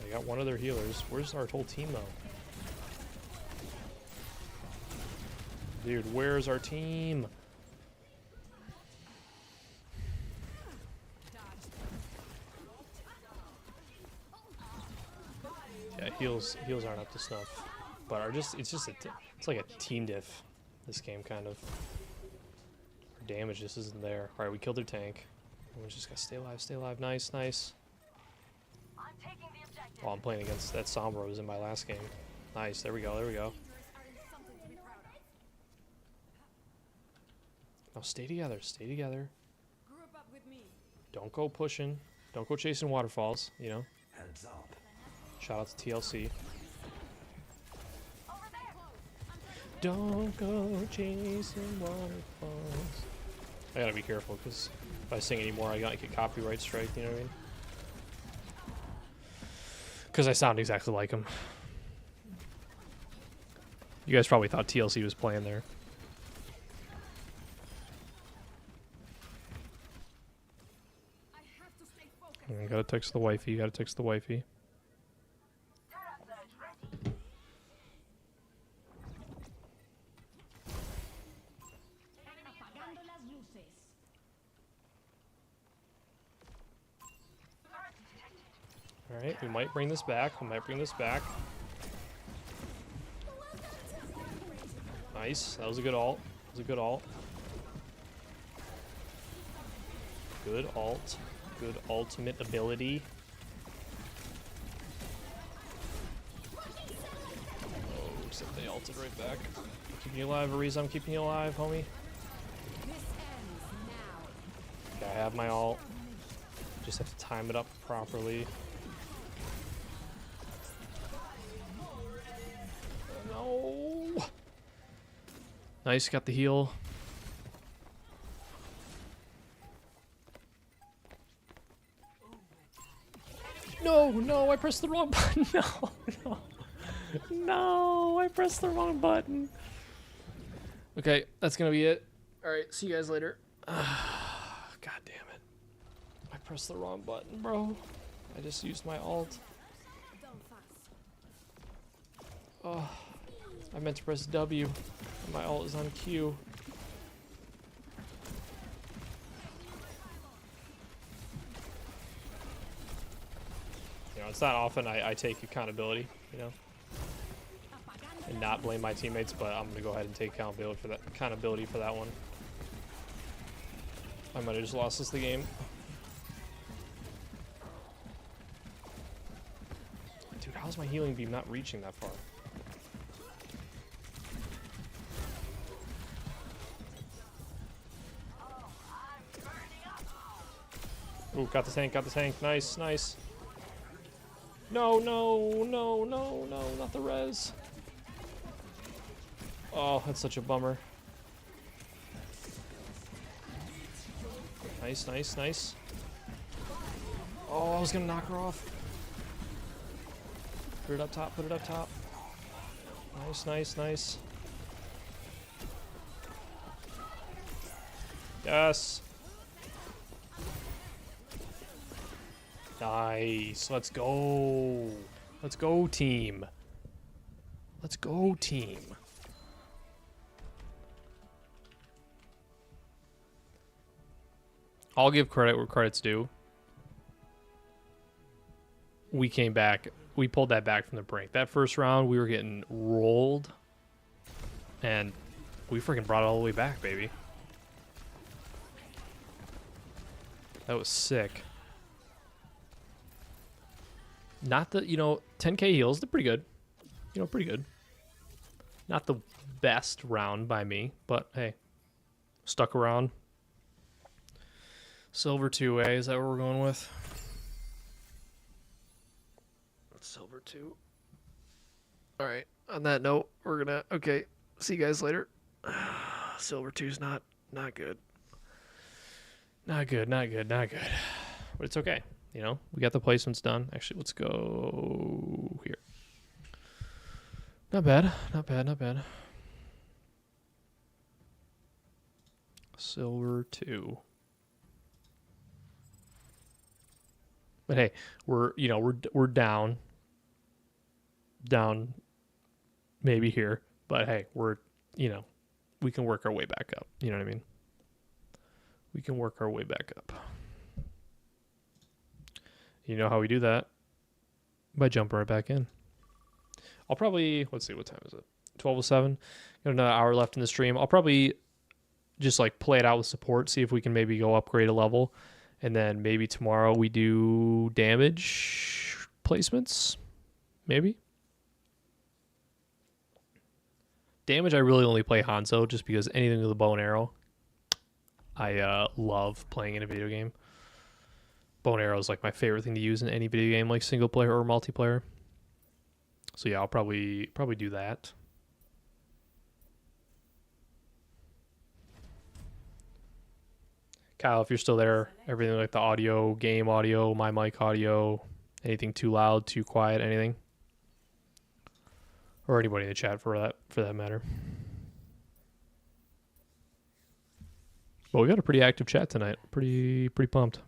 [SPEAKER 1] I got one of their healers. Where's our whole team though? Dude, where's our team? Yeah, heals aren't up to snuff, but are just it's like a team diff. This game kind of. Our damage just isn't there. All right, we killed their tank. We just gotta stay alive, stay alive. Nice, nice. Oh, I'm playing against that Sombra was in my last game. Nice, there we go, there we go. Now stay together, stay together.
[SPEAKER 3] Group up with me.
[SPEAKER 1] Don't go pushing. Don't go chasing waterfalls, you know.
[SPEAKER 4] Heads up.
[SPEAKER 1] Shout out to TLC. Don't go chasing waterfalls. I gotta be careful because if I sing anymore, I gotta get copyright strike, you know what I mean? Because I sound exactly like him. You guys probably thought TLC was playing there.
[SPEAKER 3] I have to stay focused.
[SPEAKER 1] Gotta text the wifey, gotta text the wifey.
[SPEAKER 3] Apagando las luces.
[SPEAKER 1] Alright, we might bring this back. We might bring this back. Nice. That was a good ult. That was a good ult. Good ult. Good ultimate ability. Oh, except they ulted right back. Keeping you alive, Ariza. I'm keeping you alive, homie.
[SPEAKER 3] This ends now.
[SPEAKER 1] Okay, I have my ult. Just have to time it up properly. No. Nice, got the heal. No, no, I pressed the wrong button. No, no. No, I pressed the wrong button. Okay, that's gonna be it. Alright, see you guys later. God damn it. I pressed the wrong button, bro. I just used my ult.
[SPEAKER 3] Don't fuss.
[SPEAKER 1] Oh, I meant to press W. And my ult is on Q. You know, it's not often I take accountability, you know, and not blame my teammates, but I'm gonna go ahead and take accountability for that one. I might have just lost us the game. Dude, how's my healing beam not reaching that far? Ooh, got the tank, got the tank. Nice, nice. No, no, no, no, no, not the res. Oh, that's such a bummer. Nice, nice, nice. Oh, I was gonna knock her off. Put it up top, put it up top. Nice, nice, nice. Yes. Nice. Let's go. Let's go, team. Let's go, team. I'll give credit where credit's due. We came back. We pulled that back from the brink. That first round, we were getting rolled. And we freaking brought it all the way back, baby. That was sick. Not the, 10k heals, they're pretty good. Pretty good. Not the best round by me, but hey, stuck around. Silver 2A, is that what we're going with? Silver 2. Alright, on that note, we're gonna, okay, see you guys later. Silver 2's not good. Not good, not good, not good. But it's okay. We got the placements done. Actually, let's go here. Not bad, not bad, not bad. Silver 2. But hey, we're down maybe here, but hey, we're, we can work our way back up. You know what I mean? We can work our way back up. You know how we do that? By jumping right back in. I'll probably, let's see, what time is it? 12:07. Got another hour left in the stream. I'll probably just like play it out with support, see if we can maybe go upgrade a level. And then maybe tomorrow we do damage placements. Maybe. Damage, I really only play Hanzo just because anything with a bow and arrow, I love playing in a video game. Bow and arrow is like my favorite thing to use in any video game, like single player or multiplayer. So yeah, I'll probably do that. Kyle, if you're still there, everything like the audio, game audio, my mic audio, anything too loud, too quiet, anything, or anybody in the chat for that matter. Well, we got a pretty active chat tonight. Pretty pumped.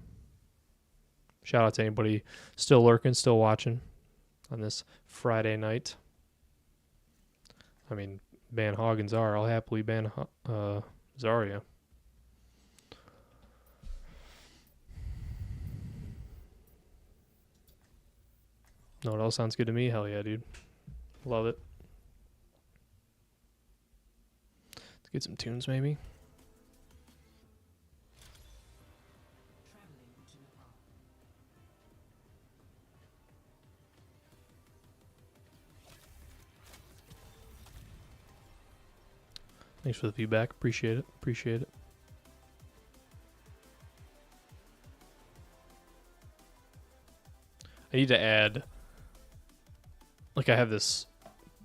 [SPEAKER 1] Shout out to anybody still lurking, still watching on this Friday night. I mean, ban Hog and Zar. I'll happily ban Zarya. No, it all sounds good to me. Hell yeah, dude. Love it. Let's get some tunes, maybe. Thanks for the feedback. Appreciate it. Appreciate it. I need to add, like, I have this,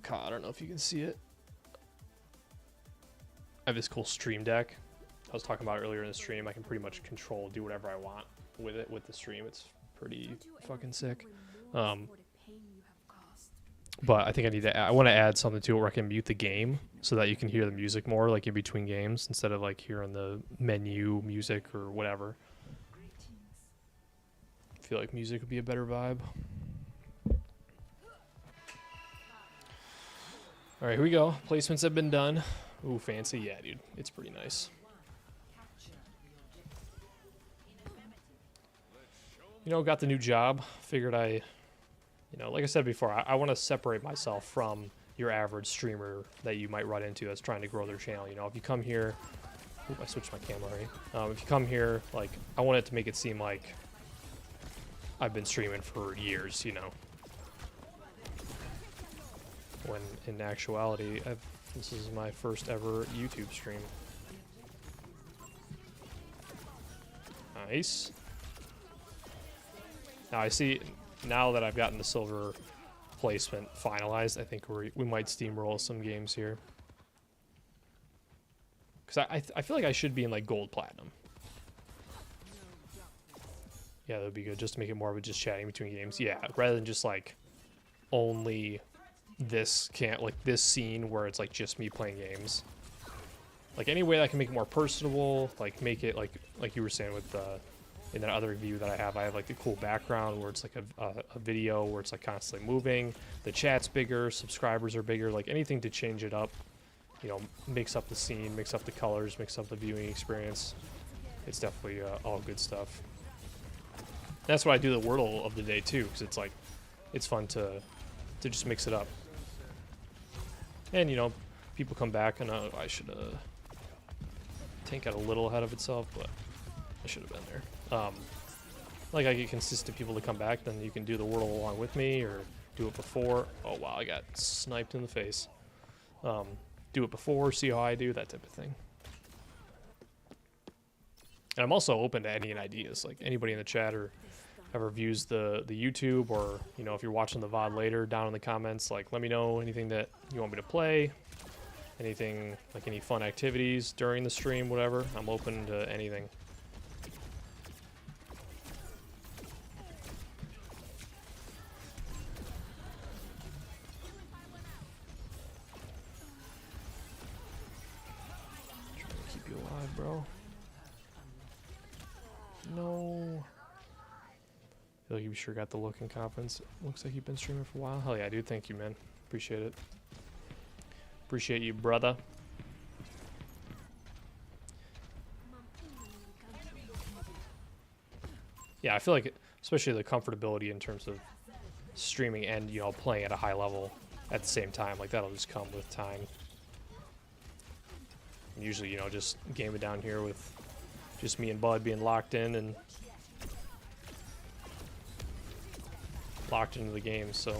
[SPEAKER 1] God, I don't know if you can see it. I have this cool stream deck. I was talking about it earlier in the stream. I can pretty much control, do whatever I want with it, with the stream. It's pretty fucking sick. But I think I need to I want to add something to it where I can mute the game so that you can hear the music more, like in between games, instead of like hearing the menu music or whatever. I feel like music would be a better vibe. All right, here we go. Placements have been done. Ooh, fancy. Yeah, dude. It's pretty nice. Got the new job. Figured like I said before, I want to separate myself from your average streamer that you might run into that's trying to grow their channel. If you come here, I switched my camera already. If you come here, like, I want it to make it seem like I've been streaming for years, when in actuality, this is my first ever YouTube stream. Nice. Now I see, now that I've gotten the silver placement finalized, I think we might steamroll some games here. Because I feel like I should be in like gold platinum. Yeah, that would be good, just to make it more of a just chatting between games. Yeah, rather than just like only this this scene where it's like just me playing games. Like any way that I can make it more personable, like make it like you were saying with in that other view that I have like the cool background where it's like a video where it's like constantly moving, the chat's bigger, subscribers are bigger, like anything to change it up, you know, mix up the scene, mix up the colors, mix up the viewing experience. It's definitely all good stuff. That's why I do the Wordle of the day too, because it's like it's fun to just mix it up. And you know, people come back and I should Tank got a little ahead of itself, but I should have been there. Like I get consistent people to come back, then you can do the Wordle along with me or do it before. Oh wow, I got sniped in the face. Do it before, see how I do, that type of thing. And I'm also open to any ideas, like anybody in the chat or ever views the YouTube, or you know, if you're watching the VOD later, down in the comments, like let me know anything that you want me to play, anything, like any fun activities during the stream, whatever. I'm open to anything. Trying to keep you alive, bro. No. I feel like you sure got the look and confidence. Looks like you've been streaming for a while. Hell yeah, dude. Thank you, man. Appreciate it. Appreciate you, brother. Yeah, I feel like, especially the comfortability in terms of streaming and, you know, playing at a high level at the same time, like that'll just come with time. And usually, you know, just gaming down here with just me and Bud being locked in and locked into the game, so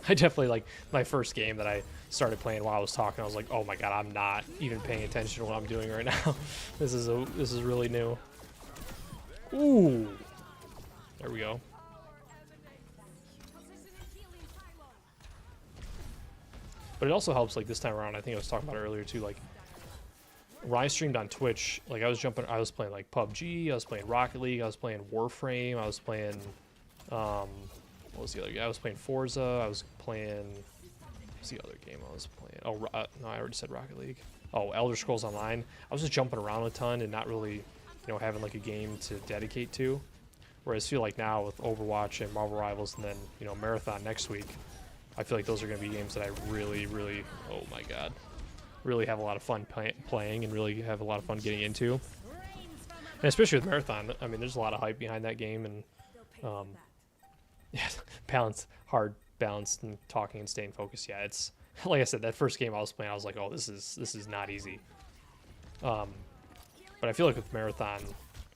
[SPEAKER 1] I definitely, like, my first game that I started playing while I was talking, I was like, oh my god, I'm not even paying attention to what I'm doing right now. This is really new. Ooh, there we go. But it also helps, like, this time around, I think I was talking about it earlier too, like when I streamed on Twitch, like I was playing like PUBG, I was playing Rocket League, I was playing Warframe, I was playing what was the other game? I was playing Forza, I was playing, what's the other game I was playing? Oh, no, I already said Rocket League. Oh, Elder Scrolls Online. I was just jumping around a ton and not really, you know, having like a game to dedicate to. Whereas I feel like now with Overwatch and Marvel Rivals and then, you know, Marathon next week, I feel like those are going to be games that I really, really, oh my god, really have a lot of fun playing and really have a lot of fun getting into. And especially with Marathon, I mean, there's a lot of hype behind that game, and yeah, hard balanced and talking and staying focused. Yeah, it's like I said, that first game I was playing, I was like, oh, this is not easy. But I feel like with Marathon,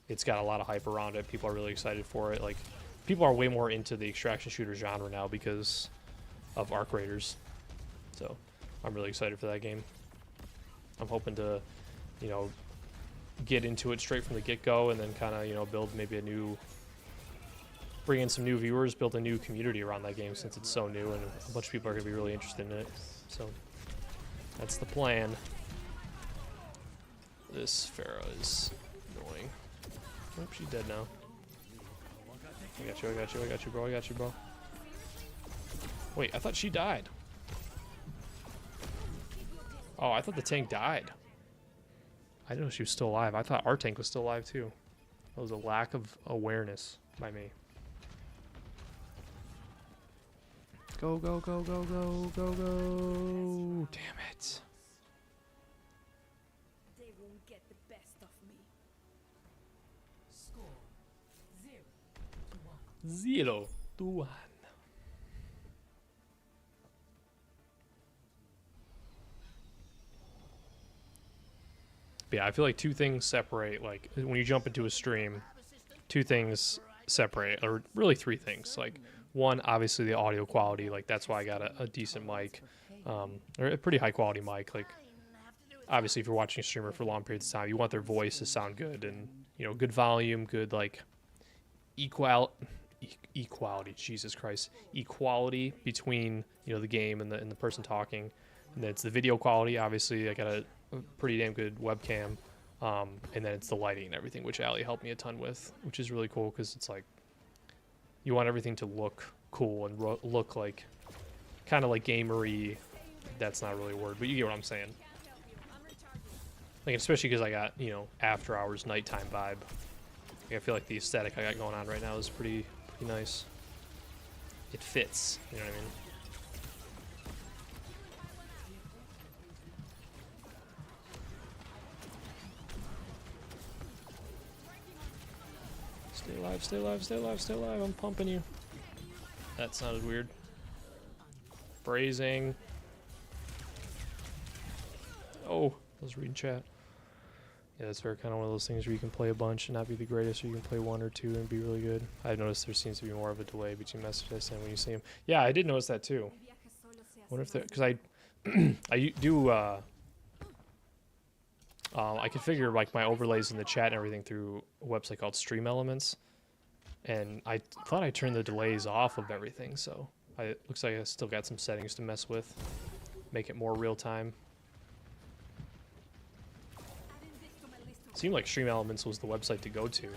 [SPEAKER 1] it's got a lot of hype around it. People are really excited for it. Like, people are way more into the extraction shooter genre now because of Arc Raiders. So I'm really excited for that game. I'm hoping to, you know, get into it straight from the get-go and then kind of, you know, build maybe bring in some new viewers, build a new community around that game since it's so new and a bunch of people are going to be really interested in it. So that's the plan. This Pharah is annoying. Oh, she's dead now. I got you, bro. Wait, I thought she died. Oh, I thought the tank died. I didn't know she was still alive. I thought our tank was still alive too. That was a lack of awareness by me. Go, go, go, go, go, go, go. Damn it.
[SPEAKER 3] They won't get the best of me.
[SPEAKER 4] Score 0-1.
[SPEAKER 1] 0-1. But yeah, I feel like two things separate, like when you jump into a stream, two things separate, or really three things. Like, one, obviously the audio quality, like that's why I got a decent mic, or a pretty high quality mic. Like, obviously if you're watching a streamer for long periods of time, you want their voice to sound good and, you know, good volume, good like equality, Jesus Christ, equality between, you know, the game and the person talking. And then it's the video quality. Obviously I got a pretty damn good webcam, And then it's the lighting and everything, which Ali helped me a ton with, which is really cool because it's like you want everything to look cool and look like kind of like gamery. That's not really a word, but you get what I'm saying. Like especially because I got, you know, after hours nighttime vibe. Like, I feel like the aesthetic I got going on right now is pretty nice. It fits, you know what I mean? Stay alive, stay alive, stay alive, stay alive. I'm pumping you. That sounded weird. Phrasing. Oh, I was reading chat. Yeah, that's kind of one of those things where you can play a bunch and not be the greatest, or you can play one or two and be really good. I've noticed there seems to be more of a delay between messages I send when you see them. Yeah, I did notice that too. I wonder if that, because I do, I configure like my overlays in the chat and everything through a website called Stream Elements, and I thought I turned the delays off of everything, so it looks like I still got some settings to mess with, make it more real time. Seemed like Stream Elements was the website to go to. It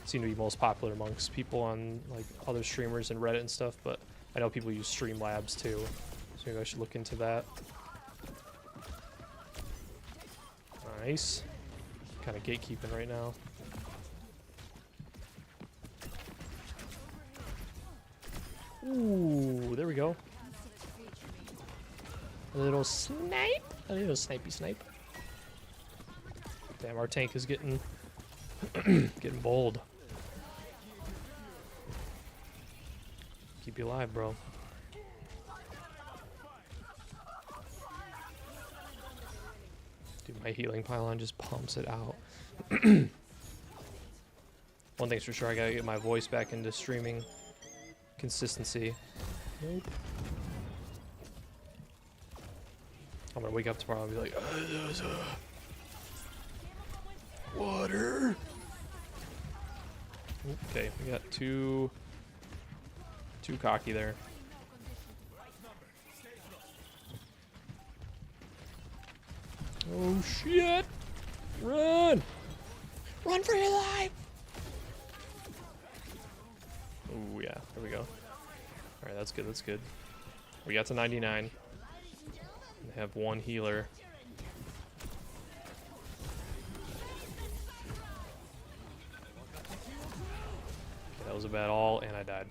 [SPEAKER 1] seemed to be most popular amongst people on like other streamers and Reddit and stuff, but I know people use Streamlabs too, so maybe I should look into that. Nice. Kind of gatekeeping right now. Ooh, there we go. A little snipe. A little snipey snipe. Damn, our tank is getting getting bold. Keep you alive, bro. Dude, my healing pylon just pumps it out. One thing's for sure, I gotta get my voice back into streaming consistency. Nope. I'm gonna wake up tomorrow and be like, water. Okay, we got too cocky there. Oh shit! Run! Run for your life! Oh yeah, there we go. Alright, that's good, that's good. We got to 99. We have one healer. Okay, that was a bad all, and I died.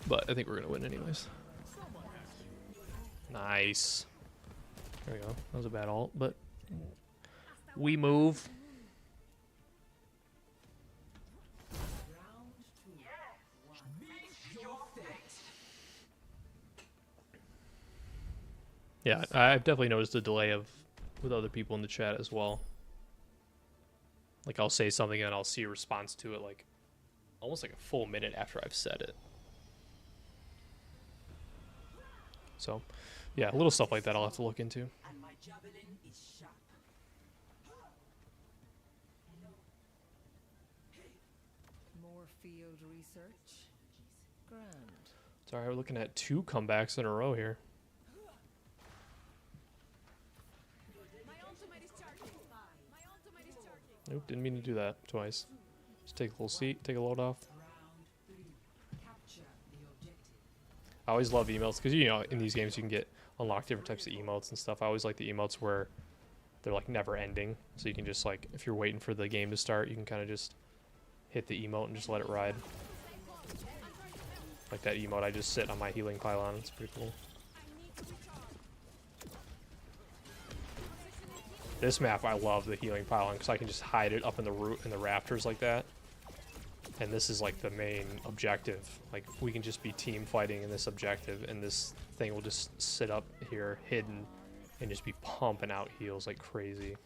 [SPEAKER 1] But I think we're gonna win anyways. Nice. There we go. That was a bad ult, but we move. Yeah, I've definitely noticed a delay with other people in the chat as well. Like I'll say something and I'll see a response to it like almost like a full minute after I've said it. So, yeah, little stuff like that I'll have to look into.
[SPEAKER 3] More field research. Grand.
[SPEAKER 1] It's alright, we're looking at 2 comebacks in a row here. Nope, didn't mean to do that twice. Just take a little seat, take a load off. I always love emotes because, you know, in these games you can get unlock different types of emotes and stuff. I always like the emotes where they're like never ending, so you can just like, if you're waiting for the game to start, you can kind of just hit the emote and just let it ride. Like that emote, I just sit on my healing pylon. It's pretty cool. This map, I love the healing pylon because I can just hide it up in the rafters like that. And this is like the main objective. Like we can just be team fighting in this objective, and this thing will just sit up here hidden and just be pumping out heals like crazy.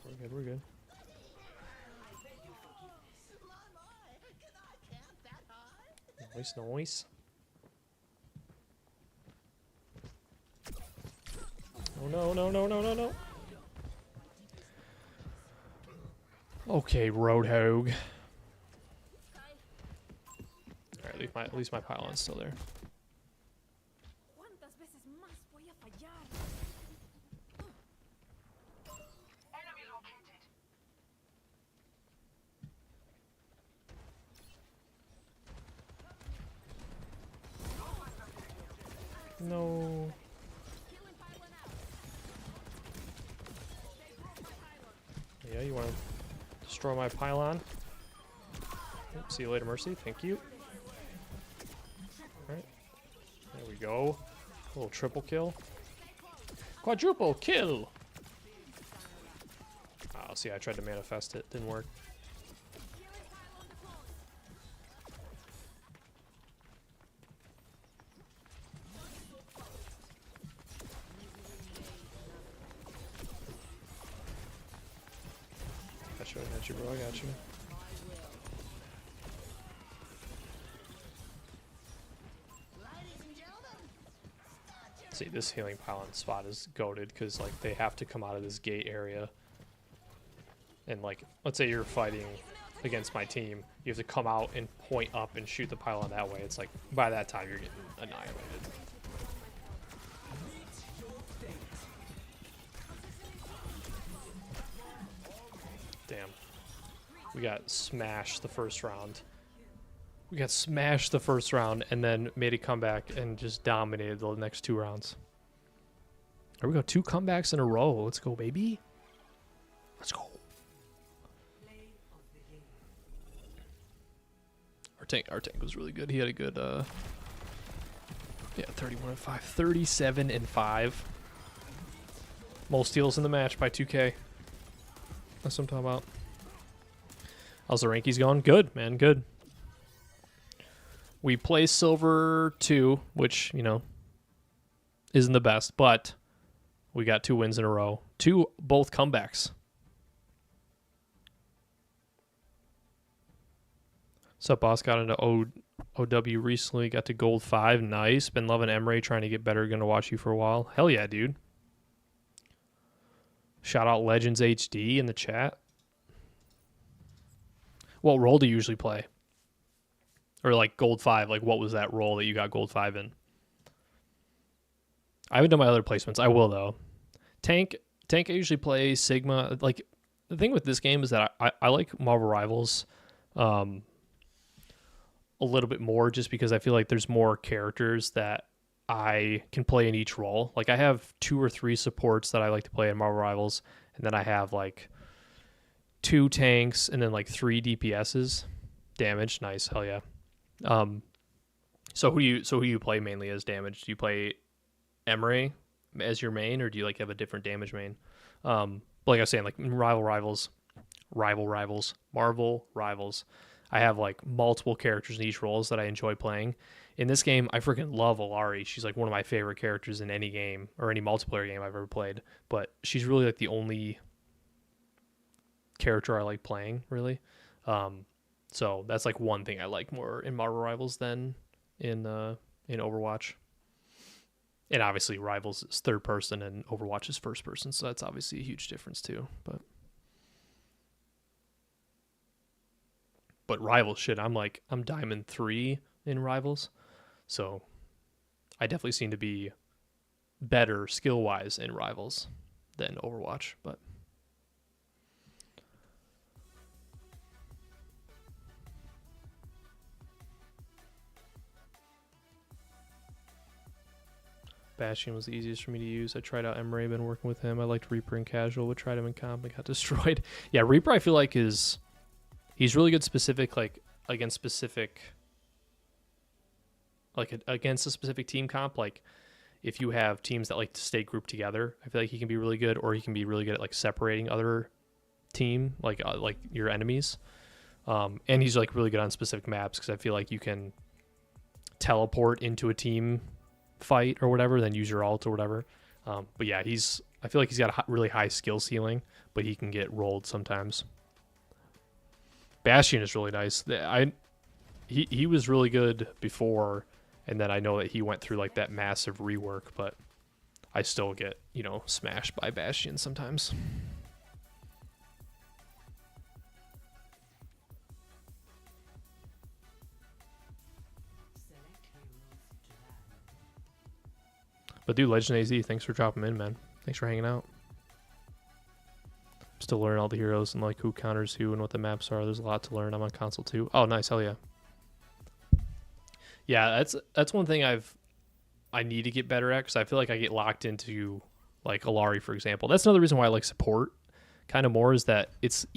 [SPEAKER 1] We're good, we're good. Nice, nice. Oh no, no, no, no, no, no. Okay, Roadhog. Alright, at least my pylon's still there.
[SPEAKER 3] ¿Cuántas veces más voy a fallar?
[SPEAKER 1] No.
[SPEAKER 3] Healing pylon out.
[SPEAKER 1] Yeah, you want to destroy my pylon? Yep, see you later, Mercy. Thank you. Alright. There we go. A little triple kill. Quadruple kill! Oh, see, I tried to manifest it. Didn't work.
[SPEAKER 3] Healing pylon deployed.
[SPEAKER 1] I got you, bro. I got you. See, this healing pylon spot is goated because, like, they have to come out of this gate area. And, like, let's say you're fighting against my team. You have to come out and point up and shoot the pylon that way. It's like, by that time, you're getting annihilated. Damn. We got smashed the first round. We got smashed the first round and then made a comeback and just dominated the next 2 rounds. There we go. 2 comebacks in a row. Let's go, baby. Let's go. Our tank was really good. He had a good, yeah, 31 and 5. 37 and 5. Most steals in the match by 2K. That's what I'm talking about. How's the rankies going? Good, man. Good. We play silver 2, which, you know, isn't the best, but we got 2 wins in a row. 2 both comebacks. What's up, boss? Got into OW recently. Got to gold 5. Nice. Been loving Emre. Trying to get better. Gonna watch you for a while. Hell yeah, dude. Shout out Legends HD in the chat. What role do you usually play? Or like gold 5, like what was that role that you got gold 5 in? I haven't done my other placements. I will though. Tank I usually play Sigma. Like the thing with this game is that I like Marvel Rivals a little bit more just because I feel like there's more characters that I can play in each role. Like I have 2 or 3 supports that I like to play in Marvel Rivals, and then I have like 2 tanks and then like 3 DPSs. Damage, nice, hell yeah. So who you play mainly as damage? Do you play Emre as your main, or do you like have a different damage main? Like I was saying, like Marvel Rivals, I have like multiple characters in each roles that I enjoy playing. In this game, I freaking love Alari. She's like one of my favorite characters in any game or any multiplayer game I've ever played. But she's really like the only character I like playing, really. So that's like one thing I like more in Marvel Rivals than in Overwatch. And obviously Rivals is third person and Overwatch is first person, so that's obviously a huge difference too. But Rivals shit, I'm Diamond 3 in Rivals. So I definitely seem to be better skill-wise in Rivals than Overwatch, but Bastion was the easiest for me to use. I tried out Emre, been working with him. I liked Reaper in casual, but tried him in comp and got destroyed. Yeah, Reaper I feel like he's really good specific, like against specific, like against a specific team comp. Like if you have teams that like to stay grouped together, I feel like he can be really good, or he can be really good at like separating other team, like your enemies. And he's like really good on specific maps because I feel like you can teleport into a team fight or whatever, then use your ult or whatever. But yeah, I feel like he's got a really high skill ceiling, but he can get rolled sometimes. Bastion is really nice. He was really good before, and then I know that he went through like that massive rework, but I still get, smashed by Bastion sometimes. But dude, Legend AZ, thanks for dropping in, man. Thanks for hanging out. Still learning all the heroes and like who counters who and what the maps are. There's a lot to learn. I'm on console too. Oh, nice, hell yeah. Yeah, that's one thing I need to get better at because I feel like I get locked into like Alari, for example. That's another reason why I like support kind of more is that it's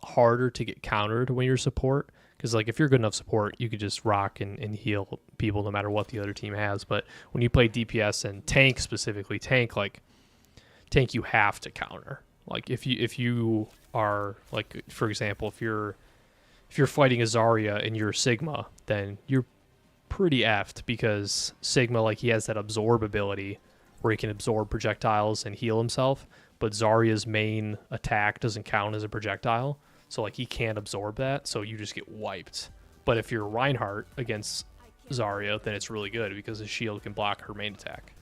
[SPEAKER 1] harder to get countered when you're support because like if you're good enough support, you could just rock and heal people no matter what the other team has. But when you play DPS and tank specifically, tank you have to counter. Like if you are like for example, if you're fighting a Zarya and you're Sigma, then you're pretty effed because Sigma like he has that absorb ability where he can absorb projectiles and heal himself, but Zarya's main attack doesn't count as a projectile, so like he can't absorb that, so you just get wiped. But if you're Reinhardt against Zarya, then it's really good because his shield can block her main attack.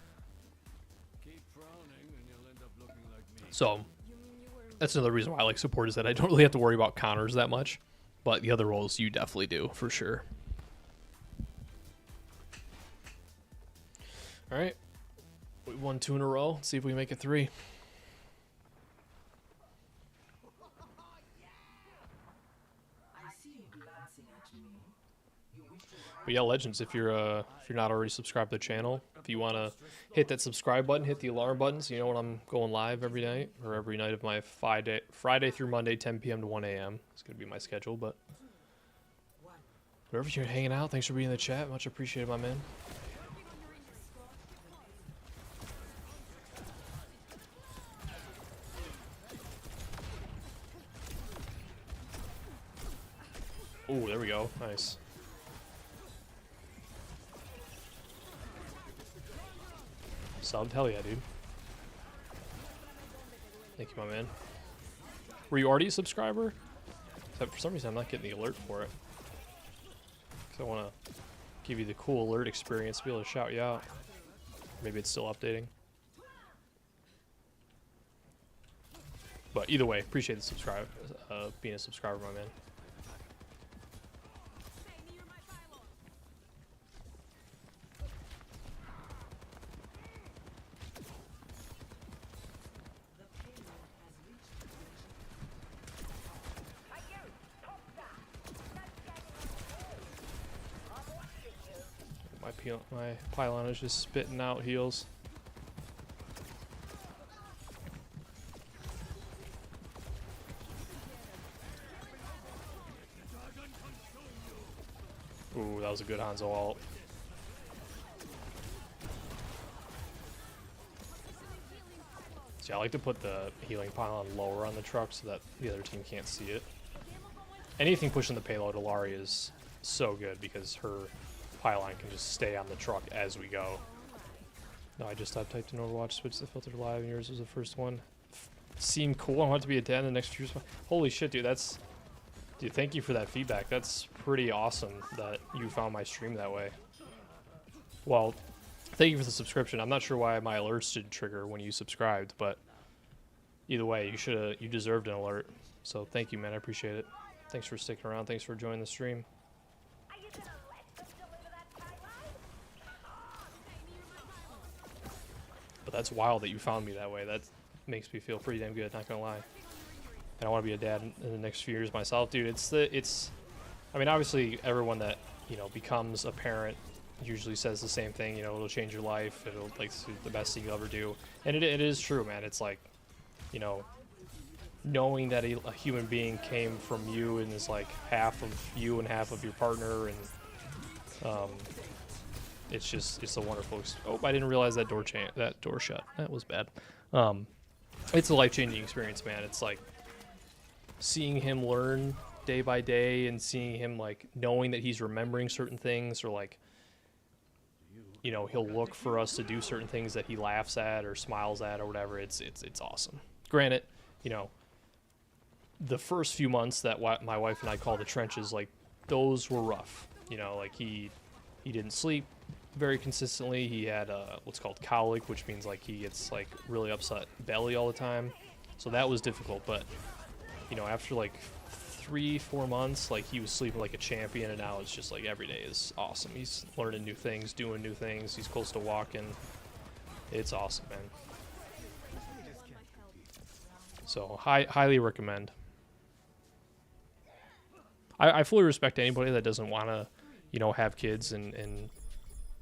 [SPEAKER 1] So that's another reason why I like support is that I don't really have to worry about counters that much, but the other roles you definitely do for sure. All right, we won 2 in a row. Let's see if we make it 3. But yeah, Legends, if you're not already subscribed to the channel, if you want to hit that subscribe button, hit the alarm button so you know when I'm going live every night, or every night of my Friday through Monday, 10 p.m. to 1 a.m. It's going to be my schedule, but wherever you're hanging out, thanks for being in the chat. Much appreciated, my man. Oh, there we go. Nice. Subbed? Hell yeah, dude. Thank you, my man. Were you already a subscriber? Except for some reason I'm not getting the alert for it. Because I want to give you the cool alert experience to be able to shout you out. Maybe it's still updating. But either way, appreciate the subscribe, being a subscriber, my man. My pylon is just spitting out heals. Ooh, that was a good Hanzo ult. See, I like to put the healing pylon lower on the truck so that the other team can't see it. Anything pushing the payload, Alari is so good because her pylon can just stay on the truck as we go. No, I just typed in Overwatch, switched the filter to live, and yours was the first one. Seemed cool. I want it to be a 10 in the next few years. Holy shit, dude, dude, thank you for that feedback. That's pretty awesome that you found my stream that way. Well, thank you for the subscription. I'm not sure why my alerts didn't trigger when you subscribed, but either way, you deserved an alert. So thank you, man. I appreciate it. Thanks for sticking around. Thanks for joining the stream. But that's wild that you found me that way. That makes me feel pretty damn good, not gonna lie. And I want to be a dad in the next few years myself, dude. I mean, obviously everyone that, you know, becomes a parent usually says the same thing, you know, it'll change your life, it'll like the best thing you'll ever do. And it is true, man. It's like, you know, knowing that a human being came from you and is like half of you and half of your partner, and it's a wonderful oh, I didn't realize that door shut. That was bad. It's a life-changing experience, man. It's like seeing him learn day by day and seeing him like knowing that he's remembering certain things, or like, you know, he'll look for us to do certain things that he laughs at or smiles at or whatever. It's awesome. Granted, you know, the first few months that my wife and I call the trenches, like those were rough. You know, like he didn't sleep very consistently. He had what's called colic, which means like he gets like really upset belly all the time. So that was difficult, but you know, after like 3-4 months, like he was sleeping like a champion, and now it's just like every day is awesome. He's learning new things, doing new things. He's close to walking. It's awesome, man. So highly recommend. I fully respect anybody that doesn't want to, you know, have kids and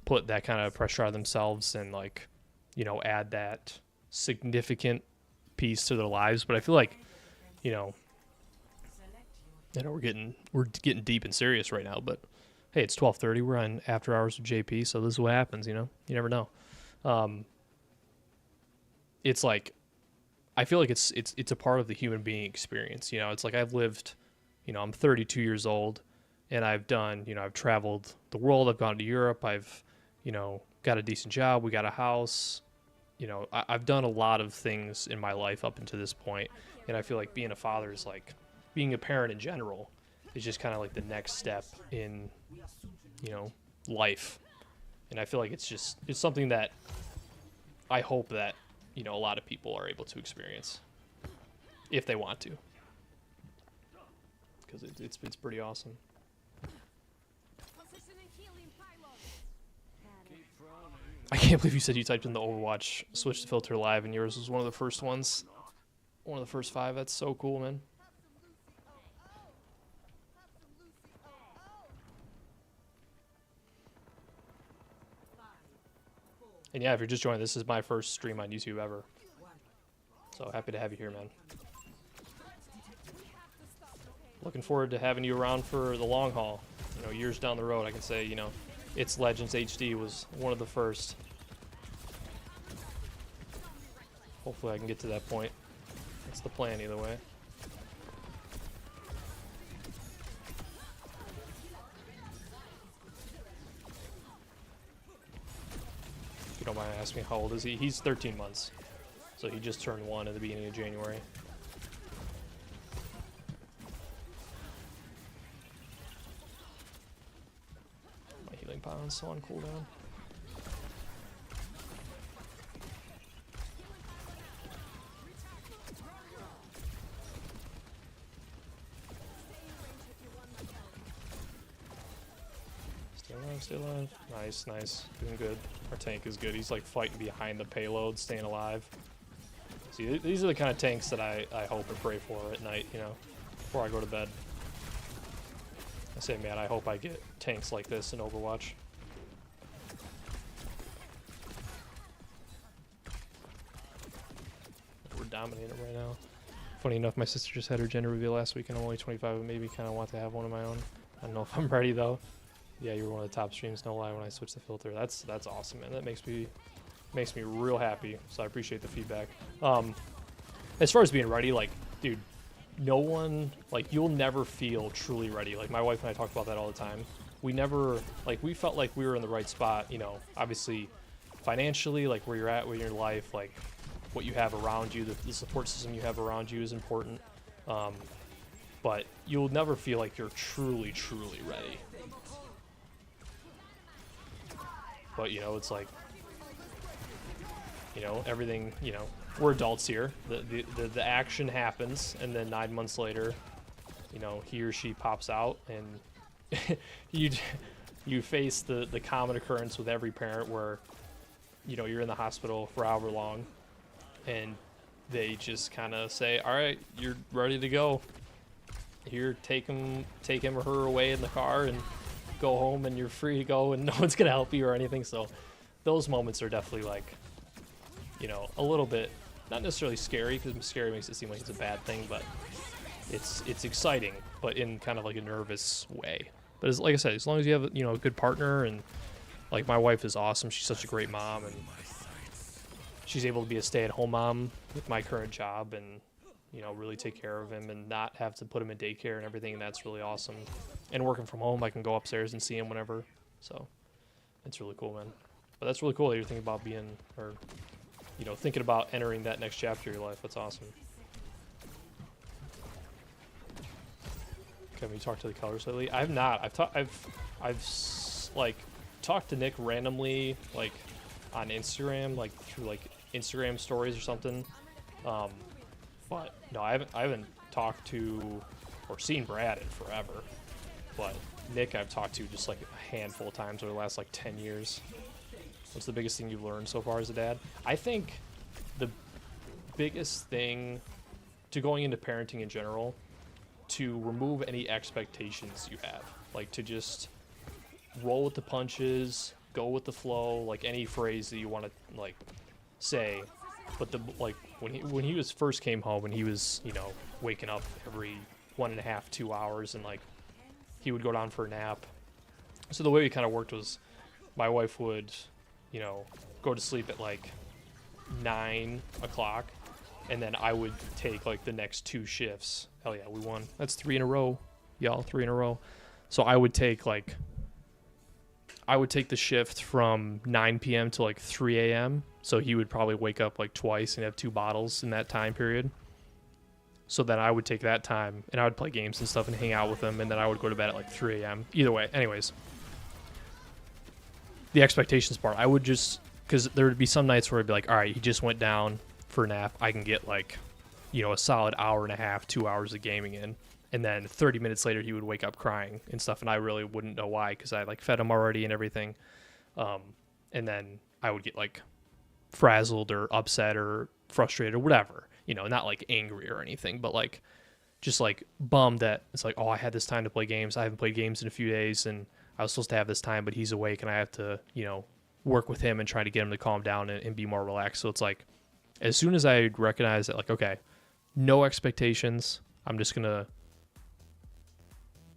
[SPEAKER 1] put that kind of pressure on themselves and, like, you know, add that significant piece to their lives. But I feel like, you know, we're getting deep and serious right now. But hey, it's 12:30. We're on After Hours with JP, so this is what happens. You know, you never know. It's like, I feel like it's a part of the human being experience. You know, it's like I've lived, you know, I'm 32 years old, and I've done, you know, I've traveled the world. I've gone to Europe. I've, you know, got a decent job. We got a house. You know, I've done a lot of things in my life up until this point, and I feel like being a father is like, being a parent in general is just kind of like the next step in, you know, life. And I feel like it's something that I hope that, you know, a lot of people are able to experience if they want to, because it's pretty awesome.
[SPEAKER 3] Positioning healing pylon.
[SPEAKER 1] I can't believe you said you typed in the Overwatch switch to filter live and yours was one of the first ones, one of the first 5. That's so cool, man. And yeah, if you're just joining, this is my first stream on YouTube ever. So happy to have you here, man. Looking forward to having you around for the long haul. You know, years down the road, I can say, you know, It's Legends HD was one of the first. Hopefully I can get to that point. That's the plan either way. If you don't mind asking, how old is he? He's 13 months. So he just turned 1 at the beginning of January. My healing pylon's still on cooldown. Stay alive. Nice, nice. Doing good. Our tank is good. He's like fighting behind the payload, staying alive. See, these are the kind of tanks that I hope and pray for at night, you know, before I go to bed. I say, man, I hope I get tanks like this in Overwatch. We're dominating right now. Funny enough, my sister just had her gender reveal last week and I'm only 25, but maybe kind of want to have one of my own. I don't know if I'm ready though. Yeah, you were one of the top streams, no lie, when I switched the filter. That's awesome, man. That makes me real happy. So I appreciate the feedback. As far as being ready, like, dude, no one, like, you'll never feel truly ready. Like, my wife and I talk about that all the time. We never, like, we felt like we were in the right spot, you know, obviously financially, like where you're at with your life, like what you have around you, the support system you have around you is important. But you'll never feel like you're truly ready. But, you know, it's like, you know, everything, you know, we're adults here. The action happens, and then 9 months later, you know, he or she pops out, and you face the common occurrence with every parent where, you know, you're in the hospital for however long, and they just kind of say, all right, you're ready to go. Here, take him or her away in the car, and go home, and you're free to go, and no one's gonna help you or anything. So those moments are definitely, like, you know, a little bit, not necessarily scary, because scary makes it seem like it's a bad thing, but it's exciting, but in kind of like a nervous way. But like I said, as long as you have, you know, a good partner, and like my wife is awesome. She's such a great mom, and she's able to be a stay-at-home mom with my current job, and, you know, really take care of him and not have to put him in daycare and everything, and that's really awesome. And working from home, I can go upstairs and see him whenever, so it's really cool, man. But that's really cool that you're thinking about being, or, you know, thinking about entering that next chapter of your life. That's awesome. Have you talked to the colors lately? I have not. I've like talked to Nick randomly, like on Instagram, like through like Instagram stories or something. But no, I haven't talked to or seen Brad in forever. But Nick I've talked to just like a handful of times over the last like 10 years. What's the biggest thing you've learned so far as a dad? I think the biggest thing to going into parenting in general, to remove any expectations you have. Like, to just roll with the punches, go with the flow, like any phrase that you want to like say. But the like when he was first came home and he was, you know, waking up every 1.5, 2 hours, and like he would go down for a nap. So the way it kind of worked was my wife would, you know, go to sleep at like 9 o'clock, and then I would take like the next 2 shifts. Hell yeah, we won. That's 3 in a row, y'all, 3 in a row. So I would take the shift from 9 p.m. to like 3 a.m. So he would probably wake up like twice and have 2 bottles in that time period. So then I would take that time and I would play games and stuff and hang out with him, and then I would go to bed at like 3 a.m. Either way, anyways. The expectations part, I would just, because there would be some nights where I'd be like, all right, he just went down for a nap. I can get like, you know, a solid hour and a half, 2 hours of gaming in. And then 30 minutes later, he would wake up crying and stuff, and I really wouldn't know why, because I like fed him already and everything. And then I would get like frazzled or upset or frustrated or whatever, you know, not like angry or anything, but like just like bummed that it's like, oh, I had this time to play games. I haven't played games in a few days, and I was supposed to have this time, but he's awake, and I have to, you know, work with him and try to get him to calm down and be more relaxed. So it's like, as soon as I recognize that, like, okay, no expectations, I'm just going to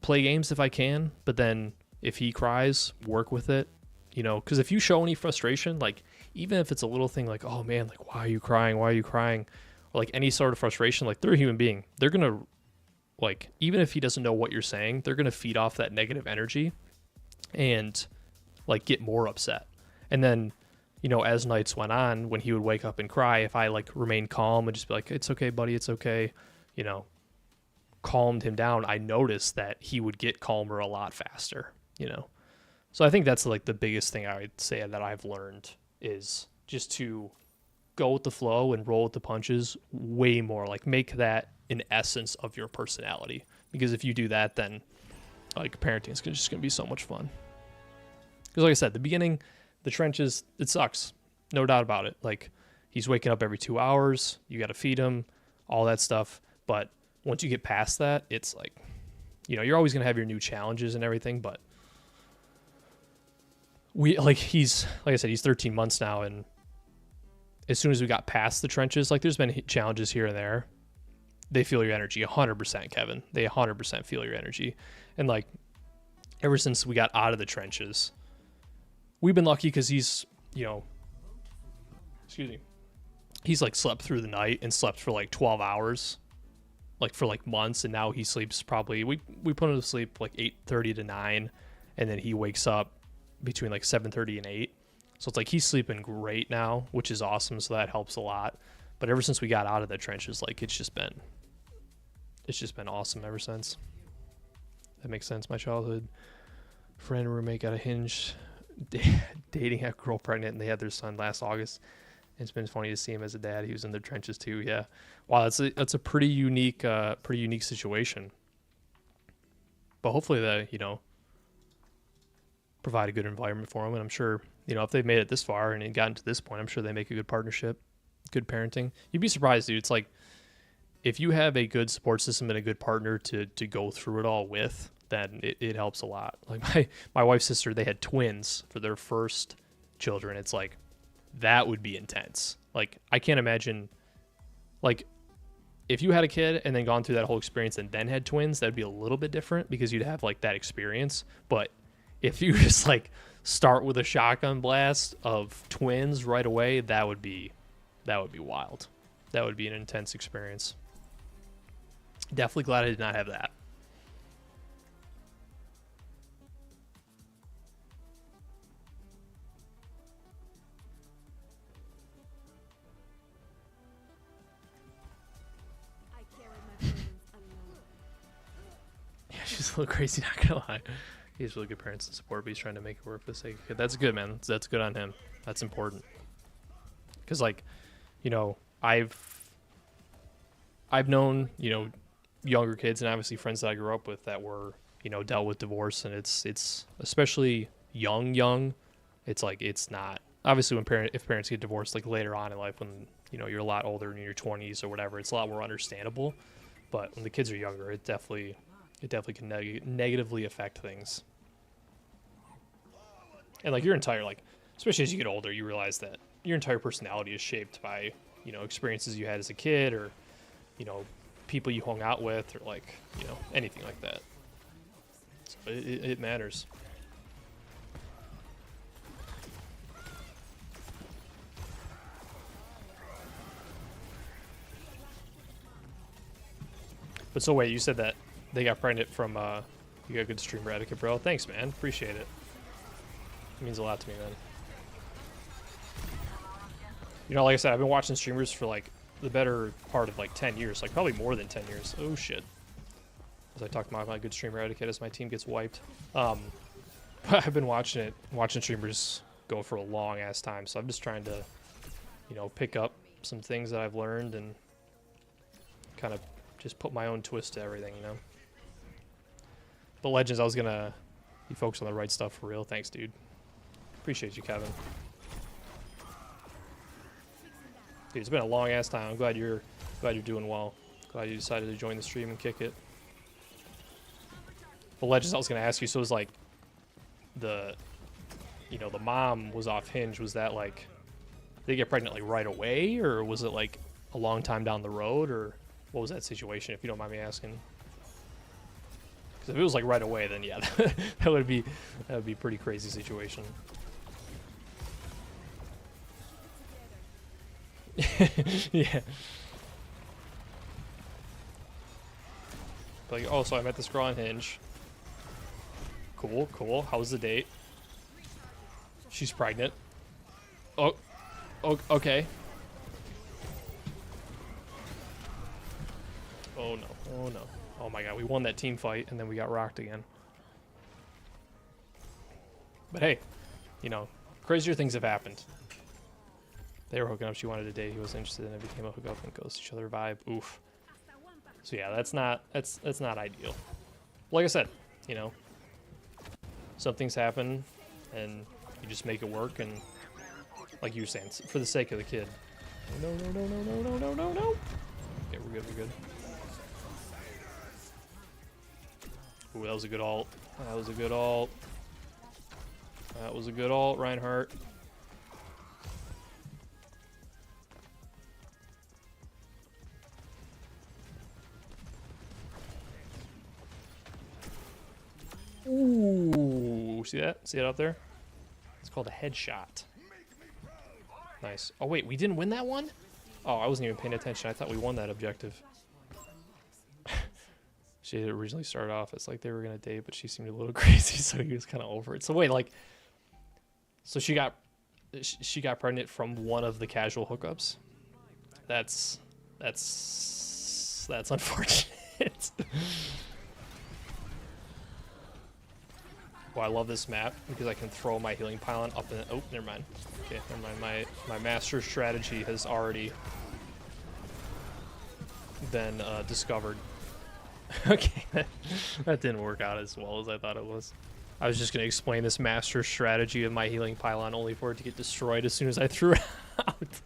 [SPEAKER 1] play games if I can, but then if he cries, work with it, you know, because if you show any frustration, like, even if it's a little thing like, oh man, like, why are you crying, or like any sort of frustration, like, they're a human being, they're gonna, like, even if he doesn't know what you're saying, they're gonna feed off that negative energy and like get more upset. And then, you know, as nights went on, when he would wake up and cry, if I like remained calm and just be like, it's okay, buddy, it's okay, you know, calmed him down, I noticed that he would get calmer a lot faster, you know. So I think that's like the biggest thing I would say that I've learned, is just to go with the flow and roll with the punches way more, like make that an essence of your personality. Because if you do that, then like parenting is just going to be so much fun. Because like I said, the beginning, the trenches, it sucks. No doubt about it. Like, he's waking up every 2 hours, you got to feed him, all that stuff. But once you get past that, it's like, you know, you're always going to have your new challenges and everything, but he's, like I said, he's 13 months now, and as soon as we got past the trenches, like, there's been challenges here and there. They feel your energy 100%, Kevin. They 100% feel your energy. And like, ever since we got out of the trenches, we've been lucky because he's, you know, he's like slept through the night and slept for like 12 hours. Like for like months, and now he sleeps probably, we put him to sleep like 8:30 to 9, and then he wakes up between like 7:30 and 8. So it's like he's sleeping great now, which is awesome, so that helps a lot. But ever since we got out of the trenches, like it's just been awesome ever since. That makes sense. My childhood friend and roommate got a Hinge dating a girl pregnant, and they had their son last August. It's been funny to see him as a dad. He was in the trenches too. Yeah. Wow. That's a pretty unique situation. But hopefully you know, provide a good environment for him. And I'm sure, you know, if they've made it this far and gotten to this point, I'm sure they make a good partnership, good parenting. You'd be surprised, dude. It's like, if you have a good support system and a good partner to go through it all with, then it helps a lot. Like my wife's sister, they had twins for their first children. It's like, that would be intense. Like, I can't imagine, like, if you had a kid and then gone through that whole experience and then had twins, that'd be a little bit different because you'd have like that experience. But if you just like start with a shotgun blast of twins right away, that would be wild. That would be an intense experience. Definitely glad I did not have that. Yeah, she's a little crazy, not gonna lie. He has really good parents and support, but he's trying to make it work for the sake of it. That's good, man. That's good on him. That's important. Because, like, you know, I've known, you know, younger kids and obviously friends that I grew up with that were, you know, dealt with divorce, and it's especially young. It's like, it's not obviously if parents get divorced like later on in life when you're a lot older in your 20s or whatever, it's a lot more understandable. But when the kids are younger, it definitely can negatively affect things. And like your entire especially as you get older, you realize that your entire personality is shaped by experiences you had as a kid, or people you hung out with, or anything like that. So it matters. But so wait, you said that they got pregnant from you got good streamer etiquette, bro. Thanks, man. Appreciate it. It means a lot to me, man. Like I said, I've been watching streamers for like the better part of like 10 years, like probably more than 10 years. Oh shit. As I talk about my good streamer etiquette as my team gets wiped. I've been watching streamers go for a long ass time, so I'm just trying to, pick up some things that I've learned and kind of just put my own twist to everything, But Legends, I was gonna you focus on the right stuff for real. Thanks, dude. Appreciate you, Kevin. Dude, it's been a long ass time. I'm glad you're doing well. Glad you decided to join the stream and kick it. But Legends, I was gonna ask you, so it was like the mom was off Hinge. Was that like, did they get pregnant like right away, or was it like a long time down the road, or what was that situation, if you don't mind me asking? Because if it was like right away, then yeah, that would be a pretty crazy situation. Yeah. Like, oh, so I met this girl on Hinge. Cool. How was the date? She's pregnant. Oh, okay. Oh no. Oh my god, we won that team fight and then we got rocked again. But hey, crazier things have happened. They were hooking up, she wanted a date, he was interested, and it became a hookup and ghost each other vibe. Oof. So yeah, that's not ideal. Like I said, some things happen and you just make it work, and like you were saying, for the sake of the kid. No. Okay, we're good. Ooh, that was a good ult. That was a good ult, Reinhardt. Ooh, see that? See it up there? It's called a headshot. Nice. Oh wait, we didn't win that one? Oh, I wasn't even paying attention. I thought we won that objective. She had originally started off as like they were gonna date, but she seemed a little crazy, so he was kind of over it. So wait, so she got pregnant from one of the casual hookups. That's unfortunate. Well, I love this map because I can throw my healing pylon up and oh, never mind. Okay, never mind. My master strategy has already been discovered. Okay, that didn't work out as well as I thought it was. I was just gonna explain this master strategy of my healing pylon only for it to get destroyed as soon as I threw it out.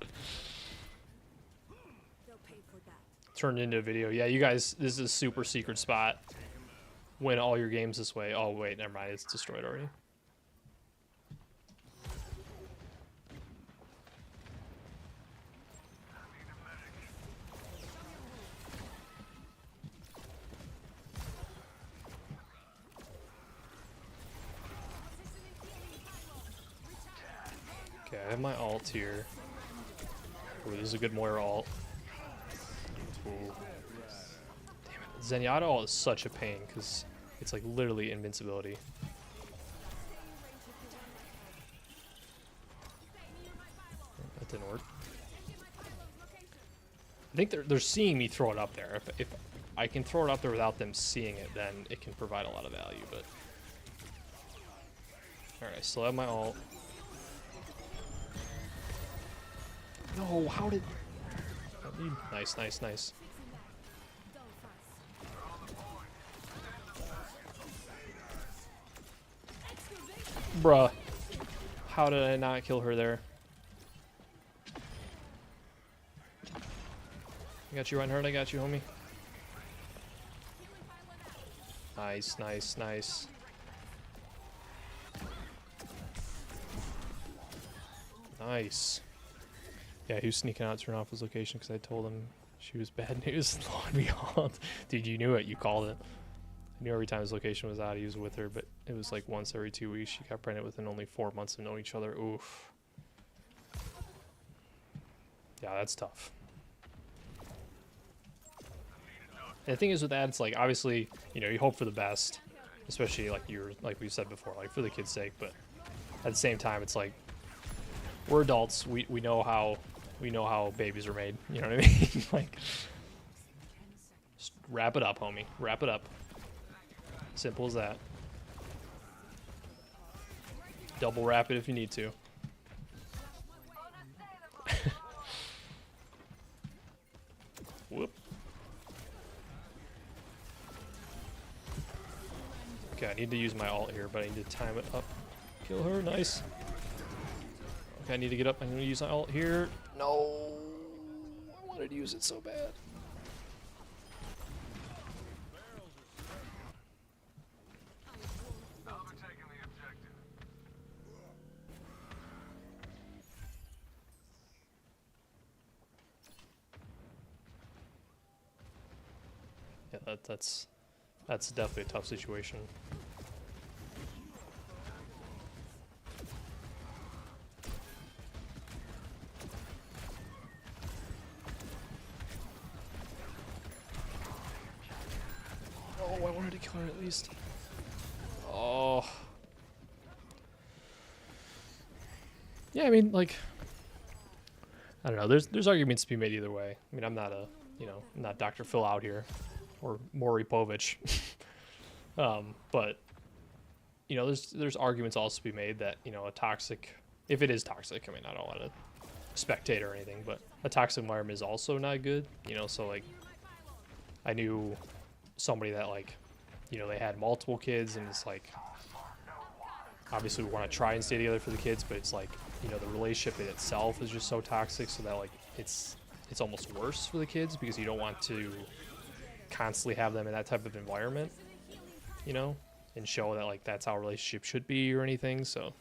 [SPEAKER 1] Turned into a video. Yeah, you guys, this is a super secret spot. Win all your games this way. Oh wait, never mind. It's destroyed already. Okay, I have my ult here. Ooh, this is a good Moira ult. Ooh. Damn it. Zenyatta ult is such a pain because it's like literally invincibility. That didn't work. I think they're seeing me throw it up there. If I can throw it up there without them seeing it, then it can provide a lot of value. But all right, I still have my ult. No, how did... Nice, nice, nice. Bruh. How did I not kill her there? got you, Reinhardt. I got you, homie. Nice, nice, nice. Nice. Yeah, he was sneaking out to turn off his location because I told him she was bad news. Lo and behold. Dude, you knew it. You called it. I knew every time his location was out, he was with her, but it was like once every 2 weeks. She got pregnant within only 4 months of knowing each other. Oof. Yeah, that's tough. And the thing is with that, it's like, obviously, you know, you hope for the best, especially like like we said before, like for the kid's sake, but at the same time, it's like, we're adults. We know how babies are made. You know what I mean? Like, just wrap it up, homie. Wrap it up. Simple as that. Double wrap it if you need to. Whoop. Okay, I need to use my ult here, but I need to time it up. Kill her, nice. Okay, I need to get up. I'm gonna use my ult here. No, I wanted to use it so bad. Yeah, that's definitely a tough situation. Oh, I wanted to kill her at least. Oh. Yeah, I mean, like, I don't know. There's arguments to be made either way. I mean, I'm not I'm not Dr. Phil out here, or Maury Povich. But you know, there's arguments also to be made that, you know, a toxic, if it is toxic, I mean, I don't want to spectate or anything, but a toxic environment is also not good. You know, so like, I knew somebody that, like, you know, they had multiple kids, and it's like, obviously we want to try and stay together for the kids, but it's like, you know, the relationship in itself is just so toxic, so that like it's almost worse for the kids, because you don't want to constantly have them in that type of environment, you know, and show that like that's how a relationship should be or anything. So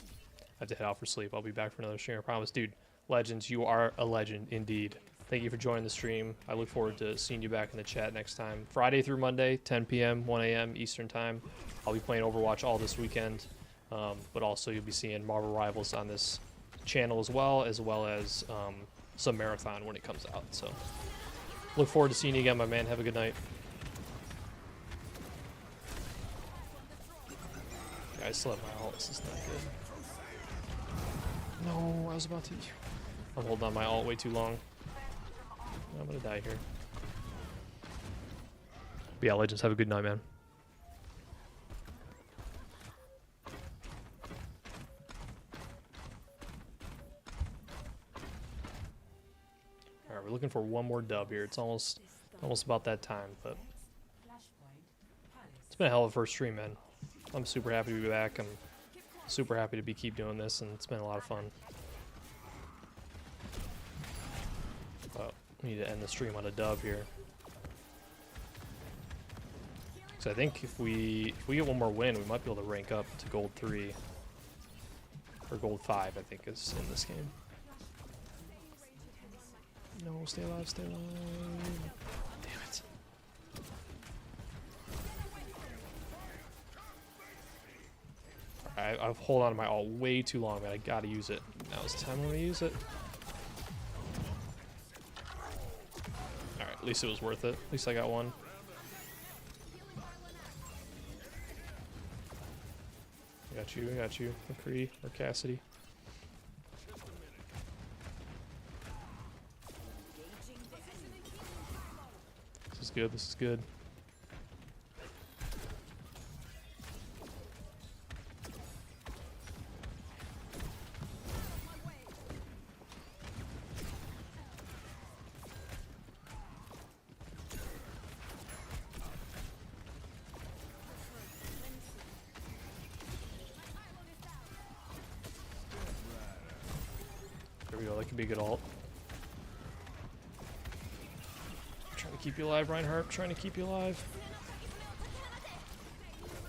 [SPEAKER 1] I have to head out for sleep. I'll be back for another stream, I promise. Dude, Legends, you are a legend indeed. Thank you for joining the stream. I look forward to seeing you back in the chat next time. Friday through Monday, 10 p.m., 1 a.m. Eastern time. I'll be playing Overwatch all this weekend, but also you'll be seeing Marvel Rivals on this channel as well as some marathon when it comes out. So look forward to seeing you again, my man. Have a good night. Yeah, I still have my ult. This is not good. No, I was about to. I'm holding on my ult way too long. I'm gonna die here. But yeah, Legends, have a good night, man. Alright, we're looking for one more dub here. It's almost about that time, but it's been a hell of a first stream, man. I'm super happy to be back. I'm super happy to keep doing this, and it's been a lot of fun. We need to end the stream on a dub here. So I think if we get one more win, we might be able to rank up to gold 3 or gold 5. I think is in this game. No, stay alive, stay alive. Damn it. Alright, I've hold on to my ult way too long, man. I gotta use it. Now's the time I'm gonna use it. Alright, at least it was worth it. At least I got one. I got you. McCree or Cassidy. This is good, this is good. There we go, that could be a good ult. keep you alive, Reinhardt. Trying to keep you alive.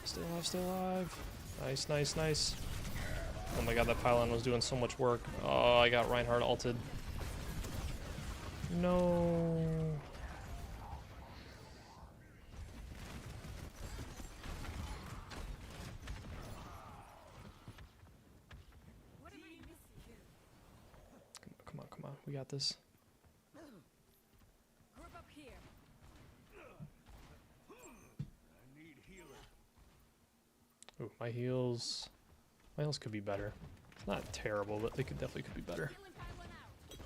[SPEAKER 1] Stay alive, stay alive. Nice, nice, nice. Oh my god, that pylon was doing so much work. Oh, I got Reinhardt ulted. No. Come on, come on. We got this.
[SPEAKER 3] Group up here.
[SPEAKER 1] Ooh, my heals. My heals could be better. It's not terrible, but they definitely could be better.
[SPEAKER 3] Healing pylon out.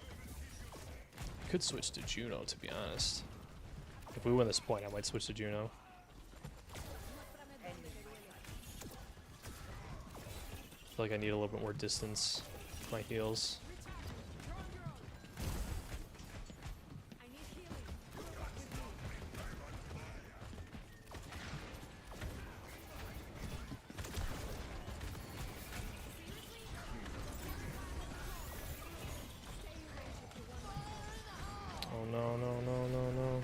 [SPEAKER 1] Could switch to Juno, to be honest. If we win this point, I might switch to Juno. I feel like I need a little bit more distance with my heals.
[SPEAKER 3] I need healing.
[SPEAKER 1] Oh no, no, no, no, no.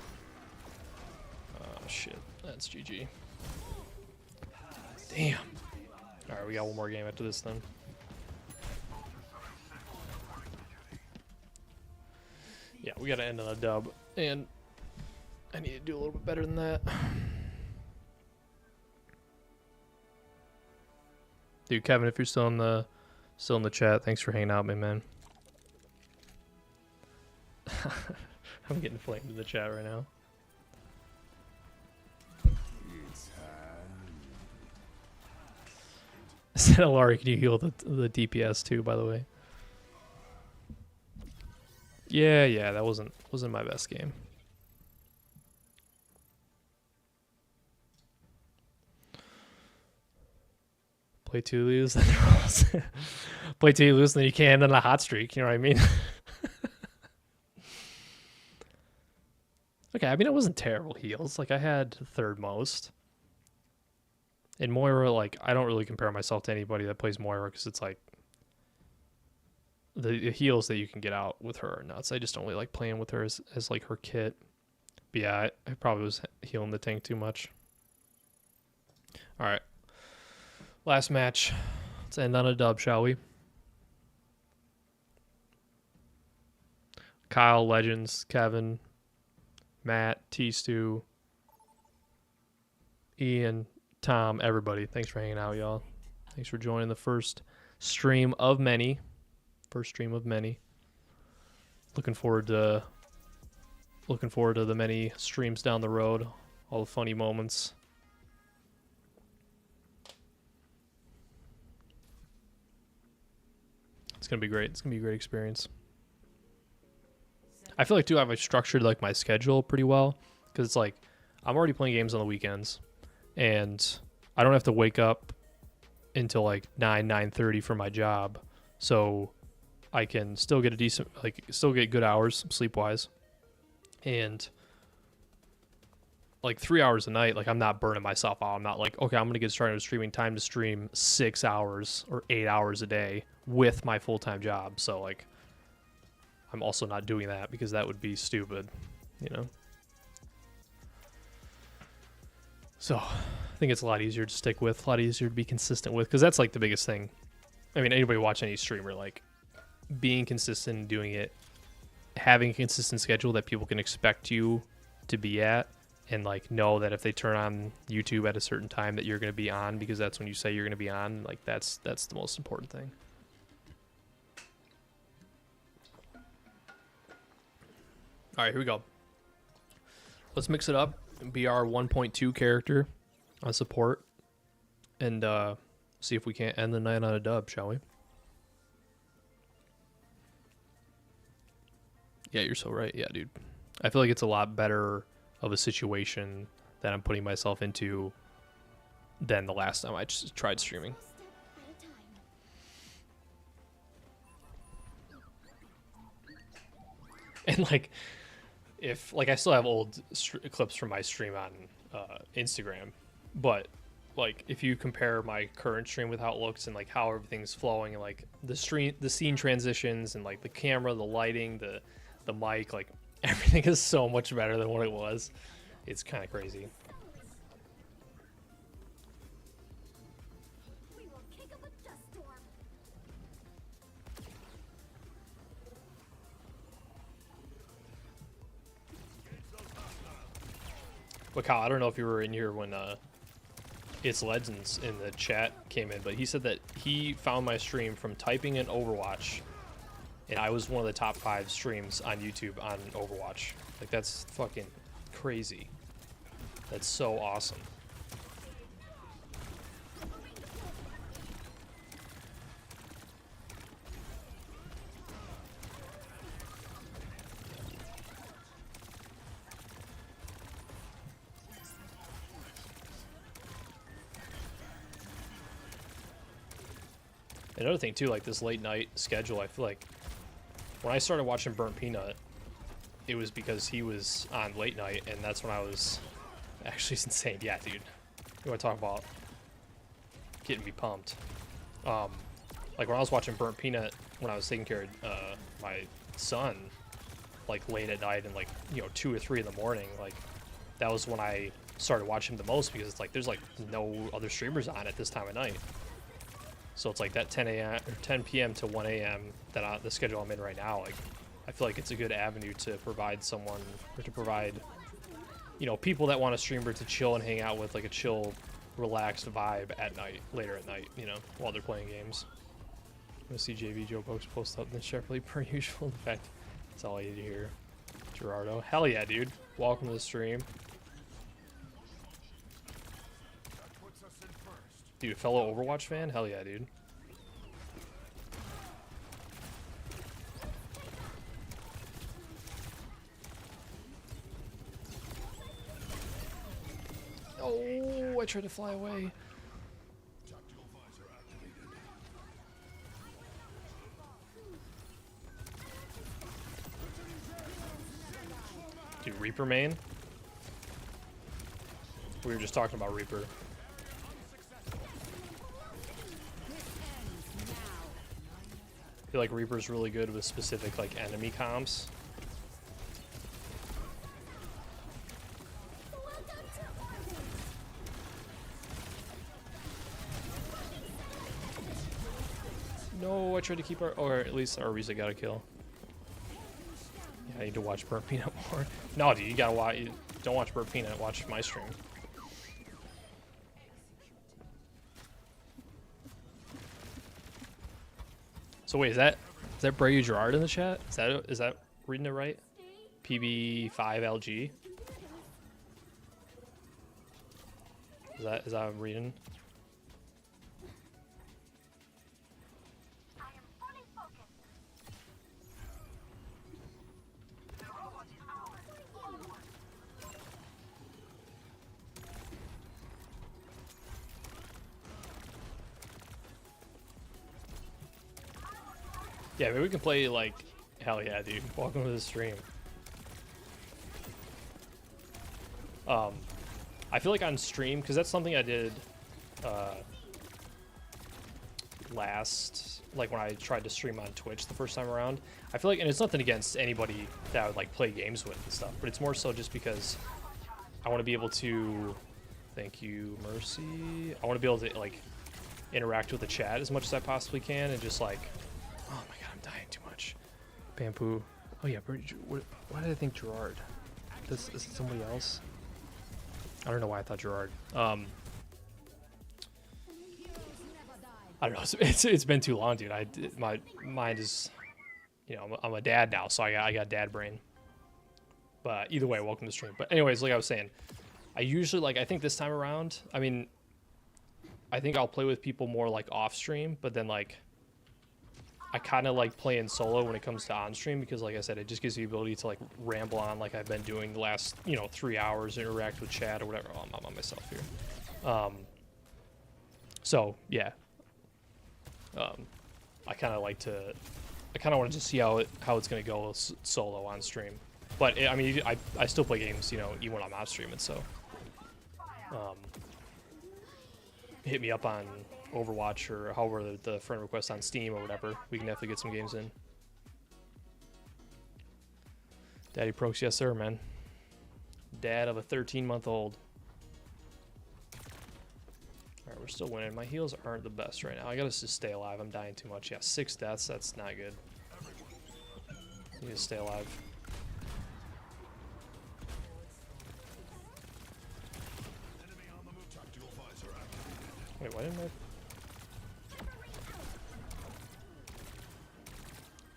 [SPEAKER 1] Oh shit, that's GG. Damn. Alright, we got one more game after this then. Yeah, we gotta end on a dub, and I need to do a little bit better than that. Dude, Kevin, if you're still in the chat, thanks for hanging out, my man. I'm getting flamed in the chat right now. Said Alari, can you heal the DPS too, by the way? Yeah, that wasn't my best game. Play two, lose, then play two, lose, then you can't end on a hot streak. You know what I mean? Okay, I mean it wasn't terrible heals. Like I had third most. And Moira, like I don't really compare myself to anybody that plays Moira because it's like the heals that you can get out with her are nuts. I just don't really like playing with her as like her kit. But yeah, I probably was healing the tank too much. All right, last match. Let's end on a dub, shall we? Kyle, Legends, Kevin, Matt, T-Stew, Ian, Tom, everybody. Thanks for hanging out, y'all. Thanks for joining the first stream of many. Looking forward to the many streams down the road. All the funny moments. It's gonna be great. It's gonna be a great experience. I feel like too I've structured like my schedule pretty well because it's like I'm already playing games on the weekends and I don't have to wake up until like 9:30 for my job, so I can still get still get good hours sleep wise, and like 3 hours a night. Like I'm not burning myself out. I'm not like, okay, I'm gonna get started with streaming. Time to stream 6 hours or 8 hours a day with my full-time job. So like I'm also not doing that because that would be stupid, you know? So I think it's a lot easier to stick with, a lot easier to be consistent with, because that's like the biggest thing. I mean, anybody watching any streamer, like being consistent and doing it, having a consistent schedule that people can expect you to be at, and like know that if they turn on YouTube at a certain time that you're going to be on because that's when you say you're going to be on, like that's the most important thing. All right, here we go. Let's mix it up. Be our 1.2 character on support, and see if we can't end the night on a dub, shall we? Yeah, you're so right. Yeah, dude. I feel like it's a lot better of a situation that I'm putting myself into than the last time I just tried streaming. And like, if like I still have old clips from my stream on Instagram, but like if you compare my current stream with how it looks and like how everything's flowing and like the scene transitions and like the camera, the lighting, the mic, like Everything is so much better than what it was. It's kind of crazy.
[SPEAKER 3] We will kick up a dust storm.
[SPEAKER 1] But Kyle, I don't know if you were in here when It's Legends in the chat came in, but he said that he found my stream from typing in Overwatch, and I was one of the top 5 streams on YouTube on Overwatch. Like, that's fucking crazy. That's so awesome. Another thing too, like this late night schedule, I feel like when I started watching Burnt Peanut, it was because he was on late night, and that's when I was actually, it's insane. Yeah, dude. You want to talk about getting me pumped? Like when I was watching Burnt Peanut when I was taking care of my son, like late at night and like 2 or 3 in the morning, like that was when I started watching him the most, because it's like there's like no other streamers on at this time of night. So it's like that 10 a.m. or 10 p.m. to 1 a.m. that the schedule I'm in right now. Like, I feel like it's a good avenue to provide someone, or to provide, people that want a streamer to chill and hang out with, like a chill, relaxed vibe at night, later at night, while they're playing games. I'm gonna see JV Joe Pokes post up in the Shepherdly per usual. In fact, that's all I need to hear. Gerardo, hell yeah, dude! Welcome to the stream. Dude, fellow Overwatch fan? Hell yeah, dude. Oh, I tried to fly away. Dude, Reaper main? We were just talking about Reaper. I feel like Reaper's really good with specific like enemy comps. No, I tried to keep our, or at least our Risa got a kill. Yeah, I need to watch Burnt Peanut more. No, dude, you gotta watch. Don't watch Burnt Peanut. Watch my stream. So wait, is that Brayu Gerard in the chat? Is that reading it right? PB5LG. Is that I'm reading? Yeah, maybe we can play like, hell yeah, dude. Welcome to the stream. I feel like on stream, because that's something I did last, like when I tried to stream on Twitch the first time around. I feel like, and it's nothing against anybody that I would like play games with and stuff, but it's more so just because I want to be able to, thank you, Mercy. I want to be able to like interact with the chat as much as I possibly can, and just like, oh my god, I'm dying too much. Bamboo. Oh yeah, why did I think Gerard? Is it somebody else? I don't know why I thought Gerard. I don't know. It's been too long, dude. My mind is, I'm a dad now, so I got dad brain. But either way, welcome to the stream. But anyways, like I was saying, I usually I think this time around, I mean, I think I'll play with people more like off stream, but then like I kind of like playing solo when it comes to on stream, because like I said, it just gives you the ability to like ramble on like I've been doing the last 3 hours, interact with chat or whatever. Oh, I'm on myself here. So yeah, I kind of wanted to see how it's gonna go solo on stream. But I mean, I still play games, even when I'm off streaming. So hit me up on Overwatch or however the friend request on Steam or whatever. We can definitely get some games in. Daddy Prox, yes sir, man. Dad of a 13-month-old. Alright, we're still winning. My heals aren't the best right now. I gotta just stay alive. I'm dying too much. Yeah, 6 deaths. That's not good. Need to stay alive. Wait, why didn't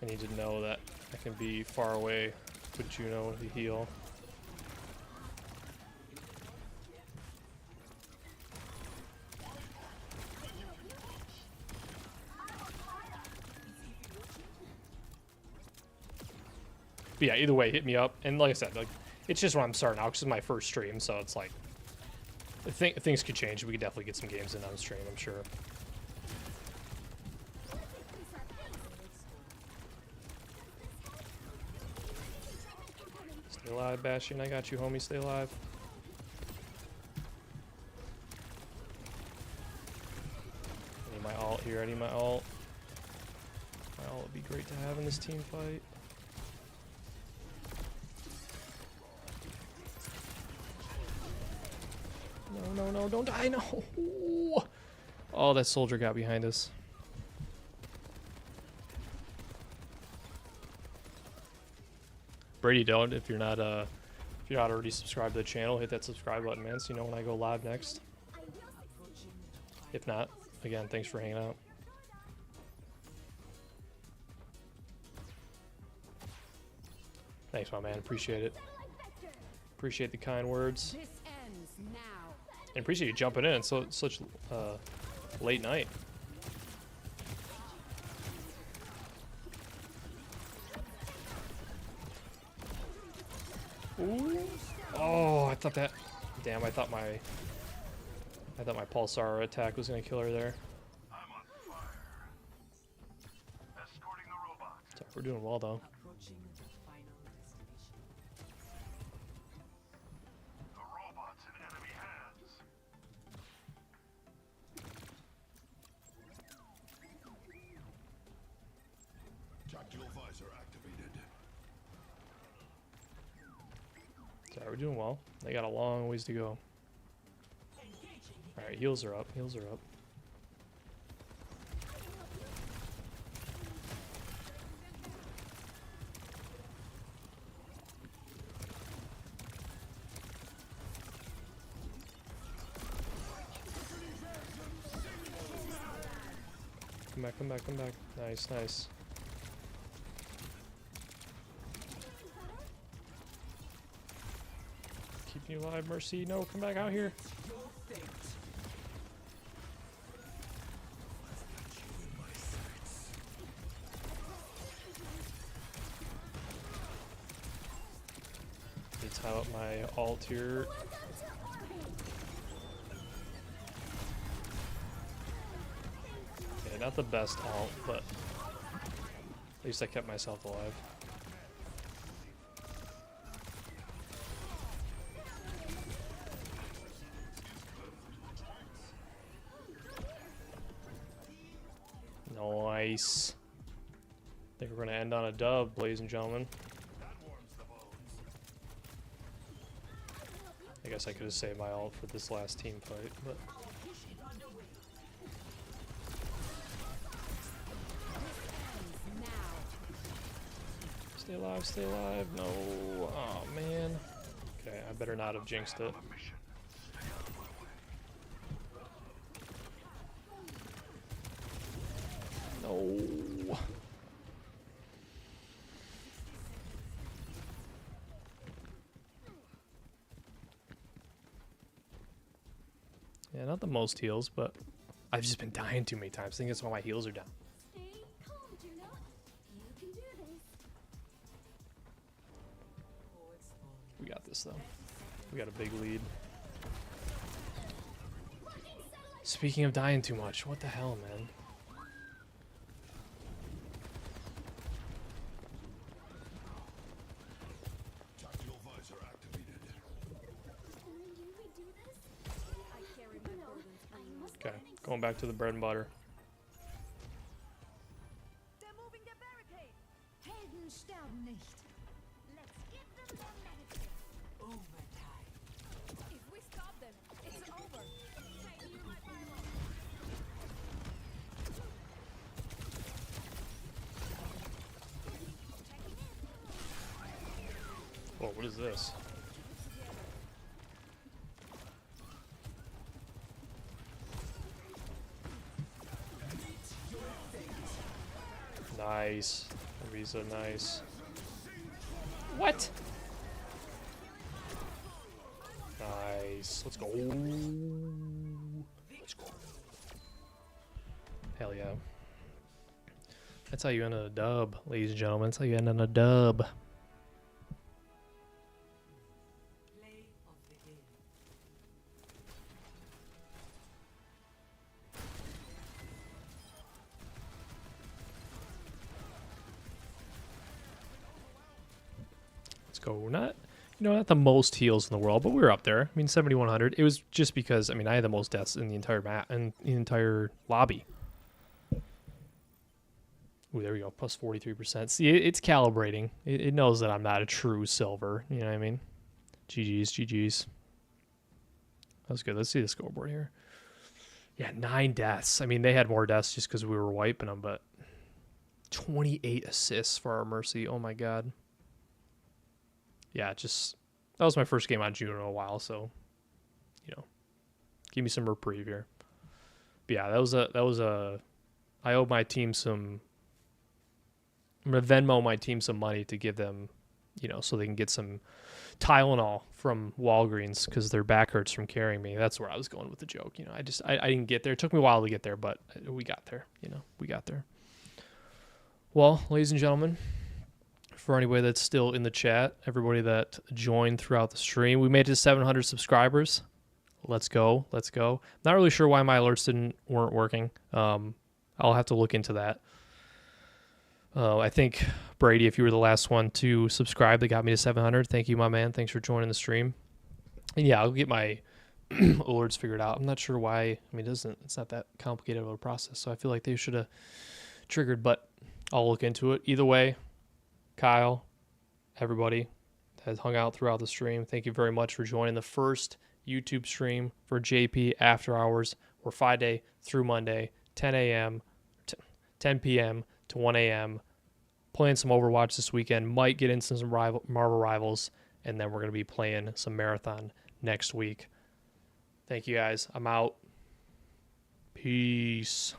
[SPEAKER 1] I need to know that I can be far away with Juno to heal. But yeah, either way, hit me up. And like I said, like it's just when I'm starting out because it's my first stream, so it's like things could change. We could definitely get some games in on stream, I'm sure. Stay alive, Bastion. I got you, homie. Stay alive. I need my ult here. I need my ult. My ult would be great to have in this team fight. No, no, no, don't die, no! Oh, that soldier got behind us. Brady, don't, if you're not already subscribed to the channel, hit that subscribe button, man, so you know when I go live next. If not, again, thanks for hanging out. Thanks, my man, appreciate it. Appreciate the kind words.
[SPEAKER 3] This ends now.
[SPEAKER 1] And appreciate you jumping in. So such late night. Ooh. Oh, I thought that. Damn, I thought my pulsar attack was gonna kill her there.
[SPEAKER 5] I'm on fire. Escorting the robot.
[SPEAKER 1] So we're doing well though.
[SPEAKER 4] Approaching the final destination.
[SPEAKER 5] The robot's in enemy hands. Tactical visor activated.
[SPEAKER 1] Sorry, we're doing well. They got a long ways to go. Alright, heals are up. Heals are up. Come back, come back, come back. Nice, nice. Keeping you alive, Mercy. No, come back out here. Let's have up my ult here. Okay, not the best ult, but at least I kept myself alive. Nice. I think we're going to end on a dub, ladies and gentlemen. I guess I could have saved my ult for this last team fight, but... Stay alive, stay alive. No. Oh, man. Okay, I better not have jinxed it. No. Yeah, not the most heals, but I've just been dying too many times. I think that's why my heals are down.
[SPEAKER 3] Stay calm, Juno. You can do this.
[SPEAKER 1] We got this, though. We got a big lead. Speaking of dying too much, what the hell, man?
[SPEAKER 5] Tactical visor activated.
[SPEAKER 3] I carry my burdens for you.
[SPEAKER 1] Okay, going back to the bread and butter.
[SPEAKER 2] They're moving their barricade.
[SPEAKER 3] Helden sterben nicht.
[SPEAKER 2] Let's get
[SPEAKER 1] what is this? Nice. Ariza, nice. What? Nice. Let's go. Let's go. Hell yeah. That's how you end on a dub, ladies and gentlemen. That's how you end on a dub.
[SPEAKER 4] Play of the game.
[SPEAKER 1] Let's go. Not, not the most heals in the world, but we were up there. I mean, 7,100. It was just because, I mean, I had the most deaths in the entire map and the entire lobby. Ooh, there we go. Plus 43%. See, it's calibrating. It knows that I'm not a true silver. You know what I mean? GG's, GG's. That was good. Let's see the scoreboard here. Yeah, 9 deaths. I mean, they had more deaths just because we were wiping them, but 28 assists for our Mercy. Oh, my God. Yeah, just that was my first game on June in a while, so give me some reprieve here. But yeah, that was a I owe my team some. I'm gonna Venmo my team some money to give them, so they can get some Tylenol from Walgreens because their back hurts from carrying me. That's where I was going with the joke. I didn't get there. It took me a while to get there, but we got there. We got there. Well, ladies and gentlemen, for anybody that's still in the chat, everybody that joined throughout the stream, we made it to 700 subscribers. Let's go. Let's go. Not really sure why my alerts weren't working. I'll have to look into that. I think, Brady, if you were the last one to subscribe, that got me to 700. Thank you, my man. Thanks for joining the stream. And yeah, I'll get my alerts figured out. I'm not sure why. I mean, it's not that complicated of a process, so I feel like they should have triggered, but I'll look into it. Either way, Kyle, everybody that has hung out throughout the stream, thank you very much for joining the first YouTube stream for JP After Hours. We're 5-day through Monday, 10 a.m., 10 p.m. to 1 a.m. Playing some Overwatch this weekend. Might get into some Marvel Rivals, and then we're going to be playing some Marathon next week. Thank you, guys. I'm out. Peace.